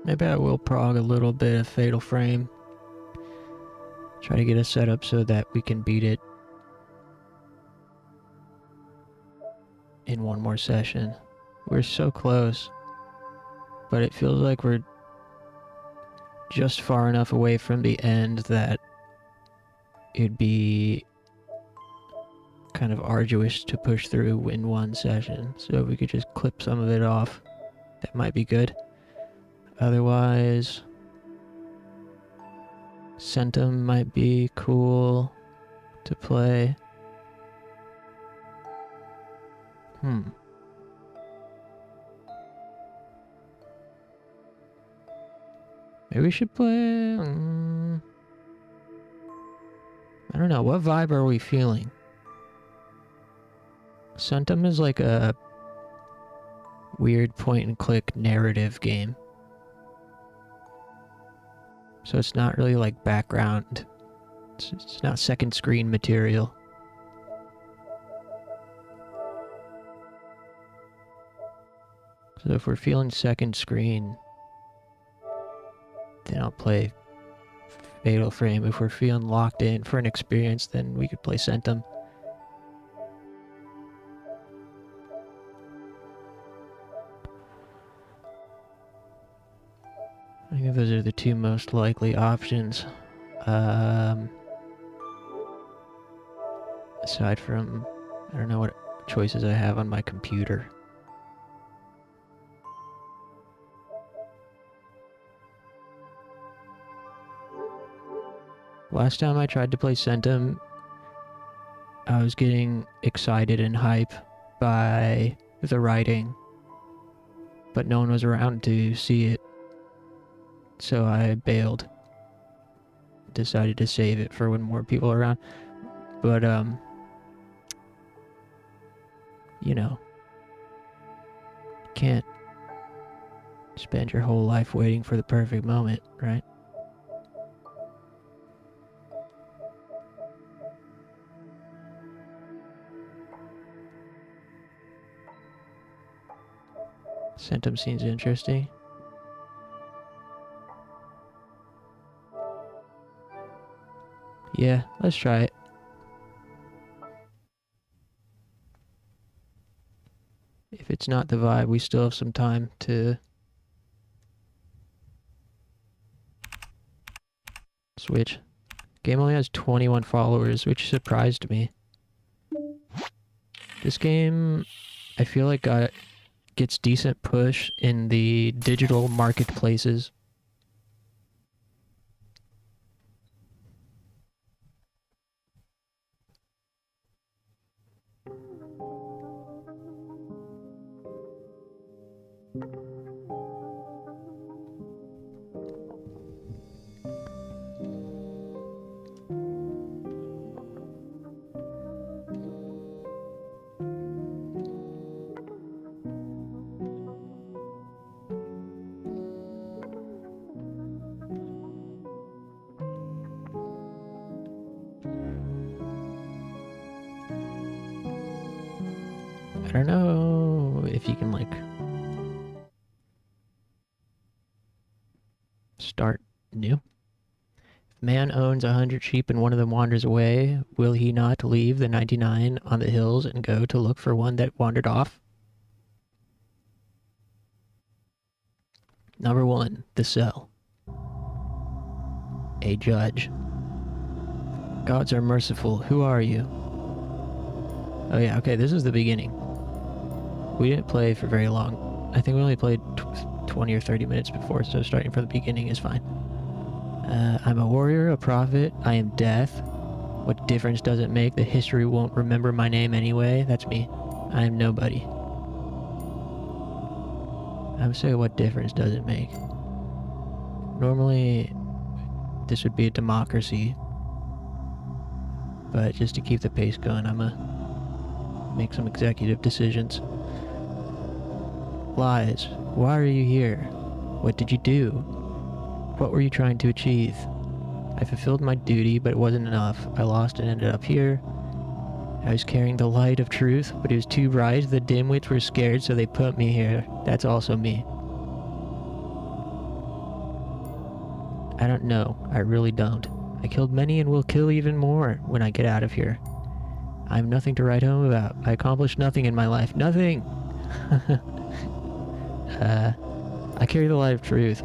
Maybe I will prog a little bit of Fatal Frame. Try to get it set up so that we can beat it in one more session. We're so close, but it feels like we're just far enough away from the end that it'd be kind of arduous to push through in one session. So if we could just clip some of it off, that might be good. Otherwise, Centum might be cool to play. Maybe we should play... I don't know, what vibe are we feeling? Centum is like a weird point-and-click narrative game. So it's not really like background. It's not second screen material. So if we're feeling second screen, then I'll play Fatal Frame. If we're feeling locked in for an experience, then we could play Centum. I think those are the two most likely options. Aside from, I don't know what choices I have on my computer. Last time I tried to play Centum, I was getting excited and hype by the writing, but no one was around to see it, so I bailed. decided to save it for when more people are around. But, you know, can't spend your whole life waiting for the perfect moment, right? Centum seems interesting. Yeah, let's try it. If it's not the vibe, we still have some time to switch. Game only has 21 followers, which surprised me. This game, I feel like gets decent push in the digital marketplaces. I don't know if you can, like, start new. If man owns 100 sheep and one of them wanders away, will he not leave the 99 on the hills and go to look for one that wandered off? Number 1, the cell. A judge. Gods are merciful. Who are you? Oh yeah, okay, this is the beginning. We didn't play for very long. I think we only played 20 or 30 minutes before, so starting from the beginning is fine. I'm a warrior, a prophet. I am death. What difference does it make? The history won't remember my name anyway. That's me. I am nobody. I would say, what difference does it make? Normally, this would be a democracy. But just to keep the pace going, I'm gonna make some executive decisions. Lies. Why are you here? What did you do? What were you trying to achieve? I fulfilled my duty, but it wasn't enough. I lost and ended up here. I was carrying the light of truth, but it was too bright. The dimwits were scared, so they put me here. That's also me. I don't know. I really don't. I killed many and will kill even more when I get out of here. I have nothing to write home about. I accomplished nothing in my life. Nothing! I carry the light of truth.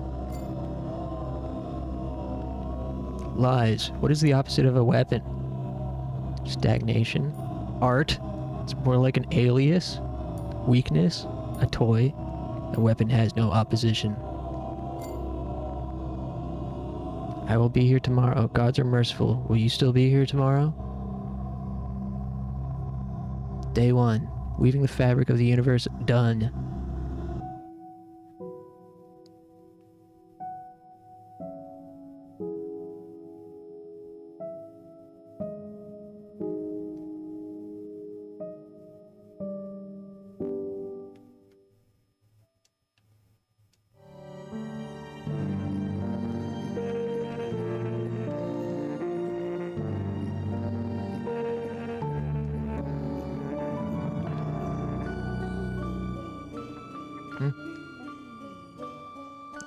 Lies. What is the opposite of a weapon? Stagnation. Art. It's more like an alias. Weakness. A toy. A weapon has no opposition. I will be here tomorrow. Gods are merciful. Will you still be here tomorrow? Day 1. Weaving the fabric of the universe. Done.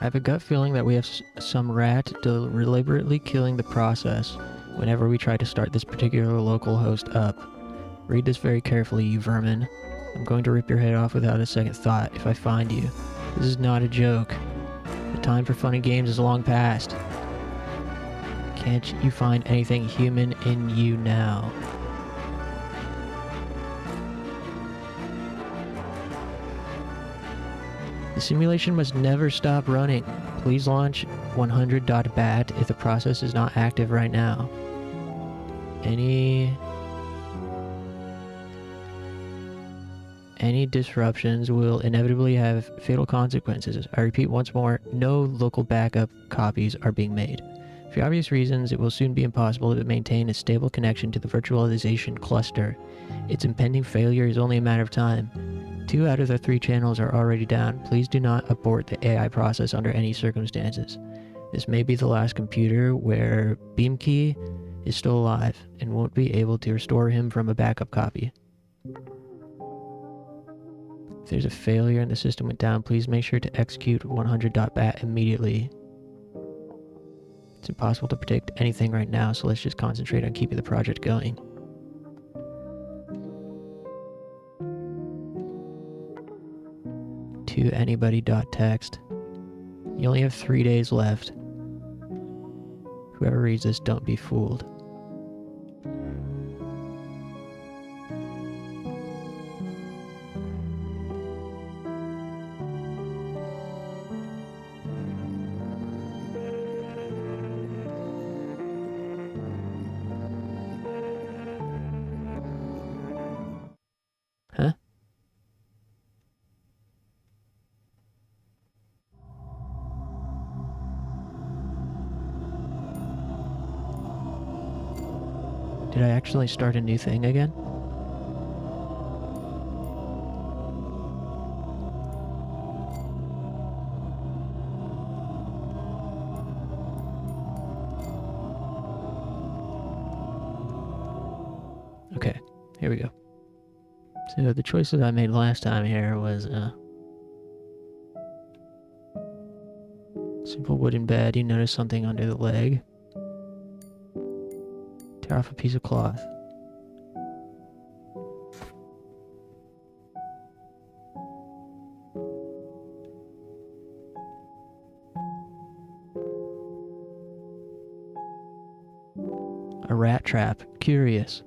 I have a gut feeling that we have some rat deliberately killing the process whenever we try to start this particular local host up. Read this very carefully, you vermin. I'm going to rip your head off without a second thought if I find you. This is not a joke. The time for fun and games is long past. Can't you find anything human in you now? The simulation must never stop running. Please launch 100.bat if the process is not active right now. Any disruptions will inevitably have fatal consequences. I repeat once more, no local backup copies are being made. For obvious reasons, it will soon be impossible to maintain a stable connection to the virtualization cluster. Its impending failure is only a matter of time. 2 out of the 3 channels are already down. Please do not abort the AI process under any circumstances. This may be the last computer where Beamkey is still alive and won't be able to restore him from a backup copy. If there's a failure and the system went down, please make sure to execute 100.bat immediately. It's impossible to predict anything right now, so let's just concentrate on keeping the project going. To anybody.text. You only have 3 days left. Whoever reads this, don't be fooled. Huh? Did I actually start a new thing again? Okay, here we go. So the choices I made last time here was simple wooden bed. You notice something under the leg. Tear off a piece of cloth. A rat trap. Curious.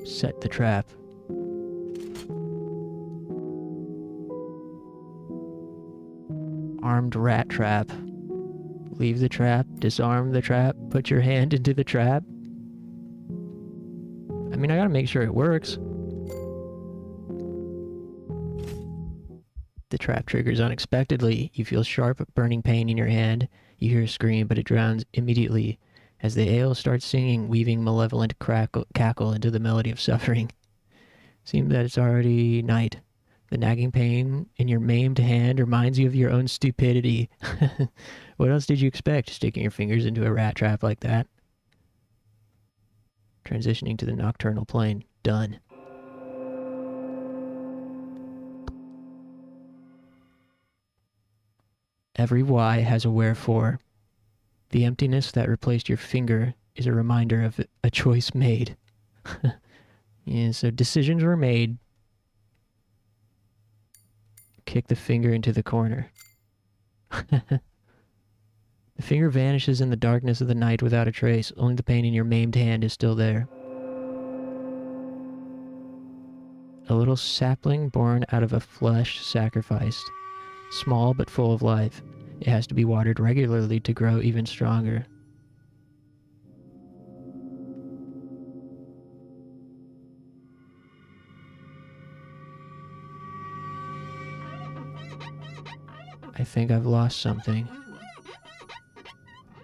Set the trap. Armed rat trap. Leave the trap, disarm the trap, put your hand into the trap. I mean, I gotta make sure it works. The trap triggers unexpectedly. You feel sharp, burning pain in your hand. You hear a scream, but it drowns immediately as the ale starts singing, weaving malevolent cackle into the melody of suffering. Seems that it's already night. The nagging pain in your maimed hand reminds you of your own stupidity. What else did you expect, sticking your fingers into a rat trap like that? Transitioning to the nocturnal plane. Done. Every why has a wherefore. The emptiness that replaced your finger is a reminder of a choice made. Yeah, so decisions were made. Kick the finger into the corner. The finger vanishes in the darkness of the night without a trace. Only the pain in your maimed hand is still there. A little sapling born out of a flesh sacrificed. Small but full of life. It has to be watered regularly to grow even stronger. I think I've lost something.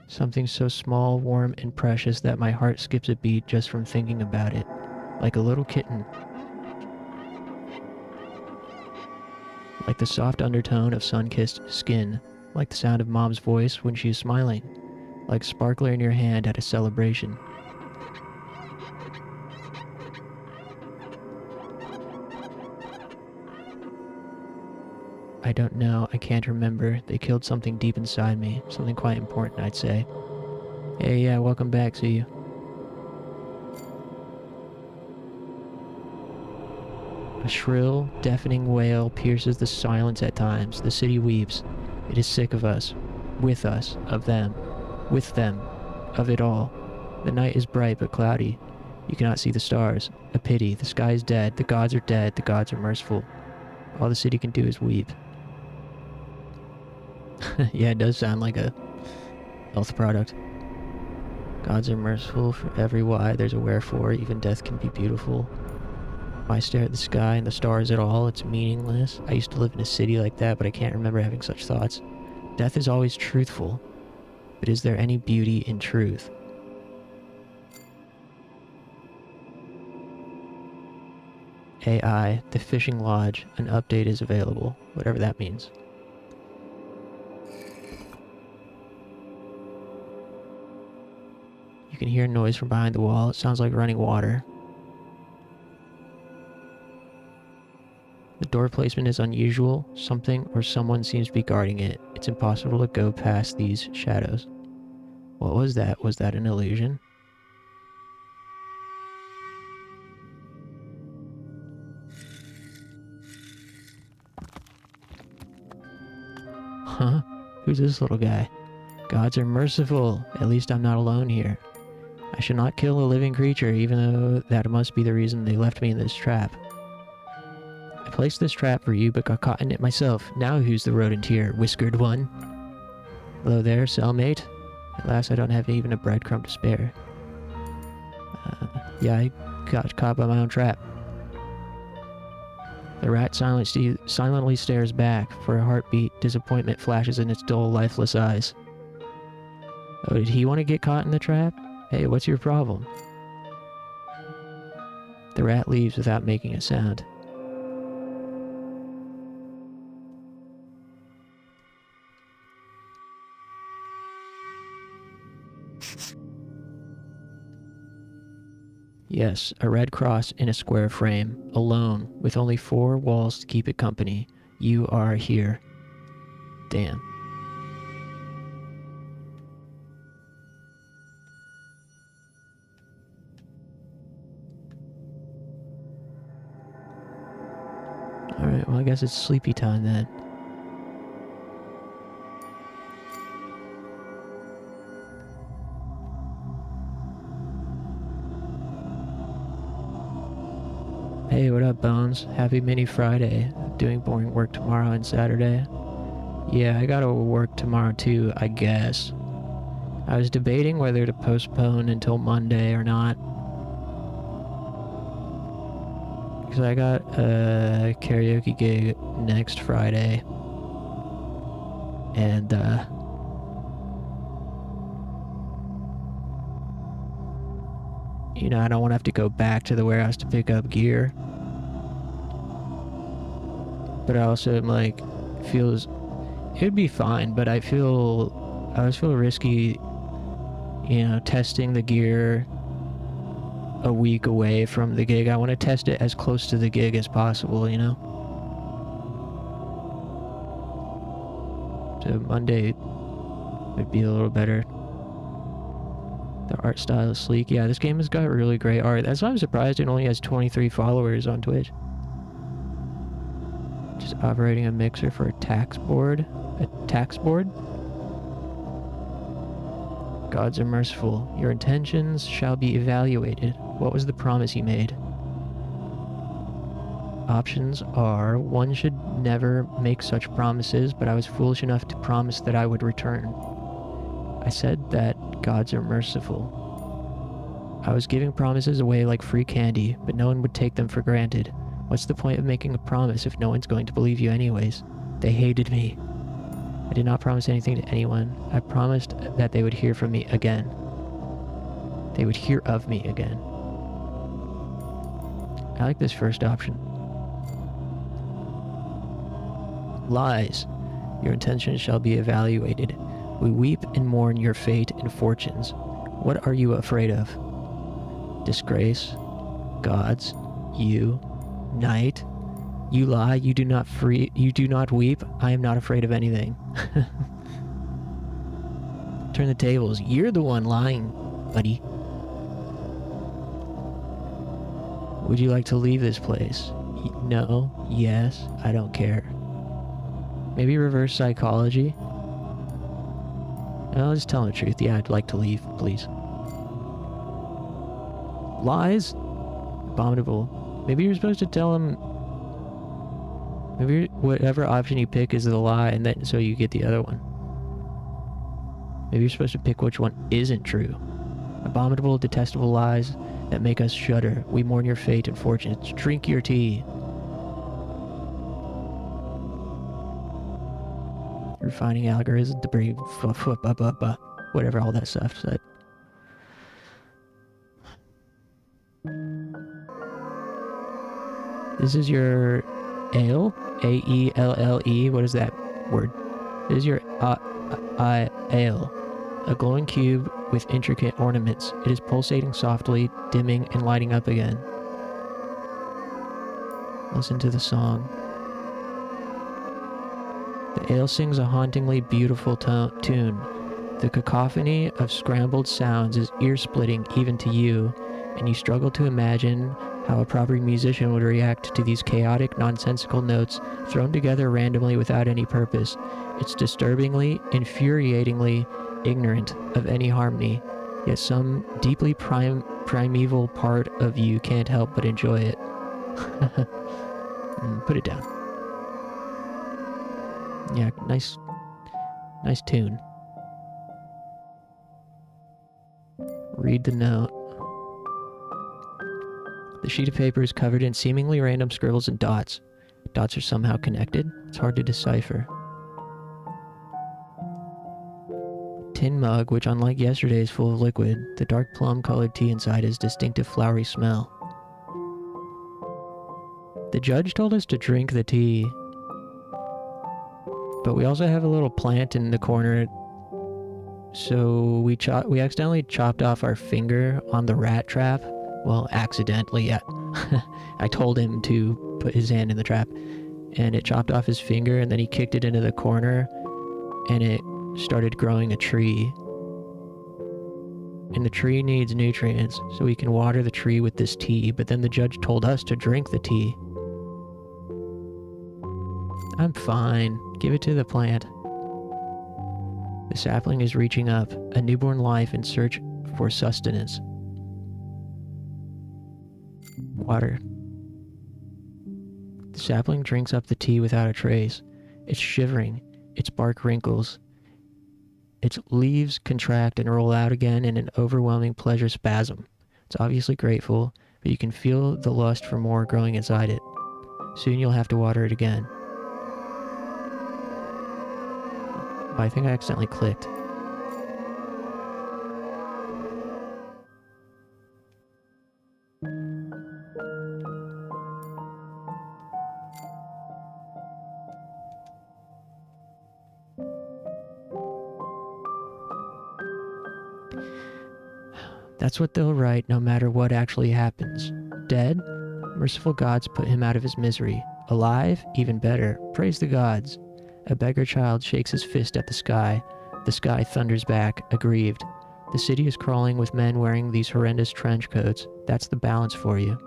Something so small, warm, and precious that my heart skips a beat just from thinking about it. Like a little kitten. Like the soft undertone of sun-kissed skin. Like the sound of mom's voice when she is smiling. Like sparkler in your hand at a celebration. I don't know, I can't remember. They killed something deep inside me. Something quite important, I'd say. Hey, yeah, welcome back, see you. A shrill, deafening wail pierces the silence at times. The city weeps. It is sick of us. With us. Of them. With them. Of it all. The night is bright but cloudy. You cannot see the stars. A pity. The sky is dead. The gods are dead. The gods are merciful. All the city can do is weep. Yeah, it does sound like a health product. Gods are merciful for every why. There's a wherefore. Even death can be beautiful. Why stare at the sky and the stars at all? It's meaningless. I used to live in a city like that, but I can't remember having such thoughts. Death is always truthful, but is there any beauty in truth? AI, the fishing lodge, an update is available, whatever that means. You can hear noise from behind the wall. It sounds like running water. The door placement is unusual. Something or someone seems to be guarding it. It's impossible to go past these shadows. What was that? Was that an illusion? Huh? Who's this little guy? Gods are merciful. At least I'm not alone here. I should not kill a living creature, even though that must be the reason they left me in this trap. I placed this trap for you, but got caught in it myself. Now who's the rodent here, whiskered one? Hello there, cellmate. At last I don't have even a breadcrumb to spare. Yeah, I got caught by my own trap. The rat silently stares back. For a heartbeat, disappointment flashes in its dull, lifeless eyes. Oh, did he want to get caught in the trap? Hey, what's your problem? The rat leaves without making a sound. Yes, a red cross in a square frame, alone, with only 4 walls to keep it company. You are here. Damn. Alright, well I guess it's sleepy time then. Hey, what up, Bones? Happy Mini Friday. Doing boring work tomorrow and Saturday. Yeah, I gotta work tomorrow too, I guess. I was debating whether to postpone until Monday or not. Because I got a karaoke gig next Friday. And, you know, I don't want to have to go back to the warehouse to pick up gear. But I also am like, feels, it'd be fine, but I always feel risky, you know, testing the gear a week away from the gig. I want to test it as close to the gig as possible, you know? So Monday would be a little better. The art style is sleek. Yeah, this game has got really great art. That's why I'm surprised it only has 23 followers on Twitch. Just operating a mixer for a tax board. A tax board? Gods are merciful. Your intentions shall be evaluated. What was the promise he made? Options are, one should never make such promises, but I was foolish enough to promise that I would return. I said that gods are merciful. I was giving promises away like free candy, but no one would take them for granted. What's the point of making a promise if no one's going to believe you anyways? They hated me. I did not promise anything to anyone. I promised that they would hear from me again. They would hear of me again. I like this first option. Lies. Your intentions shall be evaluated. We weep and mourn your fate and fortunes. What are you afraid of? Disgrace? Gods? You? Night? You lie, you do not weep. I am not afraid of anything. Turn the tables. You're the one lying, buddy. Would you like to leave this place? No. Yes. I don't care. Maybe reverse psychology? I'll just tell the truth. Yeah, I'd like to leave, please. Lies? Abominable. Maybe you're supposed to tell him... Maybe whatever option you pick is the lie, and then so you get the other one. Maybe you're supposed to pick which one isn't true. Abominable, detestable lies that make us shudder. We mourn your fate and fortunes. Drink your tea. Refining algorithms, debris, whatever all that stuff said. This is your ale? A-E-L-L-E? What is that word? This is your ale. A glowing cube with intricate ornaments. It is pulsating softly, dimming, and lighting up again. Listen to the song. The ale sings a hauntingly beautiful tune. The cacophony of scrambled sounds is ear-splitting even to you, and you struggle to imagine how a proper musician would react to these chaotic, nonsensical notes thrown together randomly without any purpose. It's disturbingly, infuriatingly ignorant of any harmony, yet some deeply primeval part of you can't help but enjoy it. Put it down. Yeah, nice tune. Read the note. The sheet of paper is covered in seemingly random scribbles and dots. Dots are somehow connected. It's hard to decipher. Tin mug, which unlike yesterday is full of liquid. The dark plum-colored tea inside has distinctive flowery smell. The judge told us to drink the tea. But we also have a little plant in the corner. So we accidentally chopped off our finger on the rat trap. Well, accidentally, yeah. I told him to put his hand in the trap, and it chopped off his finger, and then he kicked it into the corner, and it started growing a tree. And the tree needs nutrients, so we can water the tree with this tea, but then the judge told us to drink the tea. I'm fine. Give it to the plant. The sapling is reaching up, a newborn life in search for sustenance. Water. The sapling drinks up the tea without a trace. It's shivering. Its bark wrinkles. Its leaves contract and roll out again in an overwhelming pleasure spasm. It's obviously grateful, but you can feel the lust for more growing inside it. Soon you'll have to water it again. Oh, I think I accidentally clicked. That's what they'll write no matter what actually happens. Dead? Merciful gods put him out of his misery. Alive? Even better. Praise the gods. A beggar child shakes his fist at the sky. The sky thunders back, aggrieved. The city is crawling with men wearing these horrendous trench coats. That's the balance for you.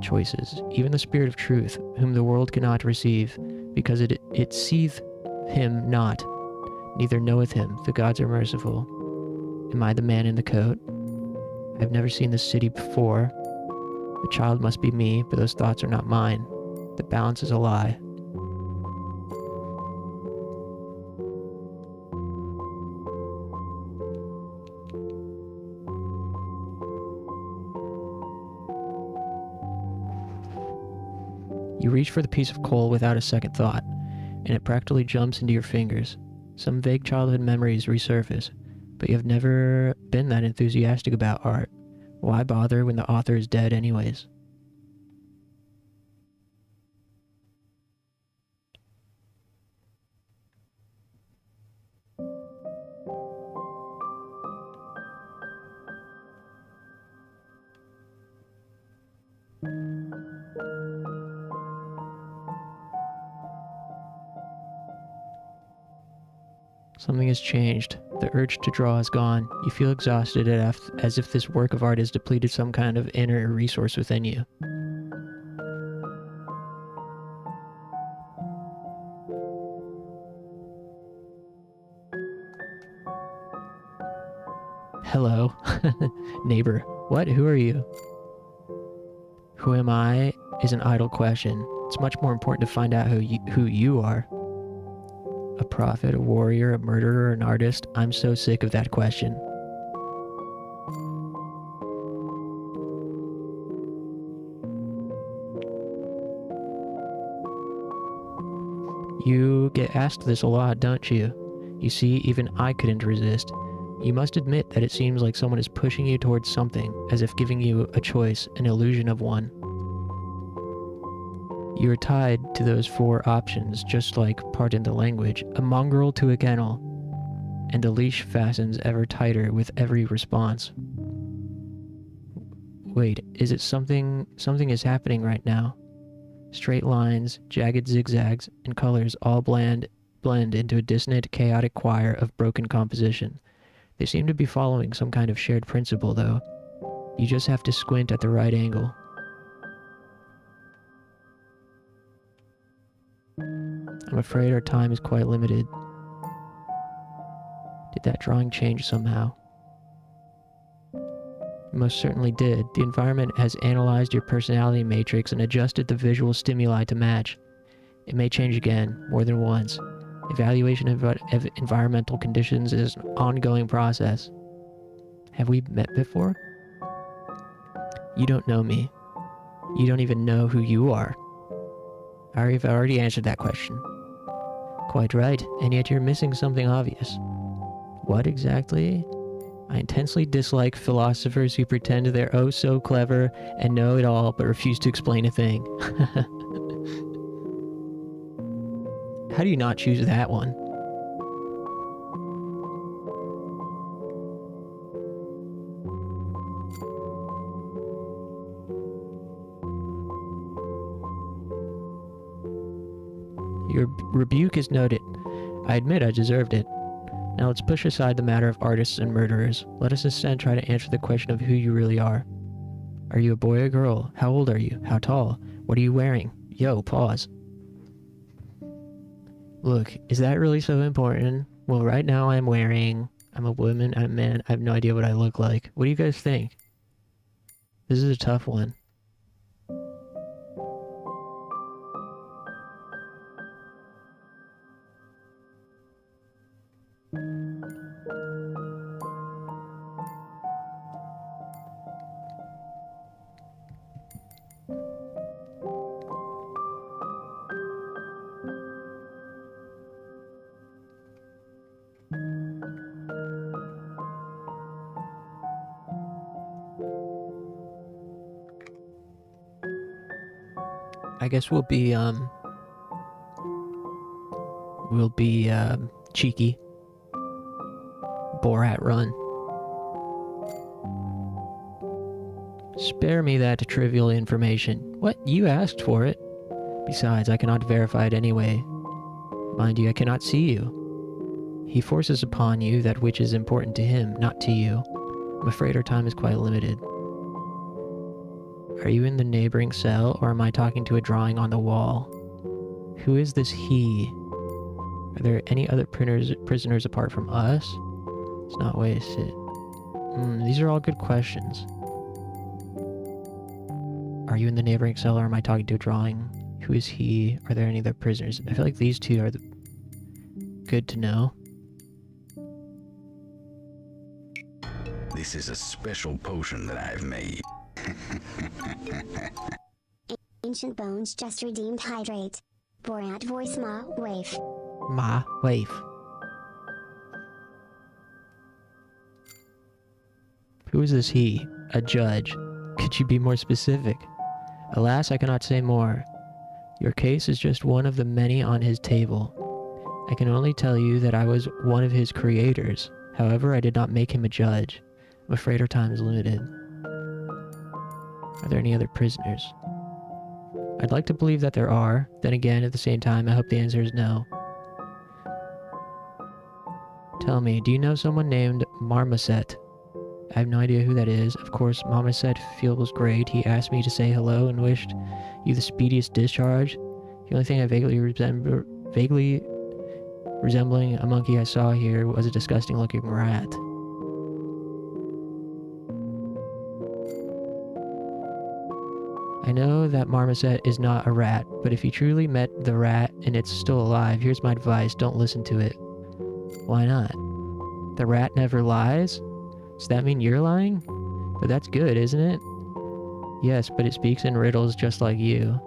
Choices. Even the spirit of truth, whom the world cannot receive, because it seeth him not, neither knoweth him. The gods are merciful. Am I the man in the coat? I have never seen this city before. The child must be me, but those thoughts are not mine. The balance is a lie. You reach for the piece of coal without a second thought, and it practically jumps into your fingers. Some vague childhood memories resurface, but you have never been that enthusiastic about art. Why bother when the author is dead anyways? Something has changed. The urge to draw is gone. You feel exhausted as if this work of art has depleted some kind of inner resource within you. Hello. Neighbor. What? Who are you? Who am I is an idle question. It's much more important to find out who you are. A prophet, a warrior, a murderer, an artist? I'm so sick of that question. You get asked this a lot, don't you? You see, even I couldn't resist. You must admit that it seems like someone is pushing you towards something, as if giving you a choice, an illusion of one. You are tied to those 4 options, just like, pardon the language, a mongrel to a kennel, and the leash fastens ever tighter with every response. Wait, is it something is happening right now? Straight lines, jagged zigzags, and colors all blend into a dissonant, chaotic choir of broken composition. They seem to be following some kind of shared principle, though. You just have to squint at the right angle. I'm afraid our time is quite limited. Did that drawing change somehow? It most certainly did. The environment has analyzed your personality matrix and adjusted the visual stimuli to match. It may change again, more than once. Evaluation of environmental conditions is an ongoing process. Have we met before? You don't know me. You don't even know who you are. I've already answered that question. Quite right, and yet you're missing something obvious. What exactly? I intensely dislike philosophers who pretend they're oh so clever and know it all but refuse to explain a thing. How do you not choose that one? Your rebuke is noted. I admit I deserved it. Now let's push aside the matter of artists and murderers. Let us instead try to answer the question of who you really are. Are you a boy or girl? How old are you? How tall? What are you wearing? Yo, pause. Look, is that really so important? Well, right now I'm a woman, I'm a man, I have no idea what I look like. What do you guys think? This is a tough one. I guess we'll be cheeky. Borat run. Spare me that trivial information. What? You asked for it. Besides, I cannot verify it anyway. Mind you, I cannot see you. He forces upon you that which is important to him, not to you. I'm afraid our time is quite limited. Are you in the neighboring cell, or am I talking to a drawing on the wall? Who is this he? Are there any other prisoners apart from us? It's not wasted. These are all good questions. Are you in the neighboring cell, or am I talking to a drawing? Who is he? Are there any other prisoners? I feel like these two are good to know. This is a special potion that I've made. Ancient bones just redeemed hydrate. Borat voice ma wave. Ma wave. Who is this he? A judge. Could you be more specific? Alas, I cannot say more. Your case is just one of the many on his table. I can only tell you that I was one of his creators. However, I did not make him a judge. I'm afraid our time is limited. Are there any other prisoners? I'd like to believe that there are. Then again, at the same time, I hope the answer is no. Tell me, do you know someone named Marmoset? I have no idea who that is. Of course, Marmoset feels great. He asked me to say hello and wished you the speediest discharge. The only thing I vaguely resembling a monkey I saw here was a disgusting looking rat. I know that Marmoset is not a rat, but if you truly met the rat and it's still alive, here's my advice, don't listen to it. Why not? The rat never lies? Does that mean you're lying? But that's good, isn't it? Yes, but it speaks in riddles just like you.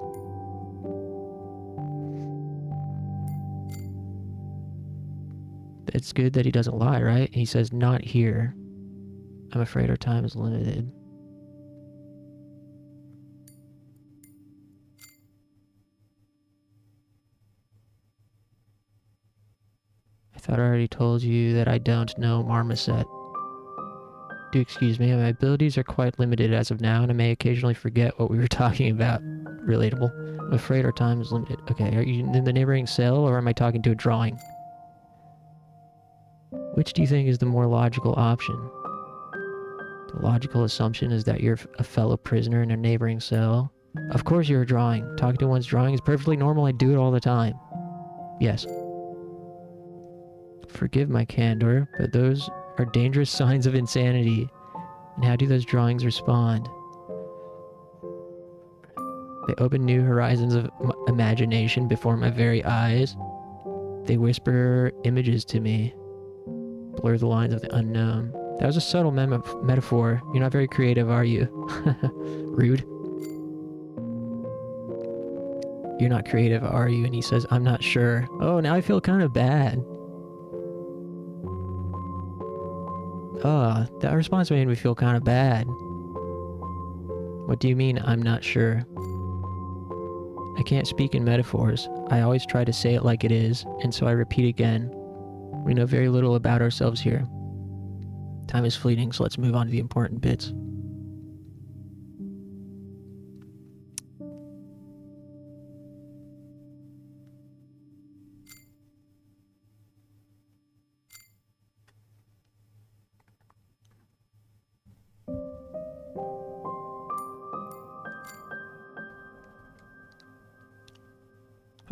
it's good that he doesn't lie, right? And he says, not here. I'm afraid our time is limited. I thought I already told you that I don't know Marmoset. Do excuse me, my abilities are quite limited as of now, and I may occasionally forget what we were talking about. Relatable. I'm afraid our time is limited. Okay, are you in the neighboring cell, or am I talking to a drawing? Which do you think is the more logical option? The logical assumption is that you're a fellow prisoner in a neighboring cell. Of course you're a drawing. Talking to one's drawing is perfectly normal. I do it all the time. Yes. Forgive my candor, but those are dangerous signs of insanity. And how do those drawings respond? They open new horizons of imagination before my very eyes. They whisper images to me. Blur the lines of the unknown. That was a subtle metaphor. You're not very creative, are you? Rude. You're not creative, are you? And he says, I'm not sure. Oh, now I feel kind of bad. That response made me feel kind of bad. What do you mean, I'm not sure? I can't speak in metaphors. I always try to say it like it is, and so I repeat again. We know very little about ourselves here. Time is fleeting, so let's move on to the important bits.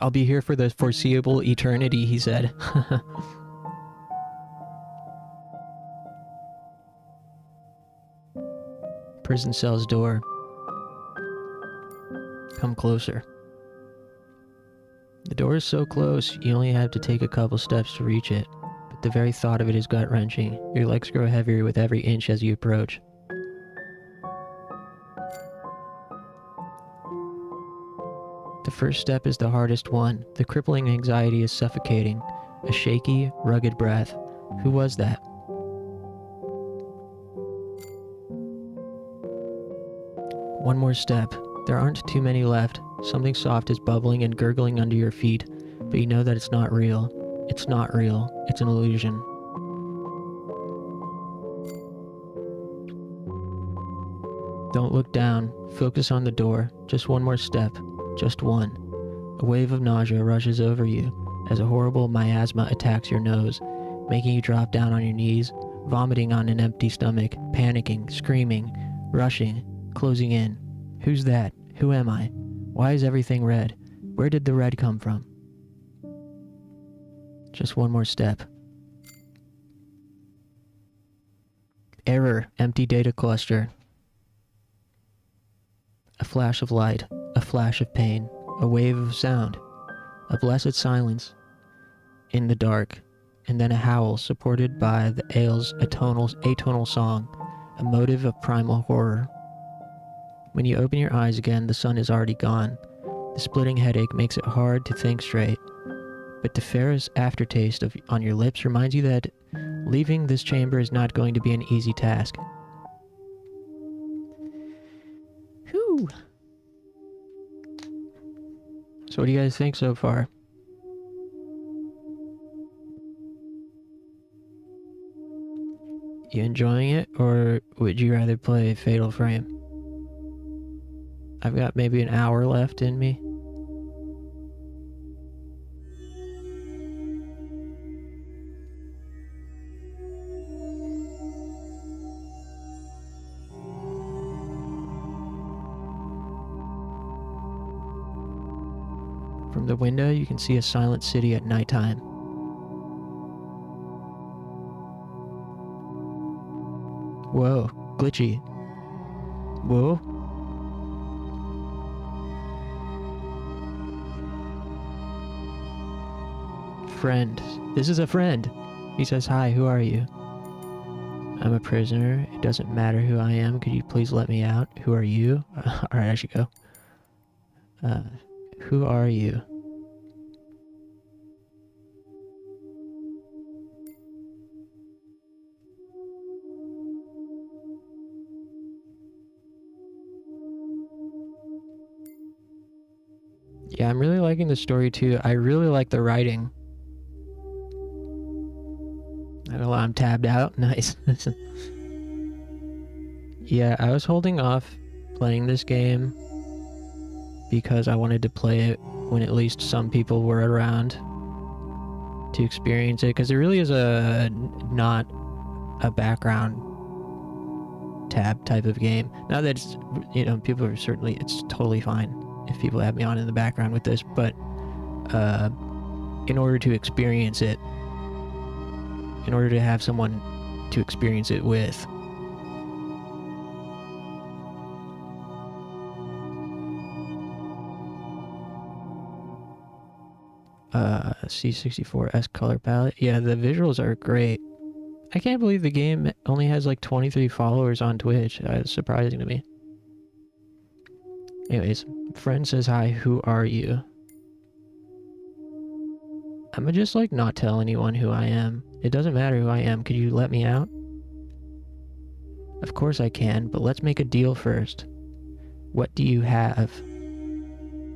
I'll be here for the foreseeable eternity, he said. Prison cell's door. Come closer. The door is so close, you only have to take a couple steps to reach it. But the very thought of it is gut-wrenching. Your legs grow heavier with every inch as you approach. The first step is the hardest one. The crippling anxiety is suffocating. A shaky, rugged breath. Who was that? One more step. There aren't too many left. Something soft is bubbling and gurgling under your feet, but you know that it's not real. It's not real. It's an illusion. Don't look down. Focus on the door. Just one more step. Just one. A wave of nausea rushes over you as a horrible miasma attacks your nose, making you drop down on your knees, vomiting on an empty stomach, panicking, screaming, rushing, closing in. Who's that? Who am I? Why is everything red? Where did the red come from? Just one more step. Error. Empty data cluster. A flash of light. A flash of pain. A wave of sound. A blessed silence. In the dark. And then a howl supported by the ale's atonal song. A motive of primal horror. When you open your eyes again, the sun is already gone. The splitting headache makes it hard to think straight. But the ferrous aftertaste on your lips reminds you that leaving this chamber is not going to be an easy task. Whew. So what do you guys think so far? You enjoying it, or would you rather play Fatal Frame? I've got maybe an hour left in me. From the window, you can see a silent city at nighttime. Whoa, glitchy. Whoa. Friend. This is a friend. He says, hi, who are you? I'm a prisoner. It doesn't matter who I am. Could you please let me out? Who are you? Alright, I should go. Who are you? Yeah, I'm really liking the story too. I really like the writing. I don't know, I'm tabbed out. Nice. Yeah, I was holding off playing this game because I wanted to play it when at least some people were around to experience it, because it really is not a background tab type of game. Now that it's, people are certainly, it's totally fine if people have me on in the background with this, but in order to experience it, in order to have someone to experience it with, C64S color palette. Yeah, the visuals are great. I can't believe the game only has like 23 followers on Twitch. It's surprising to me. Anyways, friend says hi, who are you? I'm gonna just like not tell anyone who I am. It doesn't matter who I am. Could you let me out? Of course I can, but let's make a deal first. What do you have?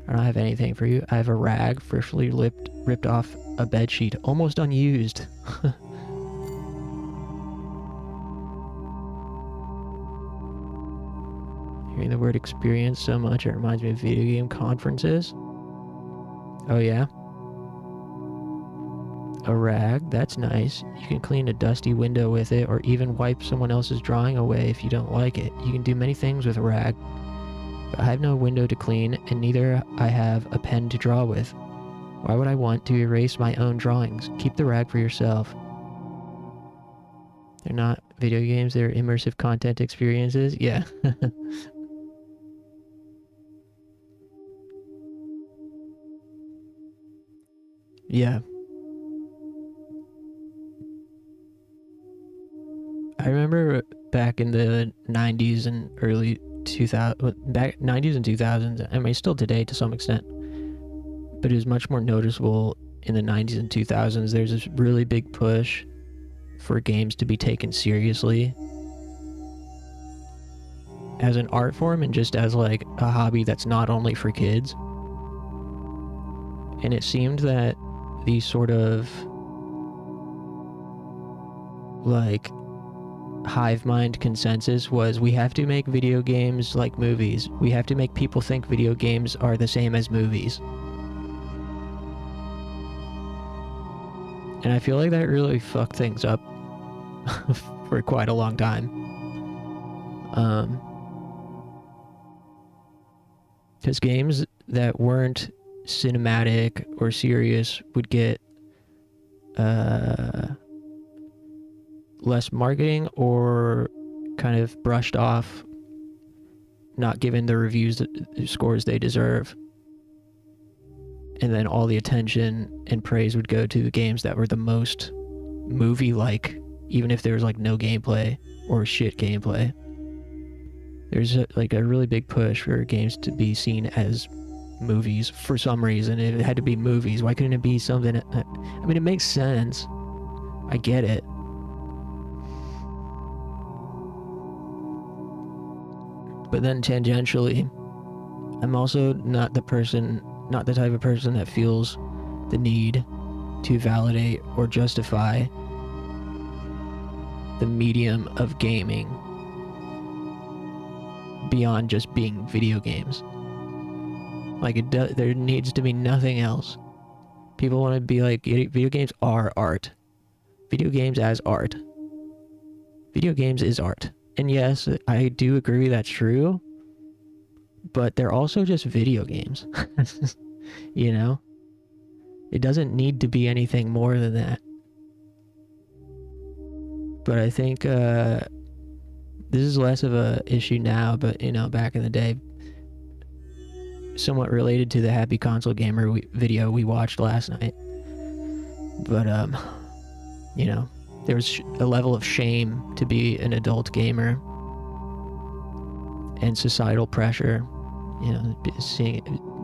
I don't have anything for you. I have a rag freshly ripped off a bedsheet, almost unused. Hearing the word experience so much, it reminds me of video game conferences. Oh yeah? A rag, that's nice. You can clean a dusty window with it, or even wipe someone else's drawing away if you don't like it. You can do many things with a rag. But I have no window to clean, and neither I have a pen to draw with. Why would I want to erase my own drawings? Keep the rag for yourself. They're not video games, they're immersive content experiences. Yeah. Yeah. I remember back in the 90s and early 90s and 2000s, I mean still today to some extent, but it was much more noticeable in the 90s and 2000s. There's this really big push for games to be taken seriously as an art form and just as like a hobby that's not only for kids. And it seemed that the sort of like hive mind consensus was, we have to make video games like movies. We have to make people think video games are the same as movies. And I feel like that really fucked things up for quite a long time. Because games that weren't cinematic or serious would get less marketing or kind of brushed off, not given the reviews, the scores they deserve. And then all the attention and praise would go to the games that were the most movie-like, even if there was like no gameplay or shit gameplay. There's like a really big push for games to be seen as movies for some reason. It had to be movies. Why couldn't it be something? I mean, it makes sense. I get it. But then tangentially, I'm also not the type of person that feels the need to validate or justify the medium of gaming beyond just being video games. Like, there needs to be nothing else. People want to be like, video games are art. Video games as art. Video games is art. And yes, I do agree that's true, but they're also just video games. You know? It doesn't need to be anything more than that. But I think this is less of a issue now, but back in the day, somewhat related to the Happy Console Gamer video we watched last night. But there was a level of shame to be an adult gamer, and societal pressure,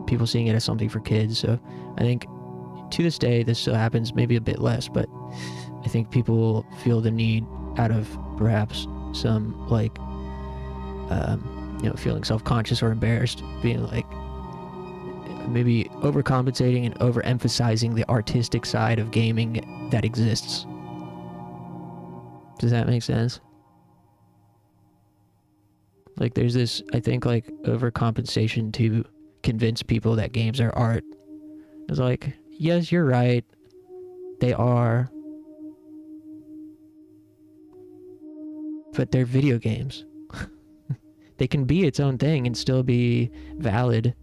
people seeing it as something for kids. So I think to this day this still happens, maybe a bit less, but I think people feel the need, out of perhaps some like feeling self-conscious or embarrassed, being like, maybe overcompensating and overemphasizing the artistic side of gaming that exists. Does that make sense? Like, there's this, I think, like, overcompensation to convince people that games are art. It's like, yes, you're right. They are. But they're video games. They can be its own thing and still be valid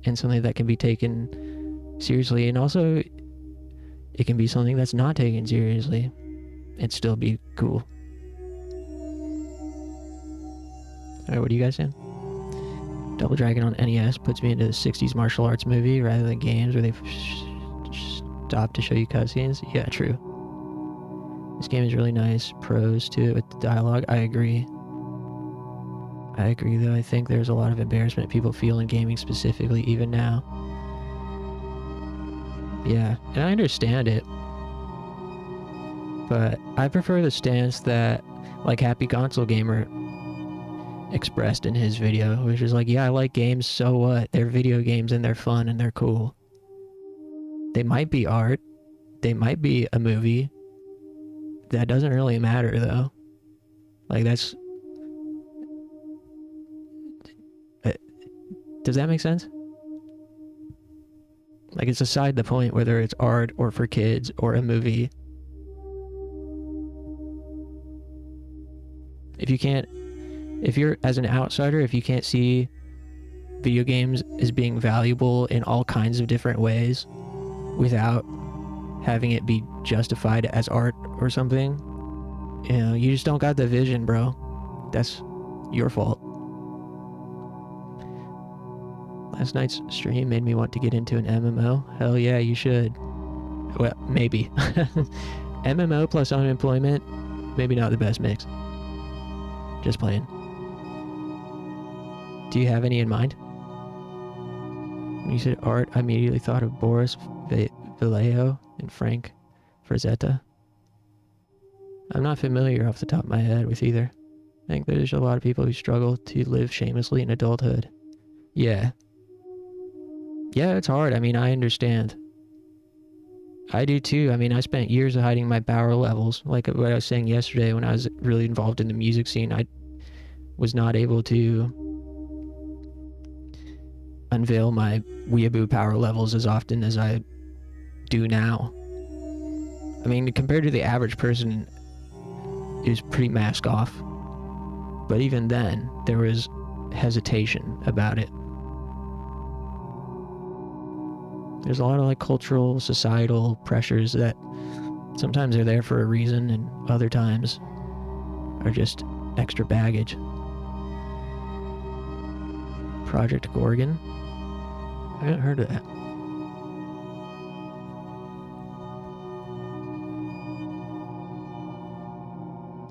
and something that can be taken seriously. And also, it can be something that's not taken seriously and still be cool. Alright, what are you guys saying? Double Dragon on NES puts me into the 60s martial arts movie rather than games where they stop to show you cutscenes. Yeah, true. This game is really nice. Pros to it with the dialogue. I agree. I agree, though. I think there's a lot of embarrassment people feel in gaming specifically, even now. Yeah, and I understand it. But I prefer the stance that, like, Happy Console Gamer expressed in his video, which is like, yeah, I like games, so what? They're video games and they're fun and they're cool. They might be art. They might be a movie. That doesn't really matter, though. Like, that's... Does that make sense? Like, it's aside the point whether it's art or for kids or a movie. If you're, as an outsider, if you can't see video games as being valuable in all kinds of different ways without having it be justified as art or something, you know, you just don't got the vision, bro. That's your fault. Last night's stream made me want to get into an MMO. Hell yeah, you should. Well, maybe. MMO plus unemployment, maybe not the best mix. Just playing. Do you have any in mind? When you said art, I immediately thought of Boris Vallejo and Frank Frazetta. I'm not familiar off the top of my head with either. I think there's a lot of people who struggle to live shamelessly in adulthood. Yeah. Yeah, it's hard. I mean, I understand. I do too. I mean, I spent years hiding my power levels. Like what I was saying yesterday when I was really involved in the music scene, I was not able to unveil my weeaboo power levels as often as I do now. I mean, compared to the average person, it was pretty mask off. But even then, there was hesitation about it. There's a lot of like cultural, societal pressures that sometimes are there for a reason and other times are just extra baggage. Project Gorgon? I haven't heard of that.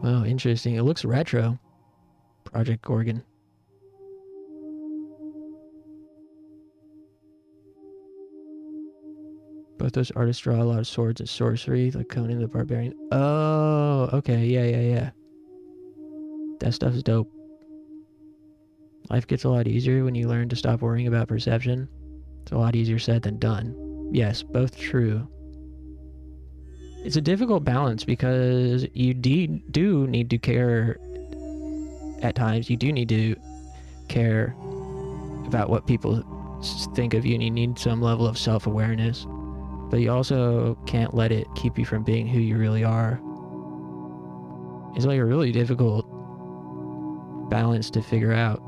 Oh, interesting. It looks retro. Project Gorgon. Both those artists draw a lot of swords and sorcery, like Conan the Barbarian. Oh, okay, yeah. That stuff's dope. Life gets a lot easier when you learn to stop worrying about perception. It's a lot easier said than done. Yes, both true. It's a difficult balance because you do need to care at times. You do need to care about what people think of you, and you need some level of self-awareness. But you also can't let it keep you from being who you really are. It's like a really difficult balance to figure out.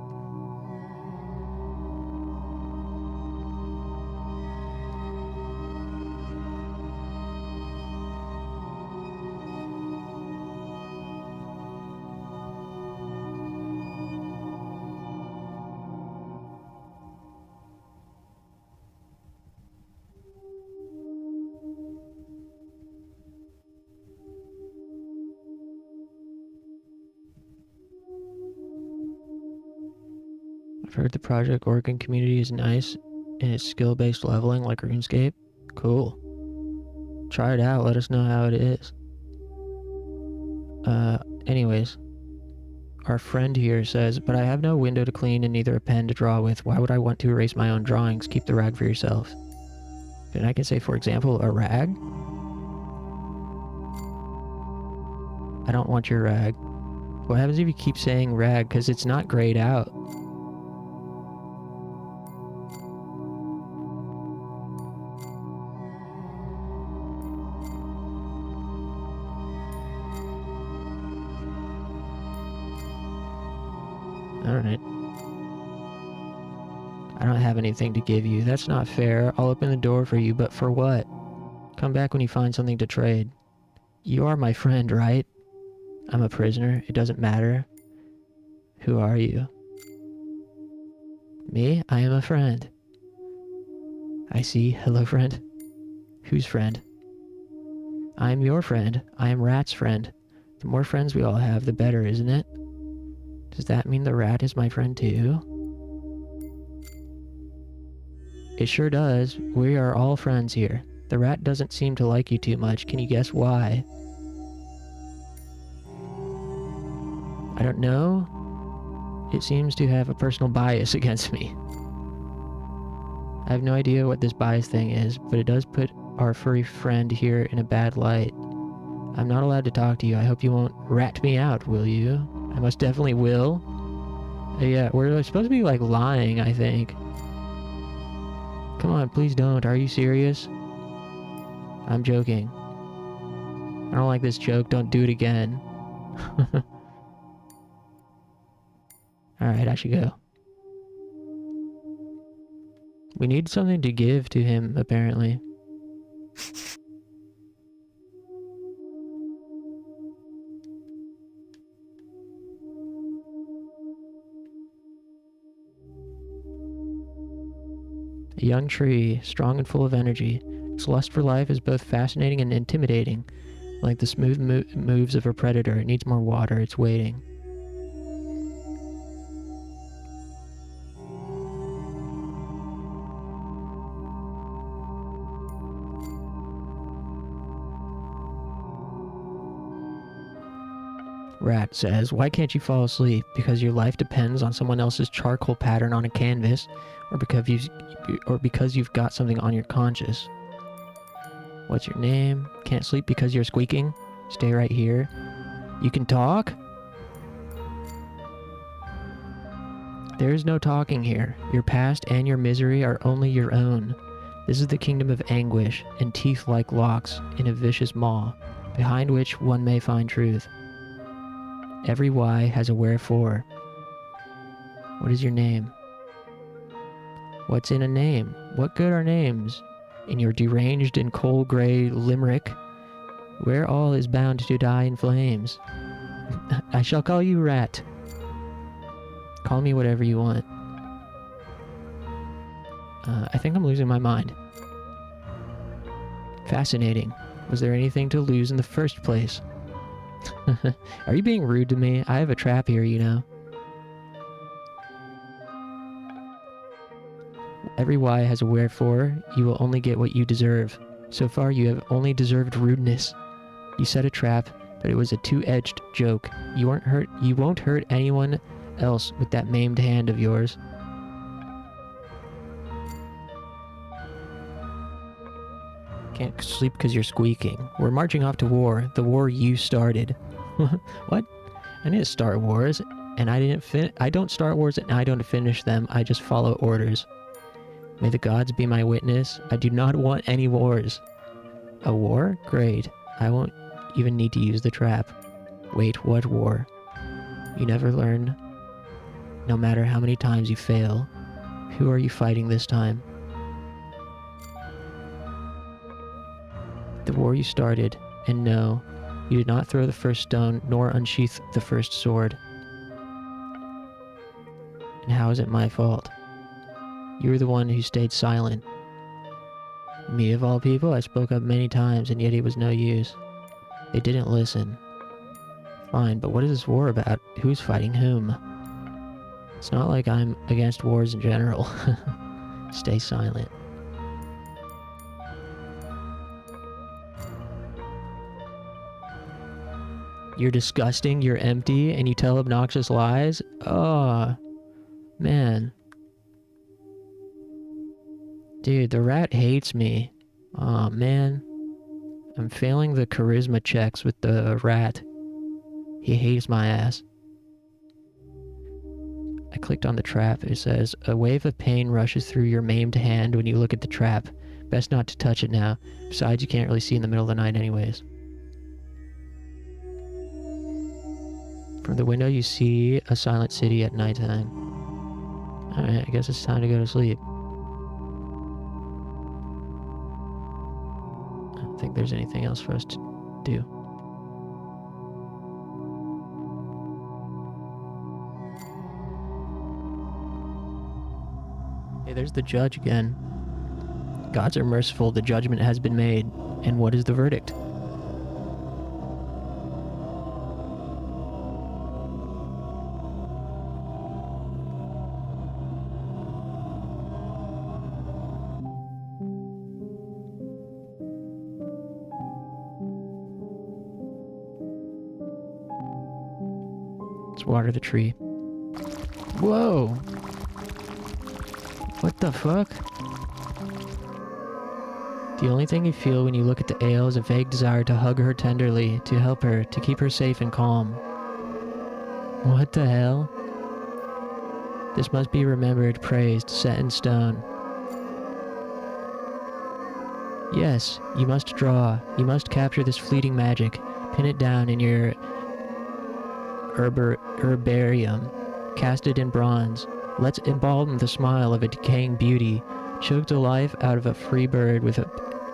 I've heard the Project Gorgon community is nice and it's skill-based leveling like RuneScape. Cool. Try it out, let us know how it is. Anyways. our friend here says, but I have no window to clean and neither a pen to draw with. Why would I want to erase my own drawings? Keep the rag for yourself. And I can say, for example, a rag? I don't want your rag. What happens if you keep saying rag? Because it's not grayed out. Alright. I don't have anything to give you. That's not fair. I'll open the door for you, but for what? Come back when you find something to trade. You are my friend, right? I'm a prisoner. It doesn't matter. Who are you? Me? I am a friend. I see. Hello, friend. Whose friend? I am your friend. I am Rat's friend. The more friends we all have, the better, isn't it? Does that mean the rat is my friend too? It sure does. We are all friends here. The rat doesn't seem to like you too much. Can you guess why? I don't know. It seems to have a personal bias against me. I have no idea what this bias thing is, but it does put our furry friend here in a bad light. I'm not allowed to talk to you. I hope you won't rat me out, will you? I most definitely will. Yeah, we're supposed to be like lying, I think. Come on, please don't. Are you serious? I'm joking. I don't like this joke. Don't do it again. Alright, I should go. We need something to give to him, apparently. A young tree, strong and full of energy. Its lust for life is both fascinating and intimidating. Like the smooth moves of a predator, it needs more water, it's waiting. Rat says, why can't you fall asleep? Because your life depends on someone else's charcoal pattern on a canvas, or because you've got something on your conscience. What's your name? Can't sleep because you're squeaking? Stay right here. You can talk? There is no talking here. Your past and your misery are only your own. This is the kingdom of anguish, and teeth like locks in a vicious maw, behind which one may find truth. Every why has a wherefore. What is your name? What's in a name? What good are names? In your deranged and coal-gray limerick, where all is bound to die in flames. I shall call you Rat. Call me whatever you want. I think I'm losing my mind. Fascinating. Was there anything to lose in the first place? Are you being rude to me? I have a trap here, you know. Every why has a wherefore. You will only get what you deserve. So far you have only deserved rudeness. You set a trap, but it was a two-edged joke. You won't hurt anyone else with that maimed hand of yours. Can't sleep because you're squeaking. We're marching off to war. The war you started. What? I need to start wars, and I don't start wars and I don't finish them. I just follow orders. May the gods be my witness. I do not want any wars. A war? Great. I won't even need to use the trap. Wait, what war? You never learn. No matter how many times you fail. Who are you fighting this time? The war you started, and no, you did not throw the first stone, nor unsheath the first sword. And how is it my fault? You were the one who stayed silent. Me of all people, I spoke up many times, and yet it was no use. They didn't listen. Fine, but what is this war about? Who's fighting whom? It's not like I'm against wars in general. Stay silent. You're disgusting, you're empty, and you tell obnoxious lies? Oh, man. Dude, the rat hates me. Oh, man. I'm failing the charisma checks with the rat. He hates my ass. I clicked on the trap. It says, a wave of pain rushes through your maimed hand when you look at the trap. Best not to touch it now. Besides, you can't really see in the middle of the night anyways. From the window, you see a silent city at nighttime. Alright, I guess it's time to go to sleep. I don't think there's anything else for us to do. Hey, there's the judge again. Gods are merciful, the judgment has been made. And what is the verdict? Let's water the tree. Whoa! What the fuck? The only thing you feel when you look at the ale is a vague desire to hug her tenderly, to help her, to keep her safe and calm. What the hell? This must be remembered, praised, set in stone. Yes, you must draw. You must capture this fleeting magic. Pin it down in your herbarium. Cast it in bronze. Let's embalm the smile of a decaying beauty. Choke the life out of a free bird with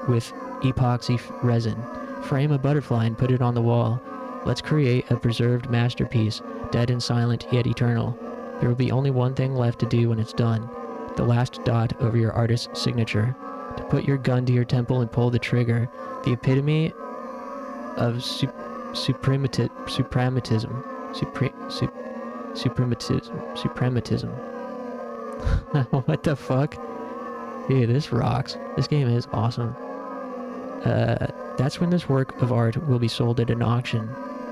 epoxy resin. Frame a butterfly and put it on the wall. Let's create a preserved masterpiece, dead and silent yet eternal. There will be only one thing left to do when it's done. The last dot over your artist's signature. To put your gun to your temple and pull the trigger. The epitome of suprematism. What the fuck? Dude, this rocks. This game is awesome. That's when this work of art will be sold at an auction.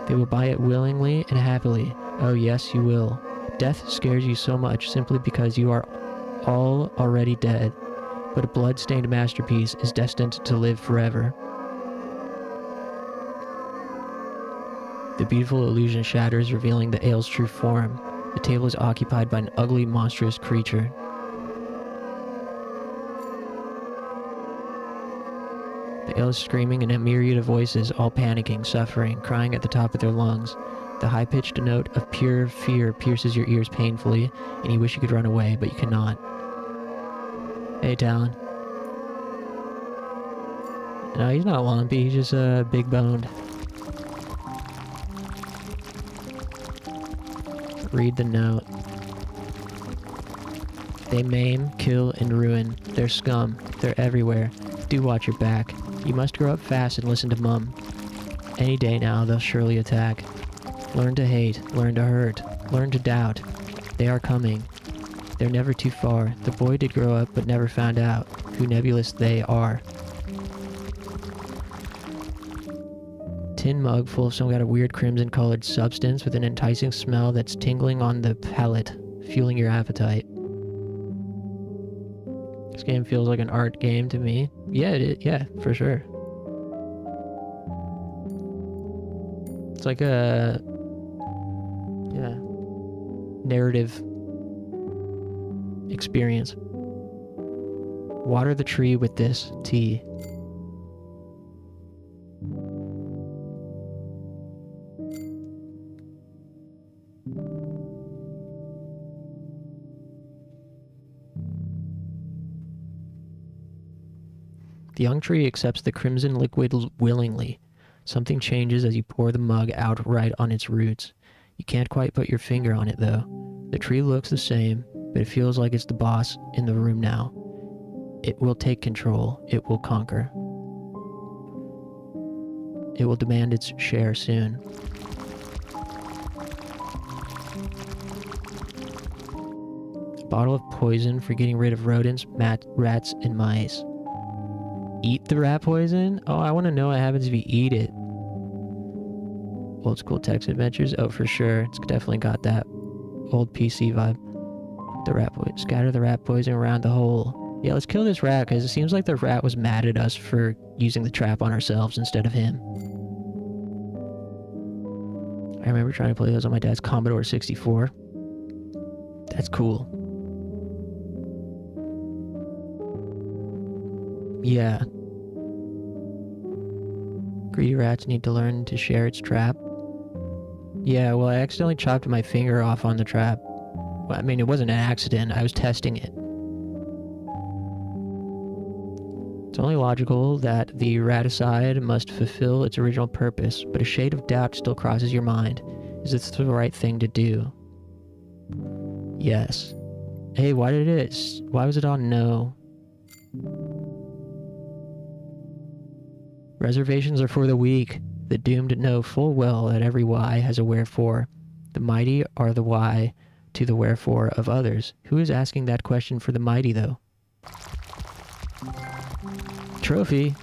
They will buy it willingly and happily. Oh yes, you will. Death scares you so much simply because you are all already dead. But a blood-stained masterpiece is destined to live forever. The beautiful illusion shatters, revealing the ale's true form. The table is occupied by an ugly, monstrous creature. The ale is screaming in a myriad of voices, all panicking, suffering, crying at the top of their lungs. The high-pitched note of pure fear pierces your ears painfully, and you wish you could run away, but you cannot. Hey, Talon. No, he's not lumpy, he's just big-boned. Read the note. They maim, kill, and ruin. They're scum. They're everywhere. Do watch your back. You must grow up fast and listen to Mum. Any day now, they'll surely attack. Learn to hate. Learn to hurt. Learn to doubt. They are coming. They're never too far. The boy did grow up, but never found out who nebulous they are. Tin mug full of some kind of weird crimson-colored substance with an enticing smell that's tingling on the palate, fueling your appetite. This game feels like an art game to me. Yeah, yeah, for sure. It's like a... yeah. narrative experience. Water the tree with this tea. The young tree accepts the crimson liquid willingly. Something changes as you pour the mug out right on its roots. You can't quite put your finger on it though. The tree looks the same, but it feels like it's the boss in the room now. It will take control. It will conquer. It will demand its share soon. A bottle of poison for getting rid of rodents, rats, and mice. Eat the rat poison? Oh, I want to know what happens if you eat it. Old school text adventures. Oh, for sure. It's definitely got that old PC vibe. The rat poison. Scatter the rat poison around the hole. Yeah, let's kill this rat, because it seems like the rat was mad at us for using the trap on ourselves instead of him. I remember trying to play those on my dad's Commodore 64. That's cool. Yeah. Greedy rats need to learn to share its trap. Yeah, well, I accidentally chopped my finger off on the trap. Well, I mean, it wasn't an accident. I was testing it. It's only logical that the raticide must fulfill its original purpose, but a shade of doubt still crosses your mind. Is this the right thing to do? Yes. Hey, why was it on no? Reservations are for the weak. The doomed know full well that every why has a wherefore. The mighty are the why to the wherefore of others. Who is asking that question for the mighty, though? Trophy.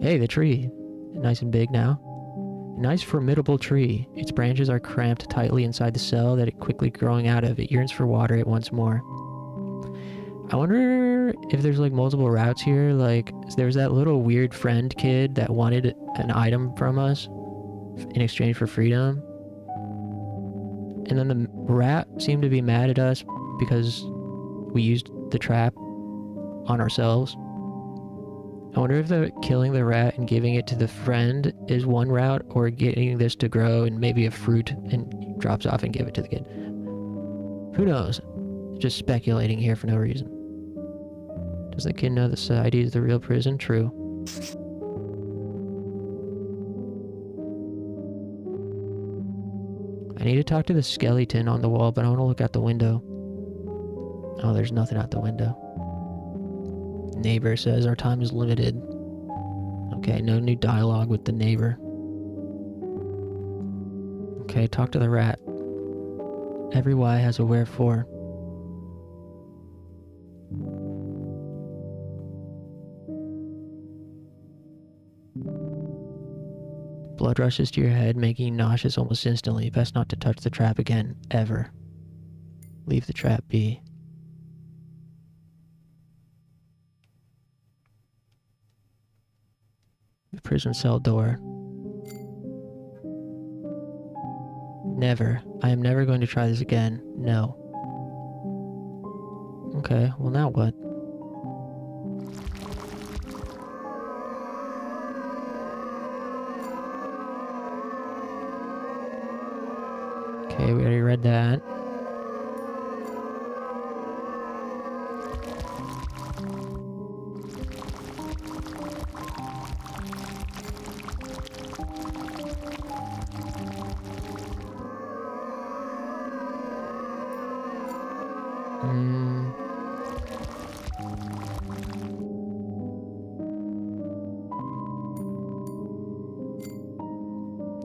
Hey, the tree. Nice and big now. A nice formidable tree. Its branches are cramped tightly inside the cell that it quickly growing out of. It yearns for water at once more. I wonder if there's like multiple routes here. Like, there was that little weird friend kid that wanted an item from us in exchange for freedom. And then the rat seemed to be mad at us because we used the trap on ourselves. I wonder if killing the rat and giving it to the friend is one route, or getting this to grow and maybe a fruit and drops off and give it to the kid. Who knows? Just speculating here for no reason. Does the kid know that society is the real prison? True. I need to talk to the skeleton on the wall, but I want to look out the window. Oh, there's nothing out the window. Neighbor says our time is limited. Okay, no new dialogue with the neighbor. Okay, talk to the rat. Every why has a wherefore. Blood rushes to your head, making you nauseous almost instantly. Best not to touch the trap again, ever. Leave the trap be. The prison cell door. Never. I am never going to try this again. No. Okay, well now what? Okay, we already read that.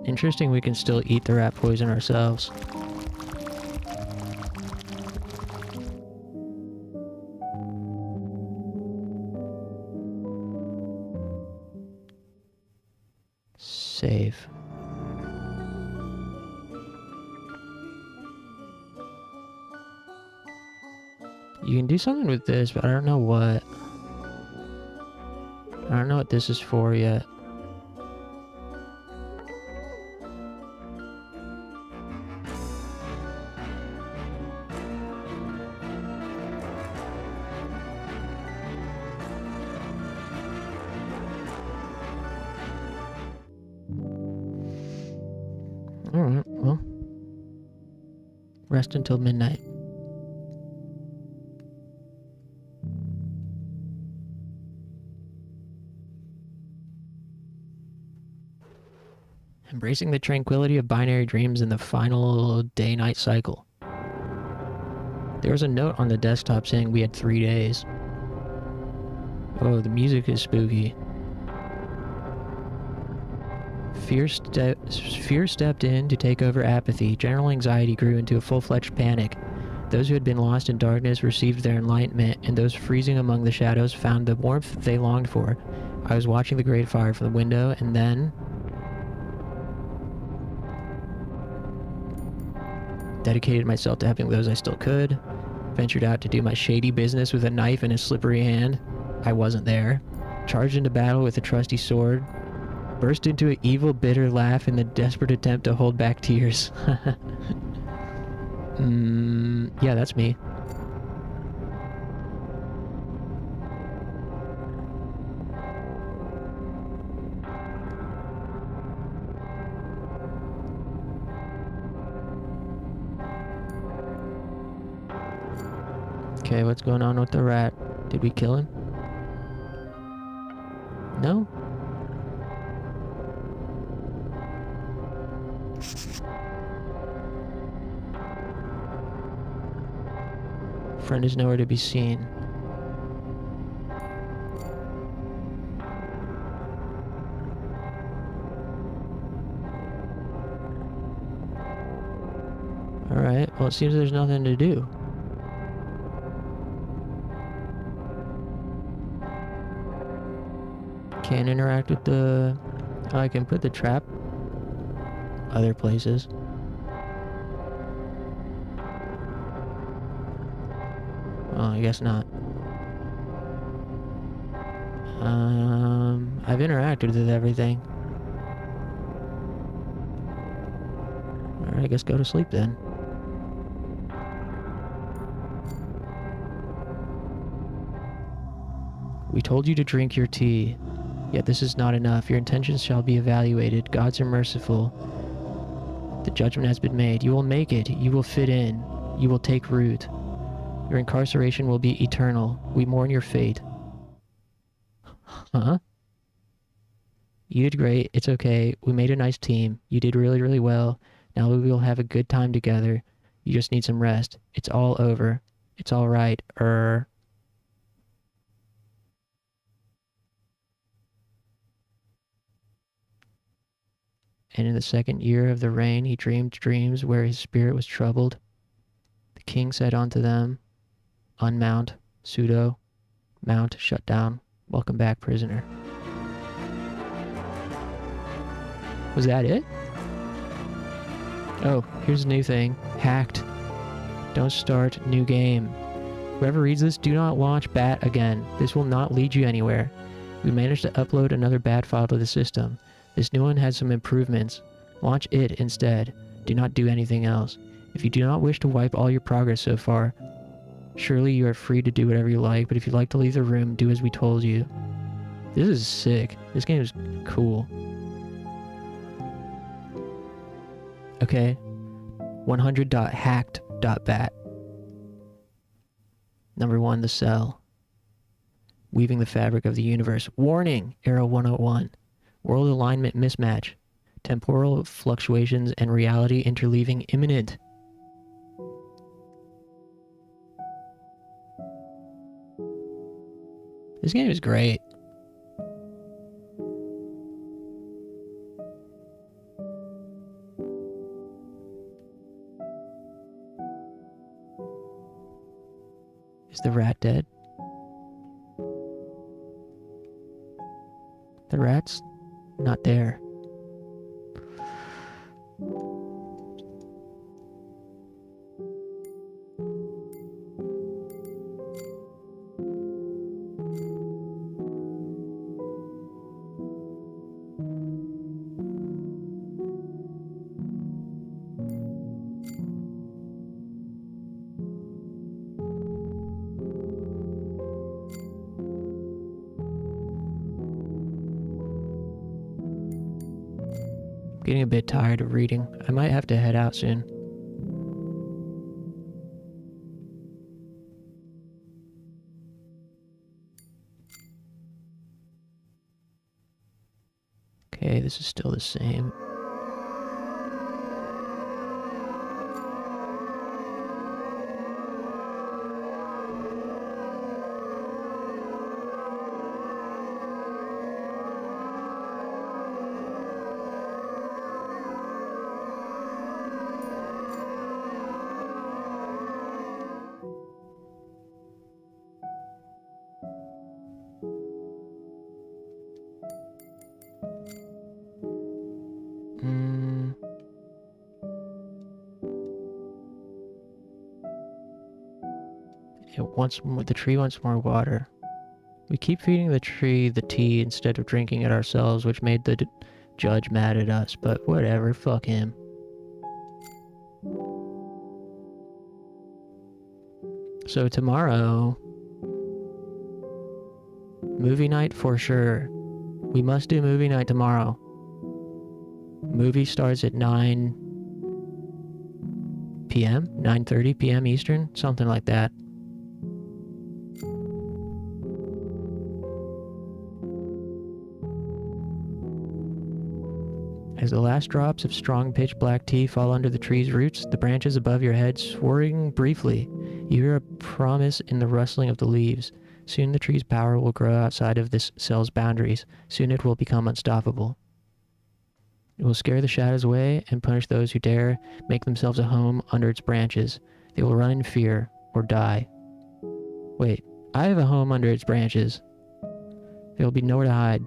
Interesting, we can still eat the rat poison ourselves. Save. You can do something with this, but I don't know what. I don't know what this is for yet. Alright, well. Rest until midnight. Embracing the tranquility of binary dreams in the final day-night cycle. There was a note on the desktop saying we had 3 days. Oh, the music is spooky. Fear stepped in to take over apathy. General anxiety grew into a full-fledged panic. Those who had been lost in darkness received their enlightenment, and those freezing among the shadows found the warmth they longed for. I was watching the great fire from the window, and then... dedicated myself to helping those I still could. Ventured out to do my shady business with a knife in a slippery hand. I wasn't there. Charged into battle with a trusty sword. Burst into an evil, bitter laugh in the desperate attempt to hold back tears. Yeah, that's me. Okay, what's going on with the rat? Did we kill him? No? Friend is nowhere to be seen. Alright, well it seems there's nothing to do. Can't interact with the... Oh, I can put the trap other places. Oh, I guess not. I've interacted with everything. Alright, I guess go to sleep then. We told you to drink your tea, yet this is not enough. Your intentions shall be evaluated. Gods are merciful. The judgment has been made. You will make it. You will fit in. You will take root. Your incarceration will be eternal. We mourn your fate. Huh? You did great. It's okay. We made a nice team. You did really, really well. Now we will have a good time together. You just need some rest. It's all over. It's all right. And in the second year of the reign, he dreamed dreams where his spirit was troubled. The king said unto them, unmount, pseudo, mount, shut down. Welcome back, prisoner. Was that it? Oh, here's a new thing. Hacked. Don't start new game. Whoever reads this, do not launch BAT again. This will not lead you anywhere. We managed to upload another BAT file to the system. This new one has some improvements. Launch it instead. Do not do anything else. If you do not wish to wipe all your progress so far, surely you are free to do whatever you like, but if you'd like to leave the room, do as we told you. This is sick. This game is cool. Okay. 100.hacked.bat. Number 1, the cell. Weaving the fabric of the universe. Warning! Arrow 101. World alignment mismatch. Temporal fluctuations and reality interleaving imminent. This game is great. Is the rat dead? The rat's not there. Getting a bit tired of reading. I might have to head out soon. Okay, this is still the same. The tree wants more water. We keep feeding the tree the tea instead of drinking it ourselves, which made the judge mad at us, but whatever, fuck him. So tomorrow, movie night for sure. We must do movie night tomorrow. Movie starts at 9 p.m., 9:30 p.m. Eastern, something like that. As the last drops of strong pitch black tea fall under the tree's roots, the branches above your head swirling briefly, you hear a promise in the rustling of the leaves. Soon the tree's power will grow outside of this cell's boundaries. Soon it will become unstoppable. It will scare the shadows away and punish those who dare make themselves a home under its branches. They will run in fear or die. Wait, I have a home under its branches. There will be nowhere to hide.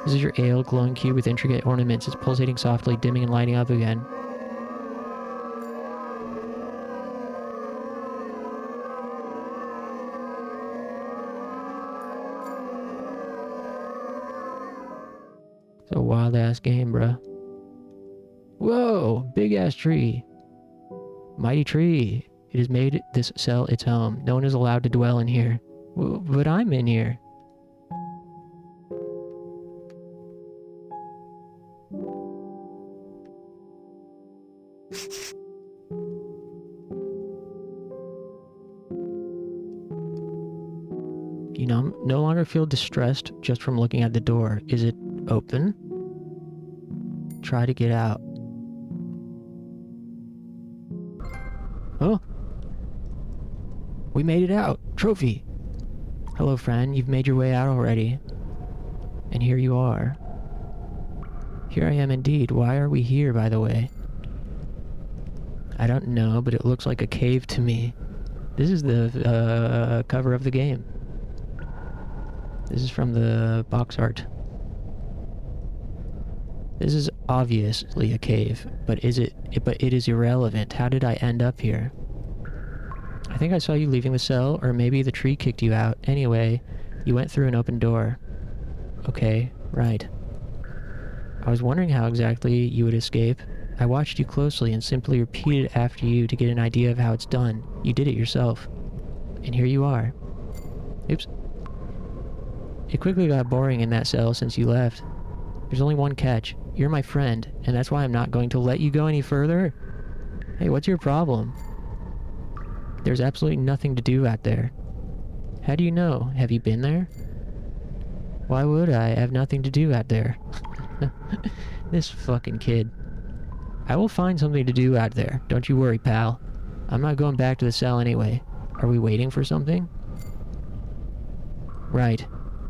This is your ale, glowing cube with intricate ornaments. It's pulsating softly, dimming and lighting up again. It's a wild-ass game, bruh. Whoa! Big-ass tree. Mighty tree. It has made this cell its home. No one is allowed to dwell in here. But I'm in here. You know, no longer feel distressed just from looking at the door. Is it open? Try to get out. Oh! We made it out! Trophy! Hello, friend. You've made your way out already. And here you are. Here I am indeed. Why are we here, by the way? I don't know, but it looks like a cave to me. This is the cover of the game. This is from the box art. This is obviously a cave, but it is irrelevant. How did I end up here? I think I saw you leaving the cell, or maybe the tree kicked you out. Anyway, you went through an open door. Okay, right. I was wondering how exactly you would escape. I watched you closely and simply repeated after you to get an idea of how it's done. You did it yourself. And here you are. Oops. It quickly got boring in that cell since you left. There's only one catch. You're my friend, and that's why I'm not going to let you go any further. Hey, what's your problem? There's absolutely nothing to do out there. How do you know? Have you been there? Why would I have nothing to do out there? This fucking kid. I will find something to do out there. Don't you worry, pal. I'm not going back to the cell anyway. Are we waiting for something? Right.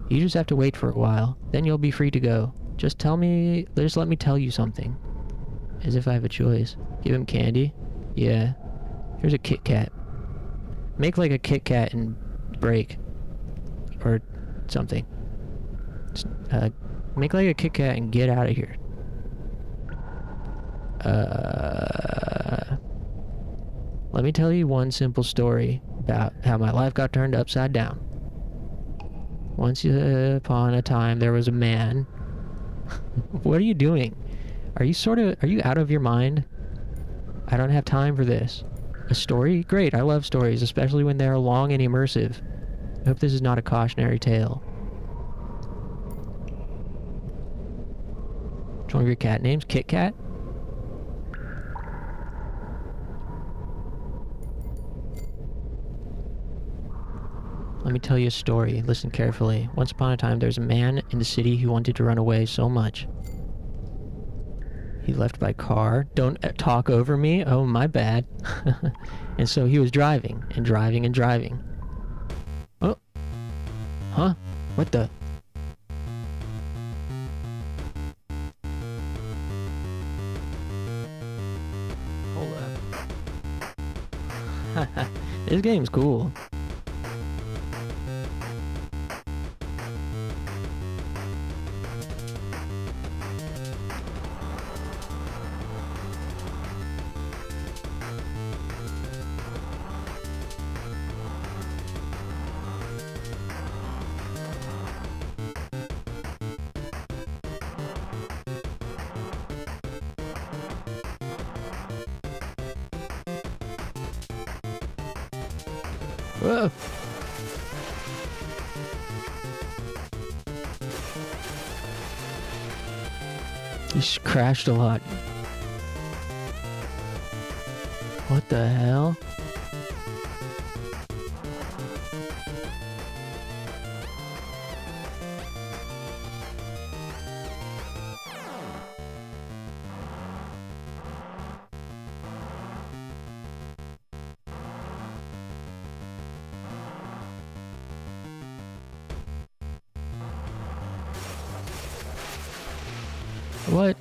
You just have to wait for a while. Then you'll be free to go. Just let me tell you something. As if I have a choice. Give him candy? Yeah. Here's a Kit Kat. Make like a Kit Kat and break. Or something. Make like a Kit Kat and get out of here. Let me tell you one simple story about how my life got turned upside down. Once upon a time, there was a man. What are you doing? Are you out of your mind? I don't have time for this. A story? Great, I love stories, especially when they're long and immersive. I hope this is not a cautionary tale. Which one of your cat names? Kit Kat? Let me tell you a story. Listen carefully. Once upon a time, there was a man in the city who wanted to run away so much. He left by car. Don't talk over me. Oh, my bad. And so he was driving and driving and driving. Oh. Huh? What the? Hold up. This game's cool. Whoa. He's crashed a lot. What the hell? What?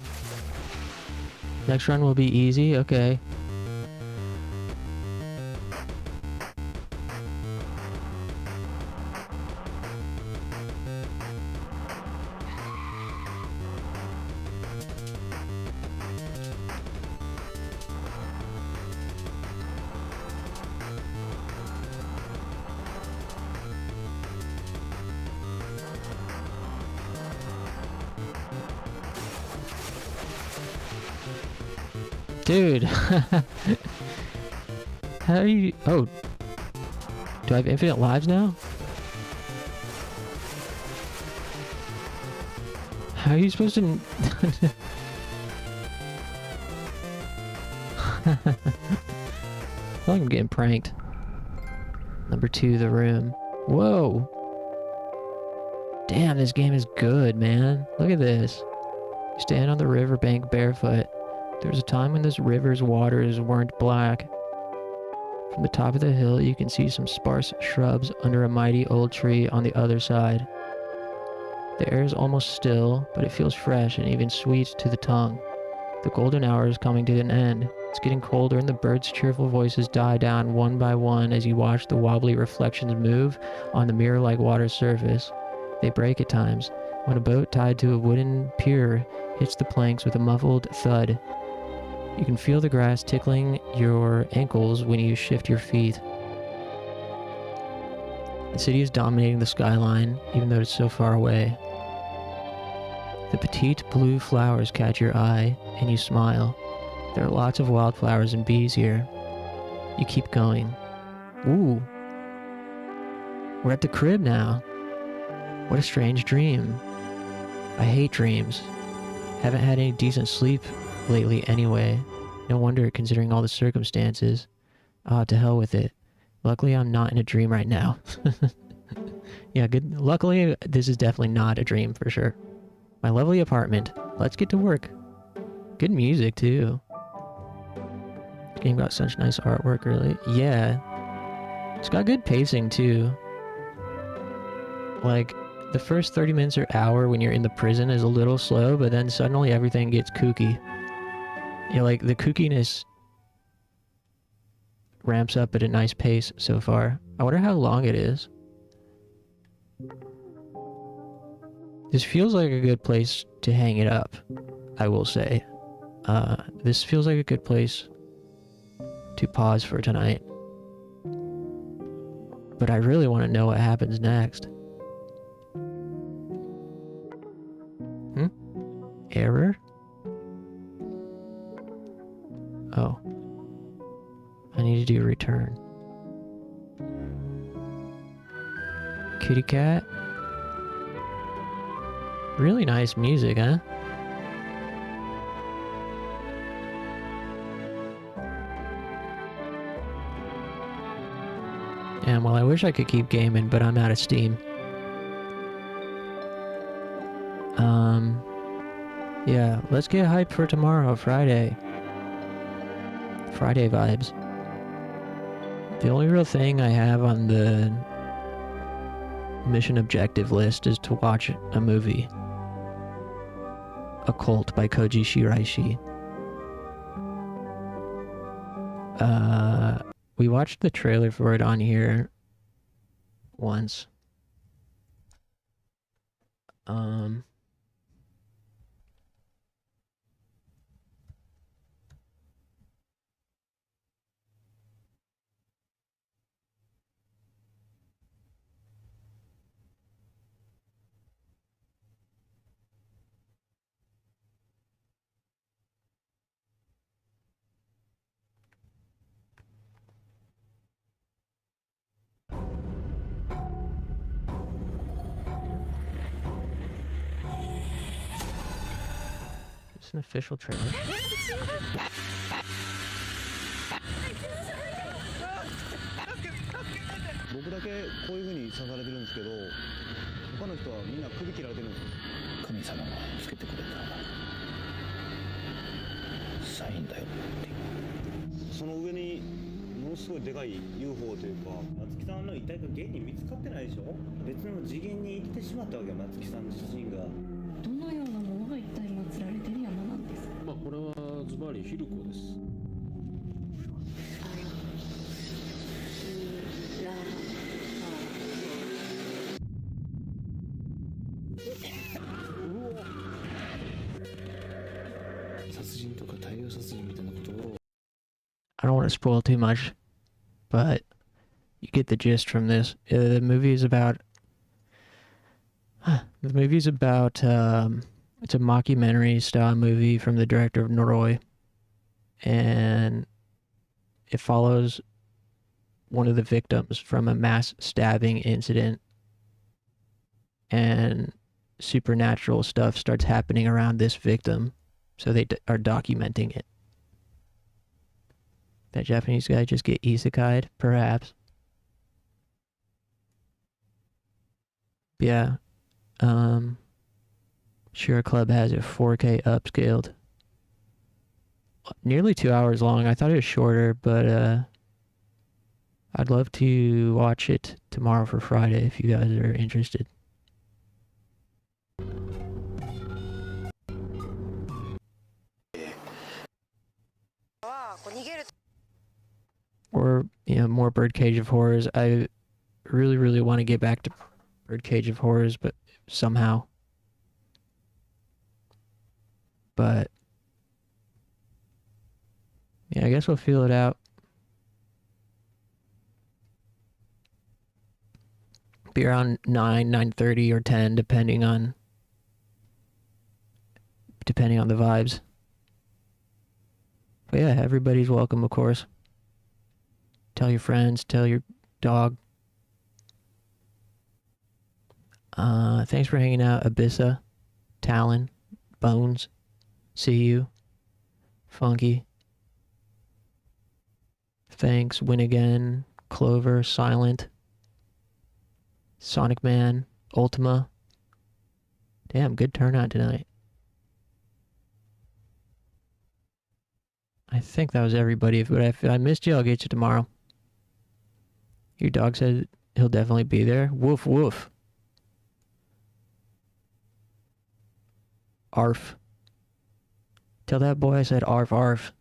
Next run will be easy? Okay. Dude. How do you... Oh. Do I have infinite lives now? How are you supposed to... I feel like I'm getting pranked. Number 2, the room. Whoa. Damn, this game is good, man. Look at this. You stand on the riverbank barefoot. There was a time when this river's waters weren't black. From the top of the hill, you can see some sparse shrubs under a mighty old tree on the other side. The air is almost still, but it feels fresh and even sweet to the tongue. The golden hour is coming to an end. It's getting colder and the birds' cheerful voices die down one by one as you watch the wobbly reflections move on the mirror-like water's surface. They break at times, when a boat tied to a wooden pier hits the planks with a muffled thud. You can feel the grass tickling your ankles when you shift your feet. The city is dominating the skyline, even though it's so far away. The petite blue flowers catch your eye, and you smile. There are lots of wildflowers and bees here. You keep going. Ooh. We're at the crib now. What a strange dream. I hate dreams. Haven't had any decent sleep lately anyway. No wonder, considering all the circumstances. Ah, to hell with it. Luckily, I'm not in a dream right now. Yeah, good. Luckily, this is definitely not a dream for sure. My lovely apartment. Let's get to work. Good music, too. This game got such nice artwork early. Yeah. It's got good pacing, too. Like, the first 30 minutes or hour when you're in the prison is a little slow, but then suddenly everything gets kooky. You know, like, the kookiness ramps up at a nice pace so far. I wonder how long it is. This feels like a good place to hang it up, I will say. This feels like a good place to pause for tonight. But I really want to know what happens next. Error? Oh. I need to do a return. Kitty cat? Really nice music, huh? And well, I wish I could keep gaming, but I'm out of Steam. Yeah, let's get hyped for tomorrow, Friday. Friday vibes. The only real thing I have on the mission objective list is to watch a movie. Occult by Koji Shiraishi. We watched the trailer for it on here once. an official trailer. 僕だけこういう風に刺されてるんですけど、他の人はみんな首切られてるんですよ。神様がつけてくれたサインだよっていう。その上にものすごいでかい UFO というか、松木さんの遺体が現に見つかってないでしょ。別の次元に行ってしまったわけよ、松木さん自身が。どのようなものが一体祀られてる山なんですか。まあこれはズバリヒルコです。殺人とか大量殺人みたいなことを。I don't want to spoil too much, but you get the gist from this. The movie is about. It's a mockumentary style movie from the director of Noroi, and it follows one of the victims from a mass stabbing incident, and supernatural stuff starts happening around this victim, so they are documenting it. That Japanese guy just get isekai'd, perhaps. Yeah. Shira Club has it 4K upscaled. Nearly 2 hours long. I thought it was shorter, but I'd love to watch it tomorrow for Friday if you guys are interested. Or, more Birdcage of Horrors. I really, really want to get back to Birdcage of Horrors, but somehow. But yeah, I guess we'll feel it out. Be around 9:30 or 10, depending on the vibes. But yeah, everybody's welcome, of course. Tell your friends, tell your dog. Thanks for hanging out, Abyssa, Talon, Bones, See You, Funky. Thanks, Win Again, Clover, Silent, Sonic Man, Ultima. Damn, good turnout tonight. I think that was everybody, but if I missed you, I'll get you tomorrow. Your dog said he'll definitely be there. Woof, woof. Arf. Tell that boy I said arf, arf.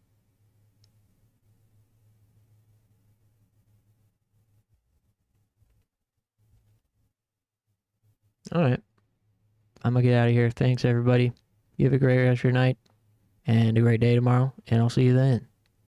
Alright. I'm gonna get out of here. Thanks, everybody. You have a great rest of your night and a great day tomorrow, and I'll see you then.